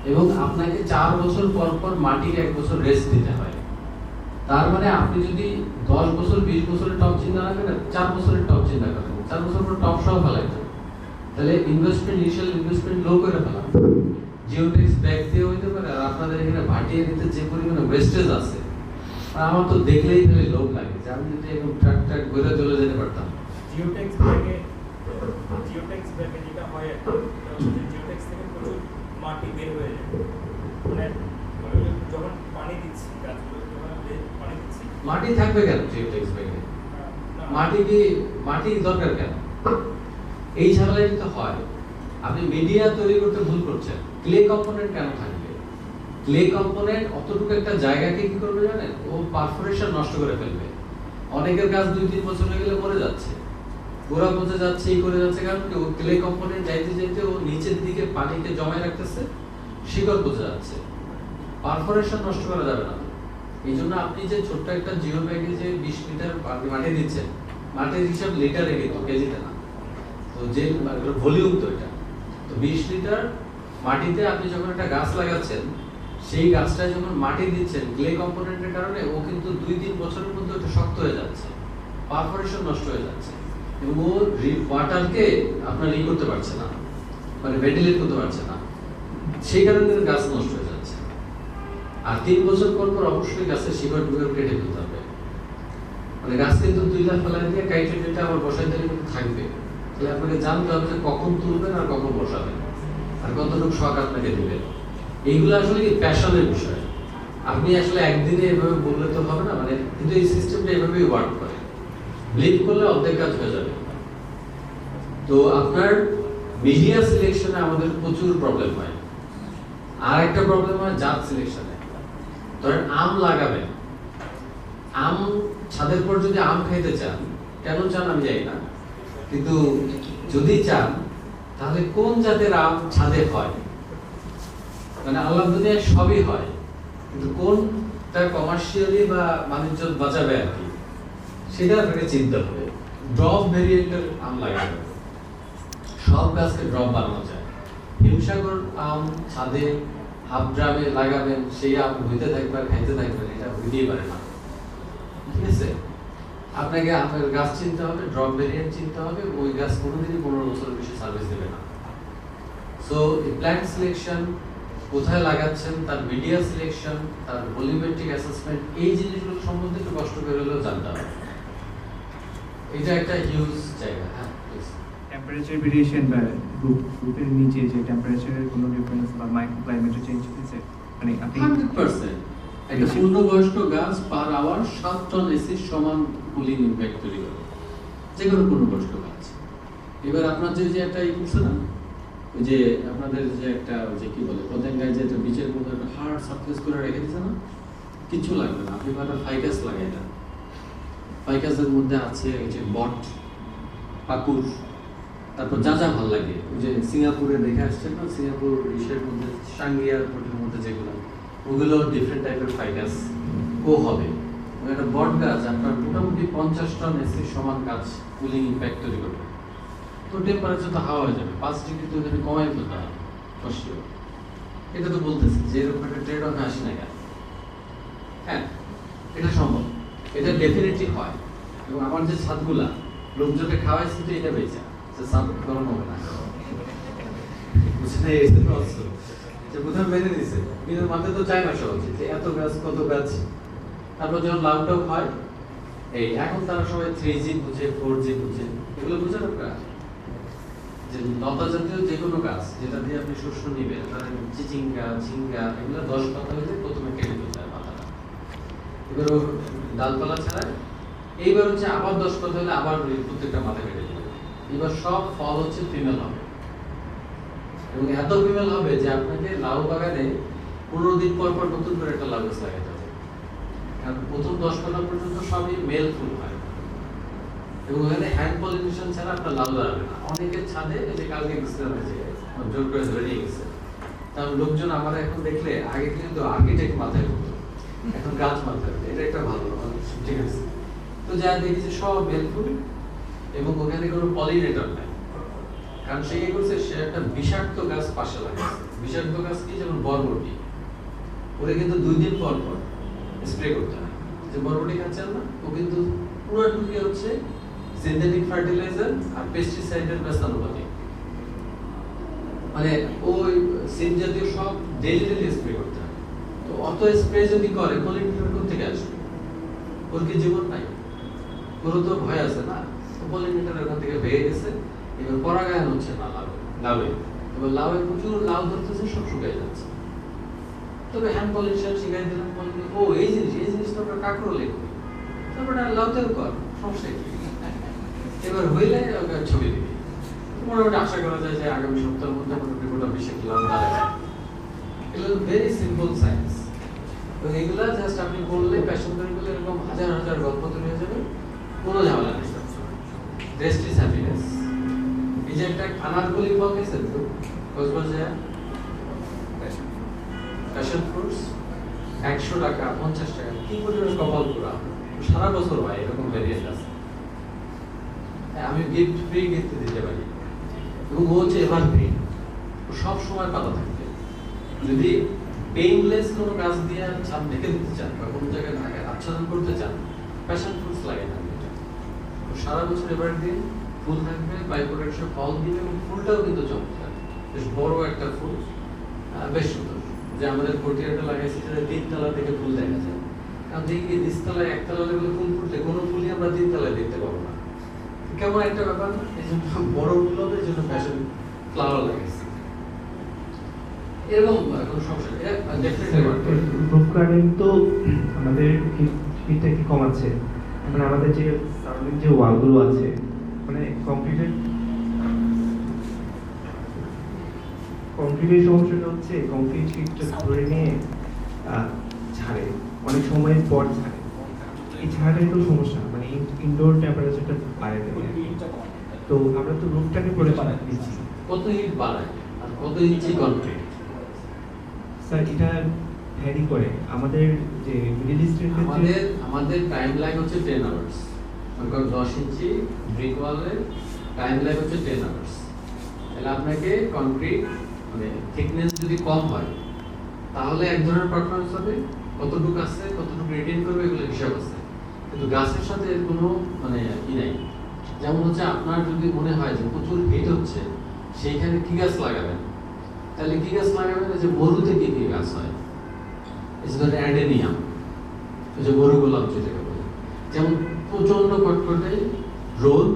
এবং আপনাকে 4 বছর পর পর মাটির 1 বছর রেস্ট দিতে হয়। তার মানে আপনি যদি 10 বছর 20 বছরের টপ চিন্তা না করেন, 4 বছরের টপ চিন্তা করেন, 4 বছর পর টপ সহ ফেলাইতে, তাহলে ইনিশিয়াল ইনভেস্টমেন্ট লো করে ফেলা। জিওটেক্স ব্যাগ দিয়ে হইতে পারে, আর আপনাদের এখানে ভাটিয়ে দিতে যে পরিমাণে ওয়েস্টেজ আছে, আর আমার তো দেখলেই খালি লোভ লাগে যে আমি যদি এরকম ট্রাক ট্রাক ঘুরে চলে যেতে পারতাম। জিওটেক্স ব্যাগে যেটা হয়, জিওটেক্স থেকে প্রচুর মাটি বের হয়ে যায়, মানে যখন পানি দিচ্ছি গাছগুলো, যখন পানি দিচ্ছি মাটি থাকবে কেন জিওটেক্স ব্যাগে? মাটি দরকার কেন? এই ঝামেলাটা তো হয়। আপনি মিডিয়া তৈরি করতে ভুল করছেন। ক্লে কম্পোনেন্ট কেন থাকবে? ক্লে কম্পোনেন্ট অতটুকু একটা জায়গাকে কি করবে জানেন, ও পারফোরেশন নষ্ট করে ফেলবে। অনেকের গাছ 2-3 বছর হয়ে গেলে মরে যাচ্ছে, গোড়া পচে যাচ্ছে, এই করে যাচ্ছে, কারণ কি ও ক্লে কম্পোনেন্ট যাইতে যাইতে ও নিচের দিকে পানিকে জমায় রাখতেছে, শিকড় পচে যাচ্ছে। পারফোরেশন নষ্ট করা যাবে না। এই জন্য আপনি যে ছোট্ট একটা জিও ব্যাগে যে 20 লিটার মাটি দিচ্ছেন, মাটির হিসাব লিটারে কিন্তু কেজিতে না, তো যে ভলিউম তো এটা, তো 20 লিটার মাটিতে আপনি যখন একটা গাছ লাগাচ্ছেন, সেই গাছটা যখন মাটি দিচ্ছেন ক্লে কম্পোনেন্টের কারণে ও কিন্তু 2-3 বছরের মধ্যে ওটা শক্ত হয়ে যাচ্ছে, পারফোরেশন নষ্ট হয়ে যাচ্ছে এবং ও ওয়াটারকে আপনার ই করতে পারছে না, মানে ভেন্টিলেট করতে পারছে না, সেই কারণে গাছ নষ্ট হয়ে যাচ্ছে। আর 3 বছর পর পর অবশ্যই গাছের শিকড় কেটে ফেলতে হবে। মানে গাছ কিন্তু 2 লাখ ফেলাই দিয়ে কাইটে কেটে আবার বসাই দিলে কিন্তু থাকবে। তাহলে আপনাকে জানতে হবে যে কখন তুলবেন আর কখন বসাবেন আর কতটুকু শখ আপনাকে দিবেন। এইগুলো আসলে কি প্যাশনের বিষয়। আপনি আসলে একদিনে এভাবে বললে তো হবে না, মানে কিন্তু এই সিস্টেমটা এভাবেই ওয়ার্ক করে। লিভ করলে অর্ধেক কাজ হয়ে যাবে। তো আপনার মিডিয়া সিলেকশনে আমাদের প্রচুর প্রবলেম হয়। আর একটা প্রবলেম হয় জাত সিলেকশনে। ধরেন আম লাগাবেন, আম ছাদের পর যদি আম খাইতে চান, কেন চান আমি জানি না, কিন্তু যদি চান তাহলে কোন জাতের আম ছাদে হয়? মানে আল্লাহ দুনিয়ায় সবই হয়, কিন্তু কোনটা কমার্শিয়ালি বা বাণিজ্য বাঁচাবে আর কি, সেটা আপনাকে চিন্তা হবে। ড্রপ ভেরিয়েন্টের আম লাগাতে হবে, সব গাছকে ড্রপ বানানো যায়। হিমসাগর আম ছাদে হাফ ড্রামে লাগাবেন, সেই আম হইতে থাকবে খাইতে থাকবেন, এটা হইতেই পারে না। ঠিক আছে, আপনাকে আমের গাছ চিনতে হবে, ড্রপ ভেরিয়েন্ট চিনতে হবে, ওই গাছ কোনোদিনই 15 বছরের বেশি সার্ভিস দেবে না। সো এই প্ল্যান্ট সিলেকশন, কোথায় লাগাচ্ছেন, তার মিডিয়া সিলেকশন, তার ভলিউমেট্রিক অ্যাসেসমেন্ট, এই জিনিসগুলো সম্বন্ধে একটু কষ্ট করে হলেও জানতে হবে। এটা একটা হিউজ জায়গা। হ্যাঁ, টেম্পারেচার ভেরিয়েশন বা গ্রুপের নিচে যে টেম্পারেচারের কোনো ডিফারেন্স বা মাইক্রো ক্লাইমেটের চেঞ্জ হয়েছে, মানে আপনি 100% একটা পূর্ণবয়স্ক গাছ পার আওয়ার 7 টন এসির সমান কুলিং ইমপ্যাক্ট তৈরি করে, যে কোনো পূর্ণবয়স্ক গাছ। এবার আপনার যে একটা ই করছে না, ওই যে আপনাদের যে একটা যে কি বলে পতেঙ্গায় যে একটা বীজের মধ্যে একটা হার্ড সারফেস করে রেখে দিচ্ছে না, কিছু লাগবে না, আপনি একটা ফাইকাস লাগাই দেন। ফাইকাসের মধ্যে আছে ওই যে বট, পাকুর, তারপর যা যা ভালো লাগে, ওই যে সিঙ্গাপুরে দেখে আসছেন না, সিঙ্গাপুর ইসের মধ্যে সাংগিয়ার পোর্টের মধ্যে যেগুলো, ওগুলো ডিফারেন্ট টাইপের ফাইকাস ও হবে। একটা বট গাছ আপনার মোটামুটি 50 টন এসির সমান গাছ কুলিং ইমপ্যাক্ট তৈরি করবে। তো টেম্পারেচার তো হাওয়া হয়ে যাবে, 5 ডিগ্রি তো এখানে কমাই ফেলতে হবে অবশ্যই। এটা তো বলতেছি যে এরকম একটা ট্রেড অফে আসে না কেন? হ্যাঁ, এটা সম্ভব, এটা ডেফিনেটলি হয়। এবং আমার যে ছাদগুলা লোকজনকে খাওয়াইছি তো এটা বেঁচে, যে ছাদ গরম হবে না, বুঝছেন? এই যে প্রথমে মেনে নিছে, কিন্তু মাথায় তো চায় না সহজে যে এত গাছ কত গাছ। তারপর যখন লাউটাও হয়, এই এখন তারা সবাই 3G বুঝে, 4G বুঝে, এগুলো বুঝে না যে লতা জাতীয় যে কোনো গাছ যেটা দিয়ে আপনি শস্য নিবেন, ধরেন চিচিঙ্গা, ঝিঙ্গা, এগুলো 10 পাতা হইলে প্রথমে কেটে দিতে হয় পাতাটা, এবার ও ডালপালা ছাড়ায়, এইবার হচ্ছে আবার 10 পাতা হলে আবার প্রত্যেকটা মাথা কেটে দিতে হবে। এবার সব ফল হচ্ছে ফিমেল হবে, এবং এত ফিমেল হবে যে আপনাকে লাউ বাগানে 15 দিন পর পর নতুন করে একটা লাউ গাছ লাগাতে হবে, কারণ প্রথম 10 পাতা পর্যন্ত সবই মেল ফুল হয়, এবং ওখানে হ্যান্ড পলিনেশন ছাড়া আপনার লাউ দাঁড়াবে না। অনেকের ছাদে এই যে কালকে গেছিলাম, যে জোর করে ধরে নিয়ে গেছে, তার লোকজন আমার এখন দেখলে আগে কিন্তু আর্কিটেক্ট মাথায় হতো, এখন গাছ মাথায় হতো, এটা একটা ভালো, ঠিক আছে। তো যা দেখেছি সব মেল ফুল, এবং ওখানে কোনো পলিনেটর নাই, কারণ সে কি করছে, সে একটা বিষাক্ত গাছ পাশে লাগাচ্ছে। বিষাক্ত গাছ কি, যেমন বরবটি, ওরে কিন্তু 2 দিন পর পর স্প্রে করতে হয়। যে বরবটি খাচ্ছেন না, ও কিন্তু পুরো টুকে হচ্ছে সিনথেটিক ফার্টিলাইজার আর পেস্টিসাইডের ব্যস্তানুপাতিক, মানে ওই সিন জাতীয় সব ডেইলি স্প্রে করতে হয়। তো অত স্প্রে যদি করে, পলিনেটর কোথা থেকে আসবে? ওর কি জীবন নাই? ওরও তো ভয় আছে না। তো পলিনেটর ওখান থেকে বেরিয়ে গেছে, এবার পরাগায়ন হচ্ছে না লাউয়ে, এবার লাউয়ে প্রচুর লাউ ধরতেছে, সব শুকিয়ে যাচ্ছে। তবে হ্যান্ড পলিনেশন শিখাই দিলাম, ও এই জিনিস তো আমরা কাঁকরোলে করি, তারপরে লাউতেও কর, সমস্যা কি? এবার হইলে ছবি দিবি, মোটামুটি আশা করা যায় যে আগামী সপ্তাহের মধ্যে মোটামুটি গোটা 20 লাউ দাঁড়াবে। এগুলো ভেরি সিম্পল সায়েন্স, এবং এগুলা জাস্ট আপনি বললে, প্যাশন করে বললে এরকম হাজার হাজার গল্প তৈরি হয়ে যাবে, কোনো ঝামেলা নেই। Rest is happiness. এই যে একটা আনারকলি ফল গেছেন তো কক্সবাজার, প্যাশন ফ্রুটস 100 টাকা, 50 টাকা, কি পরিমাণ কপাল পুরা, সারা বছর হয় এরকম ভেরিয়েন্ট আছে। আমি গিফট ফ্রি গিফট দিতে পারি, এবং ও হচ্ছে এভারগ্রিন, ও সব সময় পাতা থাকবে। যদি পেইনলেস কোনো গাছ দিয়ে ছাদ ঢেকে দিতে চান বা কোনো জায়গায় আচ্ছাদন করতে চান, প্যাশন ফ্রুটস লাগে না, সারা বছর এভারগ্রিন, ফুল থাকবে, বাই প্রোডাক্টে ফল দিবে, এবং ফুলটাও কিন্তু চমৎকার, বেশ বড় একটা ফুল, বেশ সুন্দর। যে আমাদের কোটিয়াটা লাগাইছি, সেটা 3 তলা থেকে ফুল দেখা যায়, কারণ দেখি নিচতলায় 1 তলা লেভেলে ফুল ফুটলে কোনো ফুলই আমরা 3 তলায় দেখতে পাবো না, কেমন একটা ব্যাপার না? এই জন্য বড় ফুল হবে, এই জন্য ফ্যাশন ফ্লাওয়ার লাগাইছি, এরকম কোনো সমস্যা নেই। রুফ গার্ডেন তো আমাদের হিটটা কি কমাচ্ছে, মানে আমাদের যে সারাউন্ডিং যে ওয়ালগুলো আছে, মানে কংক্রিটের সমস্যাটা হচ্ছে কংক্রিট হিটটা ধরে নিয়ে ছাড়ে, অনেক সময় পর ছাড়ে, এই ছাড়াটাই তো সমস্যা, মানে ইনডোর টেম্পারেচারটা বাড়ায় দেবে। তো আমরা তো রুফটাকে পরিচালনা দিচ্ছি, কত হিট বাড়ায় আর কত ইঞ্চি কংক্রিট? স্যার এটা ভ্যারি করে। আমাদের যে মিডল ইস্টের ক্ষেত্রে আমাদের টাইম লাইন হচ্ছে 10 আওয়ার্স, কারণ 10 ইঞ্চি ব্রিক ওয়ালের টাইম লাইন হচ্ছে 10 আওয়ার্স। তাহলে আপনাকে কংক্রিট মানে থিকনেস যদি কম হয়, তাহলে এক ধরনের পারফরম্যান্স হবে, কতটুকু আছে, কতটুকু রিটেইন করবে, এগুলো হিসাব আছে। কিন্তু গাছের সাথে এর কোনো মানে নাই। যেমন হচ্ছে আপনার যদি মনে হয় যে প্রচুর হিট হচ্ছে, সেইখানে কি গাছ লাগাবেন? তাহলে কি গাছ লাগাবেন? যে মরুতে কি কি গাছ হয়, অ্যাডেনিয়াম, যে মরু গোলাপ যেটাকে বলে, যেমন প্রচন্ড কটকটে রোদ,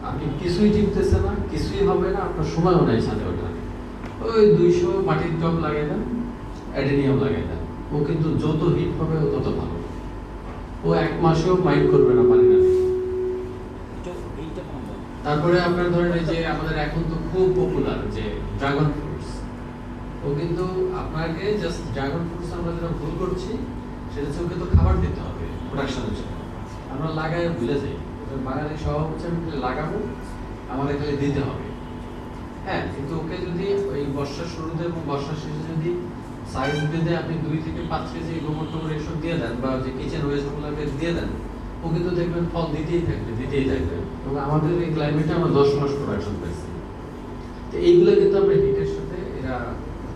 আপনি কিছুই টিপতেছে না, কিছুই হবে না, আপনার সময়ও নাই ছাদে ওঠা, ওই 200 মাটির টব লাগাই দেন, অ্যাডেনিয়াম লাগাই দেন, ও কিন্তু যত হিট হবে ও তত ভালো, ও 1 মাসেও মাইন্ড করবে না পানি না। তারপরে আপনার ধরেন এই যে আমাদের এখন তো খুব পপুলার যে ড্রাগন ফ্রুটস, ও কিন্তু আপনাকে জাস্ট ড্রাগন ফ্রুটস আমরা যেটা ভুল করছি, সেটা হচ্ছে ওকে তো খাবার দিতে হবে প্রোডাকশনের জন্য, আমরা লাগাই ভুলে যাই। বাঙালি স্বভাব হচ্ছে আমি লাগাবো, আমাদের খালি দিতে হবে, হ্যাঁ, কিন্তু ওকে যদি ওই বর্ষার শুরুতে এবং বর্ষার শেষে যদি সাইজ বেঁধে আপনি 2 থেকে 5 কেজি গোবর টোবর এসব দিয়ে দেন, বা যে কিচেন ওয়েস্টগুলোকে দিয়ে দেন, ও কিন্তু দেখবেন ফল দিতেই থাকবে। এবং আমাদের এই ক্লাইমেটে আমরা 10 মাস প্রোডাকশন পাইছি। তো এইগুলো কিন্তু আমরা হিটের সাথে এরা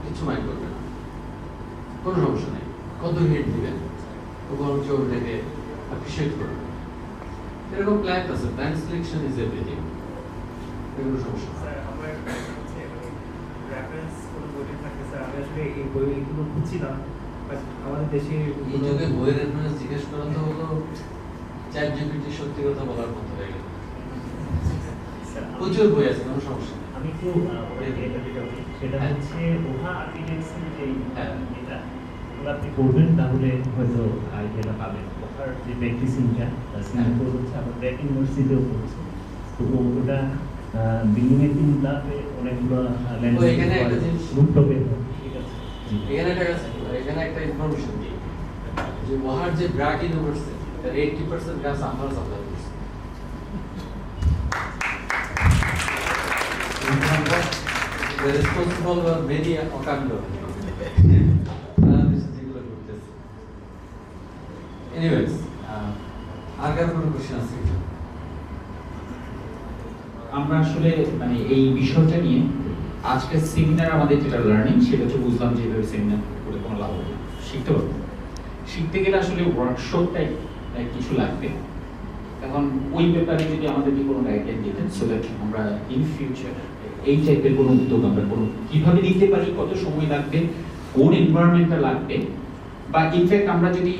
কিছু মাইন্ড করবে না, কোনো সমস্যা নেই, কত হিট দিবেন ও বরং ওটাকে অ্যাপ্রিসিয়েট করবে। এরকম প্ল্যান্ট আছে, প্ল্যান্ট সিলেকশন ইজ এভরিথিং, এগুলো সমস্যা। স্যার আমরা রেফারেন্স কোনো বই থাকে স্যার, আমি আসলে আসলে এই বইগুলো খুঁজছিলাম, বাট আমাদের দেশে এই যুগে বইয়ের রেফারেন্স জিজ্ঞেস করা তো হলো চ্যাট জিপিটি সত্যি কথা বলার মতো হয়ে গেল। প্রচুর বই আছে, কোনো সমস্যা নেই। আমি একটু সেটা হচ্ছে ওহা আর্কিটেকচার যে এটা ওগুলো আপনি করবেন তাহলে হয়তো আইডিয়াটা পাবেন। ওহার যে প্র্যাকটিসিংটা সিঙ্গাপুর হচ্ছে আমার ব্র্যাক ইউনিভার্সিটিতেও পড়ছে, তো ওটা বিল্ডিংয়ের তিন ধাপে অনেকগুলো এখানে একটা জিনিস রুপটপে ঠিক আছে। এখানে একটা ইনফরমেশন দিই যে ওহার যে ব্র্যাক ইউনিভার্সিটি তার 80% গাছ আমরা সাপ্লাই করছি। The responsible were many Okando. Anyways, আর কার কোনো কোশ্চেন আছে? আমরা আসলে মানে এই বিষয়টা নিয়ে আজকের সেমিনার আমাদের যেটা লার্নিং সেটা হচ্ছে বুঝলাম যে এইভাবে সেমিনার করে কোনো লাভ হবে না, শিখতে পারবো না। শিখতে গেলে আসলে ওয়ার্কশপ টাইপ কিছু লাগবে। এখন ওই ব্যাপারে যদি আমাদেরকে কোনো গাইডলাইন দিতেন সো দ্যাট আমরা ইন ফিউচার এই টাইপের কোনো উদ্যোগ আমরা কোনো কীভাবে নিতে পারি, কত সময় লাগবে, কোন এনভায়রনমেন্টটা লাগবে, বা ইনফ্যাক্ট আমরা যদি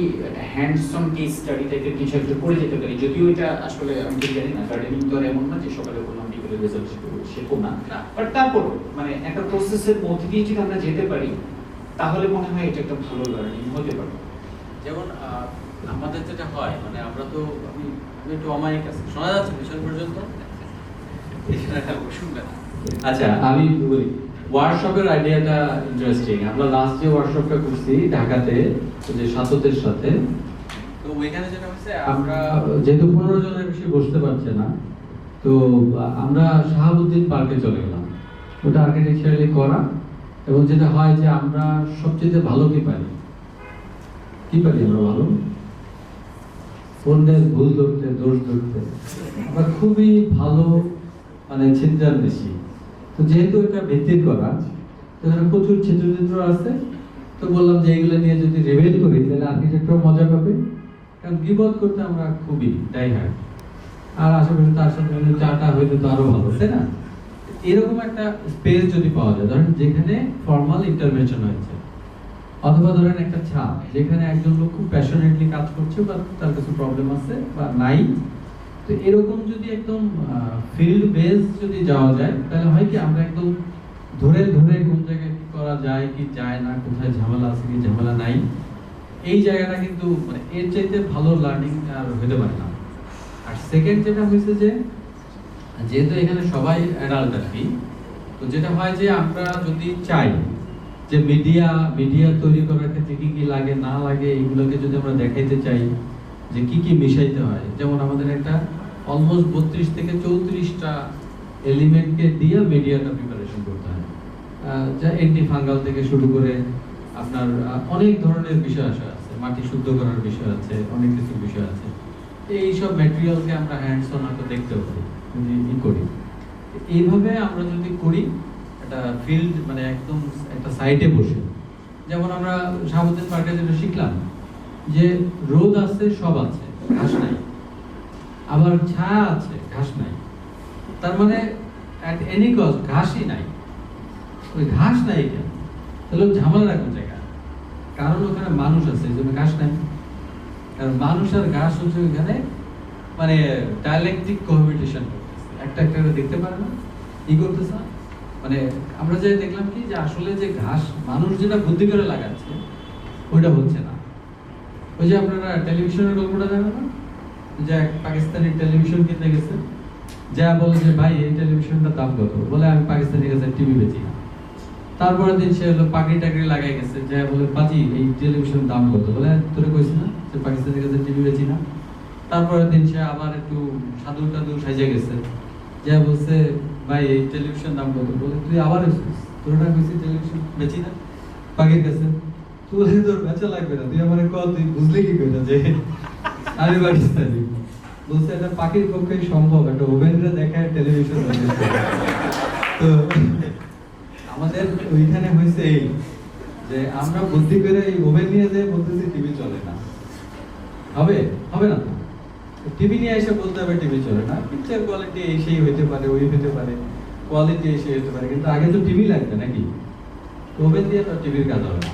হ্যান্ডস অন কেস স্টাডি টাইপের কিছু একটা করে যেতে পারি, যদিও এটা আসলে আমি ঠিক জানি না, গার্ডেনিং তো আর এমন না যে সকালে বললাম বিকেলে রেজাল্ট সেরকম না, বাট তারপরও মানে একটা প্রসেসের মধ্যে দিয়ে যদি আমরা যেতে পারি তাহলে মনে হয় এটা একটা ভালো লার্নিং হতে পারে। যেমন আমাদের যেটা হয় মানে আমরা তো আমি একটু অমায়িক আছি, শোনা যাচ্ছে মিশন পর্যন্ত? শুনবে না। আচ্ছা আমি বলি ওয়ার্কশপের আইডিয়াটা ইন্টারেস্টিং। আমরা লাস্ট যে ওয়ার্কশপটা করছি ঢাকাতে যে সাততের সাথে, তো ওইখানে যেটা হচ্ছে আমরা যেহেতু 15 জনের বেশি বসতে পারছে না, তো আমরা শাহাবুদ্দিন পার্কে চলে গেলাম। ওটা আর্কিটেকচারালি করা, এবং যেটা হয় যে আমরা সবচেয়ে ভালো কি পারি আমরা ভালো অন্যের ভুল ধরতে, দোষ ধরতে আমরা খুবই ভালো মানে ছিদ্রার বেশি। তো যেহেতু এটা ভিত্তি করা, এখানে প্রচুর চিত্রচিত্র আছে, তো বললাম যে এইগুলো নিয়ে যদি রিভিল করি তাহলে আর্কিটেক্টরাও মজা পাবে, কারণ গিবত করতে আমরা খুবই ডাই হার্ড, আর আশেপাশে তার সাথে চাটা হইলে তো আরো ভালো, তাই না? এরকম একটা স্পেস যদি পাওয়া যায়, ধরেন যেখানে ফর্মাল ইন্টারভেনশন হয়েছে, অথবা ধরেন একটা ছাপ যেখানে একজন লোক খুব প্যাশনেটলি কাজ করছে বা তার কিছু প্রবলেম আছে বা নাই, তো এরকম যদি একদম ফিল্ড বেস যদি যাওয়া যায় তাহলে হয় কি আমরা একদম ধরে ধরে কোন জায়গায় কি করা যায় কি যায় না, কোথায় ঝামেলা আছে কি ঝামেলা নাই, এই জায়গাটা কিন্তু মানে এর চাইতে ভালো লার্নিং আর হতে পারে না। আর সেকেন্ড যেটা হয়েছে যে যেহেতু এখানে সবাই অ্যাডাল্ট আর কি, তো যেটা হয় যে আমরা যদি চাই যে মিডিয়া তৈরি করার ক্ষেত্রে কি কি লাগে না লাগে এইগুলোকে যদি আমরা দেখাইতে চাই যে কি কি মিশাইতে হয়, যেমন আমাদের একটা অলমোস্ট 32 থেকে 34টা এলিমেন্টকে দিয়ে মিডিয়াটা প্রিপারেশন করতে হয়, যা অ্যান্টি ফাঙ্গাল থেকে শুরু করে আপনার অনেক ধরনের বিষয় আছে, মাটি শুদ্ধ করার বিষয় আছে, অনেক কিছু বিষয় আছে। এই সব ম্যাটেরিয়ালকে আমরা হ্যান্ডস অন হয়তো দেখতে পারি যদি করি। এইভাবে আমরা যদি করি একটা ফিল্ড মানে একদম একটা সাইটে বসে, যেমন আমরা শাহাবুদ্দিন পার্কে যেটা শিখলাম যে রোদ আছে, সব আছে, ঘাস নাই, আবার ছায়া আছে, ঘাস নাই, তার মানে এট এনি কস্ট ঘাসই নাই। ওই ঘাস নাই কেন? তাহলে ঝামেলা রাখুন জায়গা, কারণ ওখানে মানুষ আছে এই জন্য ঘাস নাই। কারণ মানুষ আর ঘাস হচ্ছে ওইখানে মানে ডায়ালেকটিক কোহাবিটেশন করতেছে, একটা দেখতে পারে না, ই করতেছে না। মানে আমরা যে দেখলাম কি যে আসলে যে ঘাস মানুষ যেটা বুদ্ধি করে লাগাচ্ছে ওইটা হচ্ছে না। ওই যে আপনারা টেলিভিশনের গল্পটা জানেন না, যে এক পাকিস্তানি টেলিভিশন কিনতে গেছে, যা বলে যে ভাই এই টেলিভিশনটার দাম কত, বলে আমি পাকিস্তানি কাছে টিভি বেচি না। তারপরের দিন সে হলো পাগড়ি টাগড়ি লাগাই গেছে, যা বলে বাজি এই টেলিভিশনের দাম কত, বলে তোরে কইছি না যে পাকিস্তানি কাছে টিভি বেচি না। তারপরের দিন সে আবার একটু সাধু টাধু সাজে গেছে, যা বলছে ভাই এই টেলিভিশন দাম কত, বলে তুই আবার এসেছিস, তোর না কইছি টেলিভিশন বেচি না পাগির কাছে, তুই বলে তোর বেচা লাগবে না, তুই আমার কল, তুই বুঝলি কি করে যে আমি পাকিস্তানি। বলছে এটা পাখির পক্ষেই সম্ভব, একটা ওভেনরে দেখায় টেলিভিশন। তো আমাদের ওইখানে হয়েছে এই যে আমরা বুদ্ধি করে এই ওভেন নিয়ে যেয়ে বলতেছি টিভি চলে না, হবে না, টিভি নিয়ে এসে বলতে হবে টিভি চলে না, পিকচার কোয়ালিটি এই সেই হইতে পারে, ওই হইতে পারে, কোয়ালিটি এই সেই হইতে পারে, কিন্তু আগে তো টিভি লাগবে নাকি? ওভেন দিয়ে তো টিভির কাজ হবে না।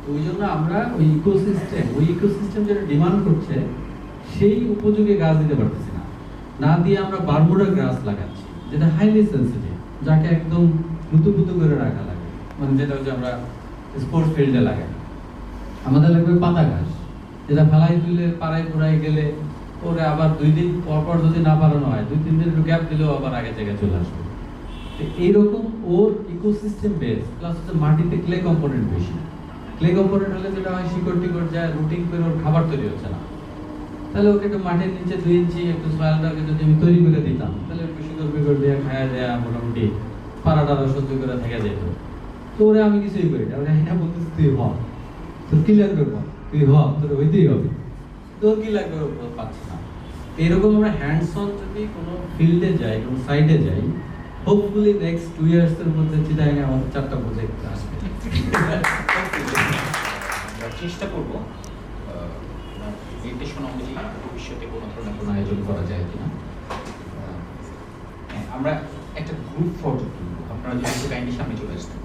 তো ওই জন্য আমরা ওই ইকোসিস্টেম যেটা ডিমান্ড করছে সেই উপযোগী গাছ দিতে পারতেছি না, না দিয়ে আমরা বারমুডা গ্রাস লাগাচ্ছি যেটা হাইলি সেন্সিটিভ, যাকে একদম পুতু করে রাখা লাগে, মানে যেটা হচ্ছে আমরা স্পোর্টস ফিল্ডে লাগাই। আমাদের লাগবে পাতা ঘাস, যেটা ফেলাই তুলে পাড়ায় পুরাই গেলে ওরে আবার 2 দিন পর যদি না পালানো হয় 2-3 দিন একটু গ্যাপ দিলেও আবার আগে থেকে চলে আসবে। তো এইরকম ওর ইকোসিস্টেম বেস প্লাস হচ্ছে মাটিতে ক্লে কম্পোনেন্ট বেশি। ক্লে কম্পোনেন্ট হলে যেটা হয় শিকড় টিকড় যায়, রুটিং করে ওর খাবার তৈরি হচ্ছে না। তাহলে ওকে একটু মাটির নিচে 2 ইঞ্চি একটু সয়েলটাকে যদি আমি তৈরি করে দিতাম, তাহলে একটু শিকড় পিকড় দিয়ে খায়া দেয়া মোটামুটি পাড়াটা সহ্য করে থেকে যেত। তো ওরে আমি কিছুই করি না, ওরে এটা বলতেছি তুই হ, তোর কি লাগবে বল, তুই হ, তোর হইতেই হবে, তোর কি লাগবে পাচ্ছি না। এরকম আমরা হ্যান্ডস অন যদি কোনো ফিল্ডে যাই, কোনো সাইডে যাই, হোপফুলি নেক্সট 2 ইয়ার্স এর মধ্যে চিটাগাং আমাদের 4টা প্রজেক্ট আসবে। আমরা চেষ্টা করব নির্দেশনা অনুযায়ী ভবিষ্যতে কোনো ধরনের কোনো আয়োজন করা যায় কিনা। আমরা একটা গ্রুপ ফটো তুলব, আপনারা যদি একটু কাইন্ডলি সামনে চলে আসতেন।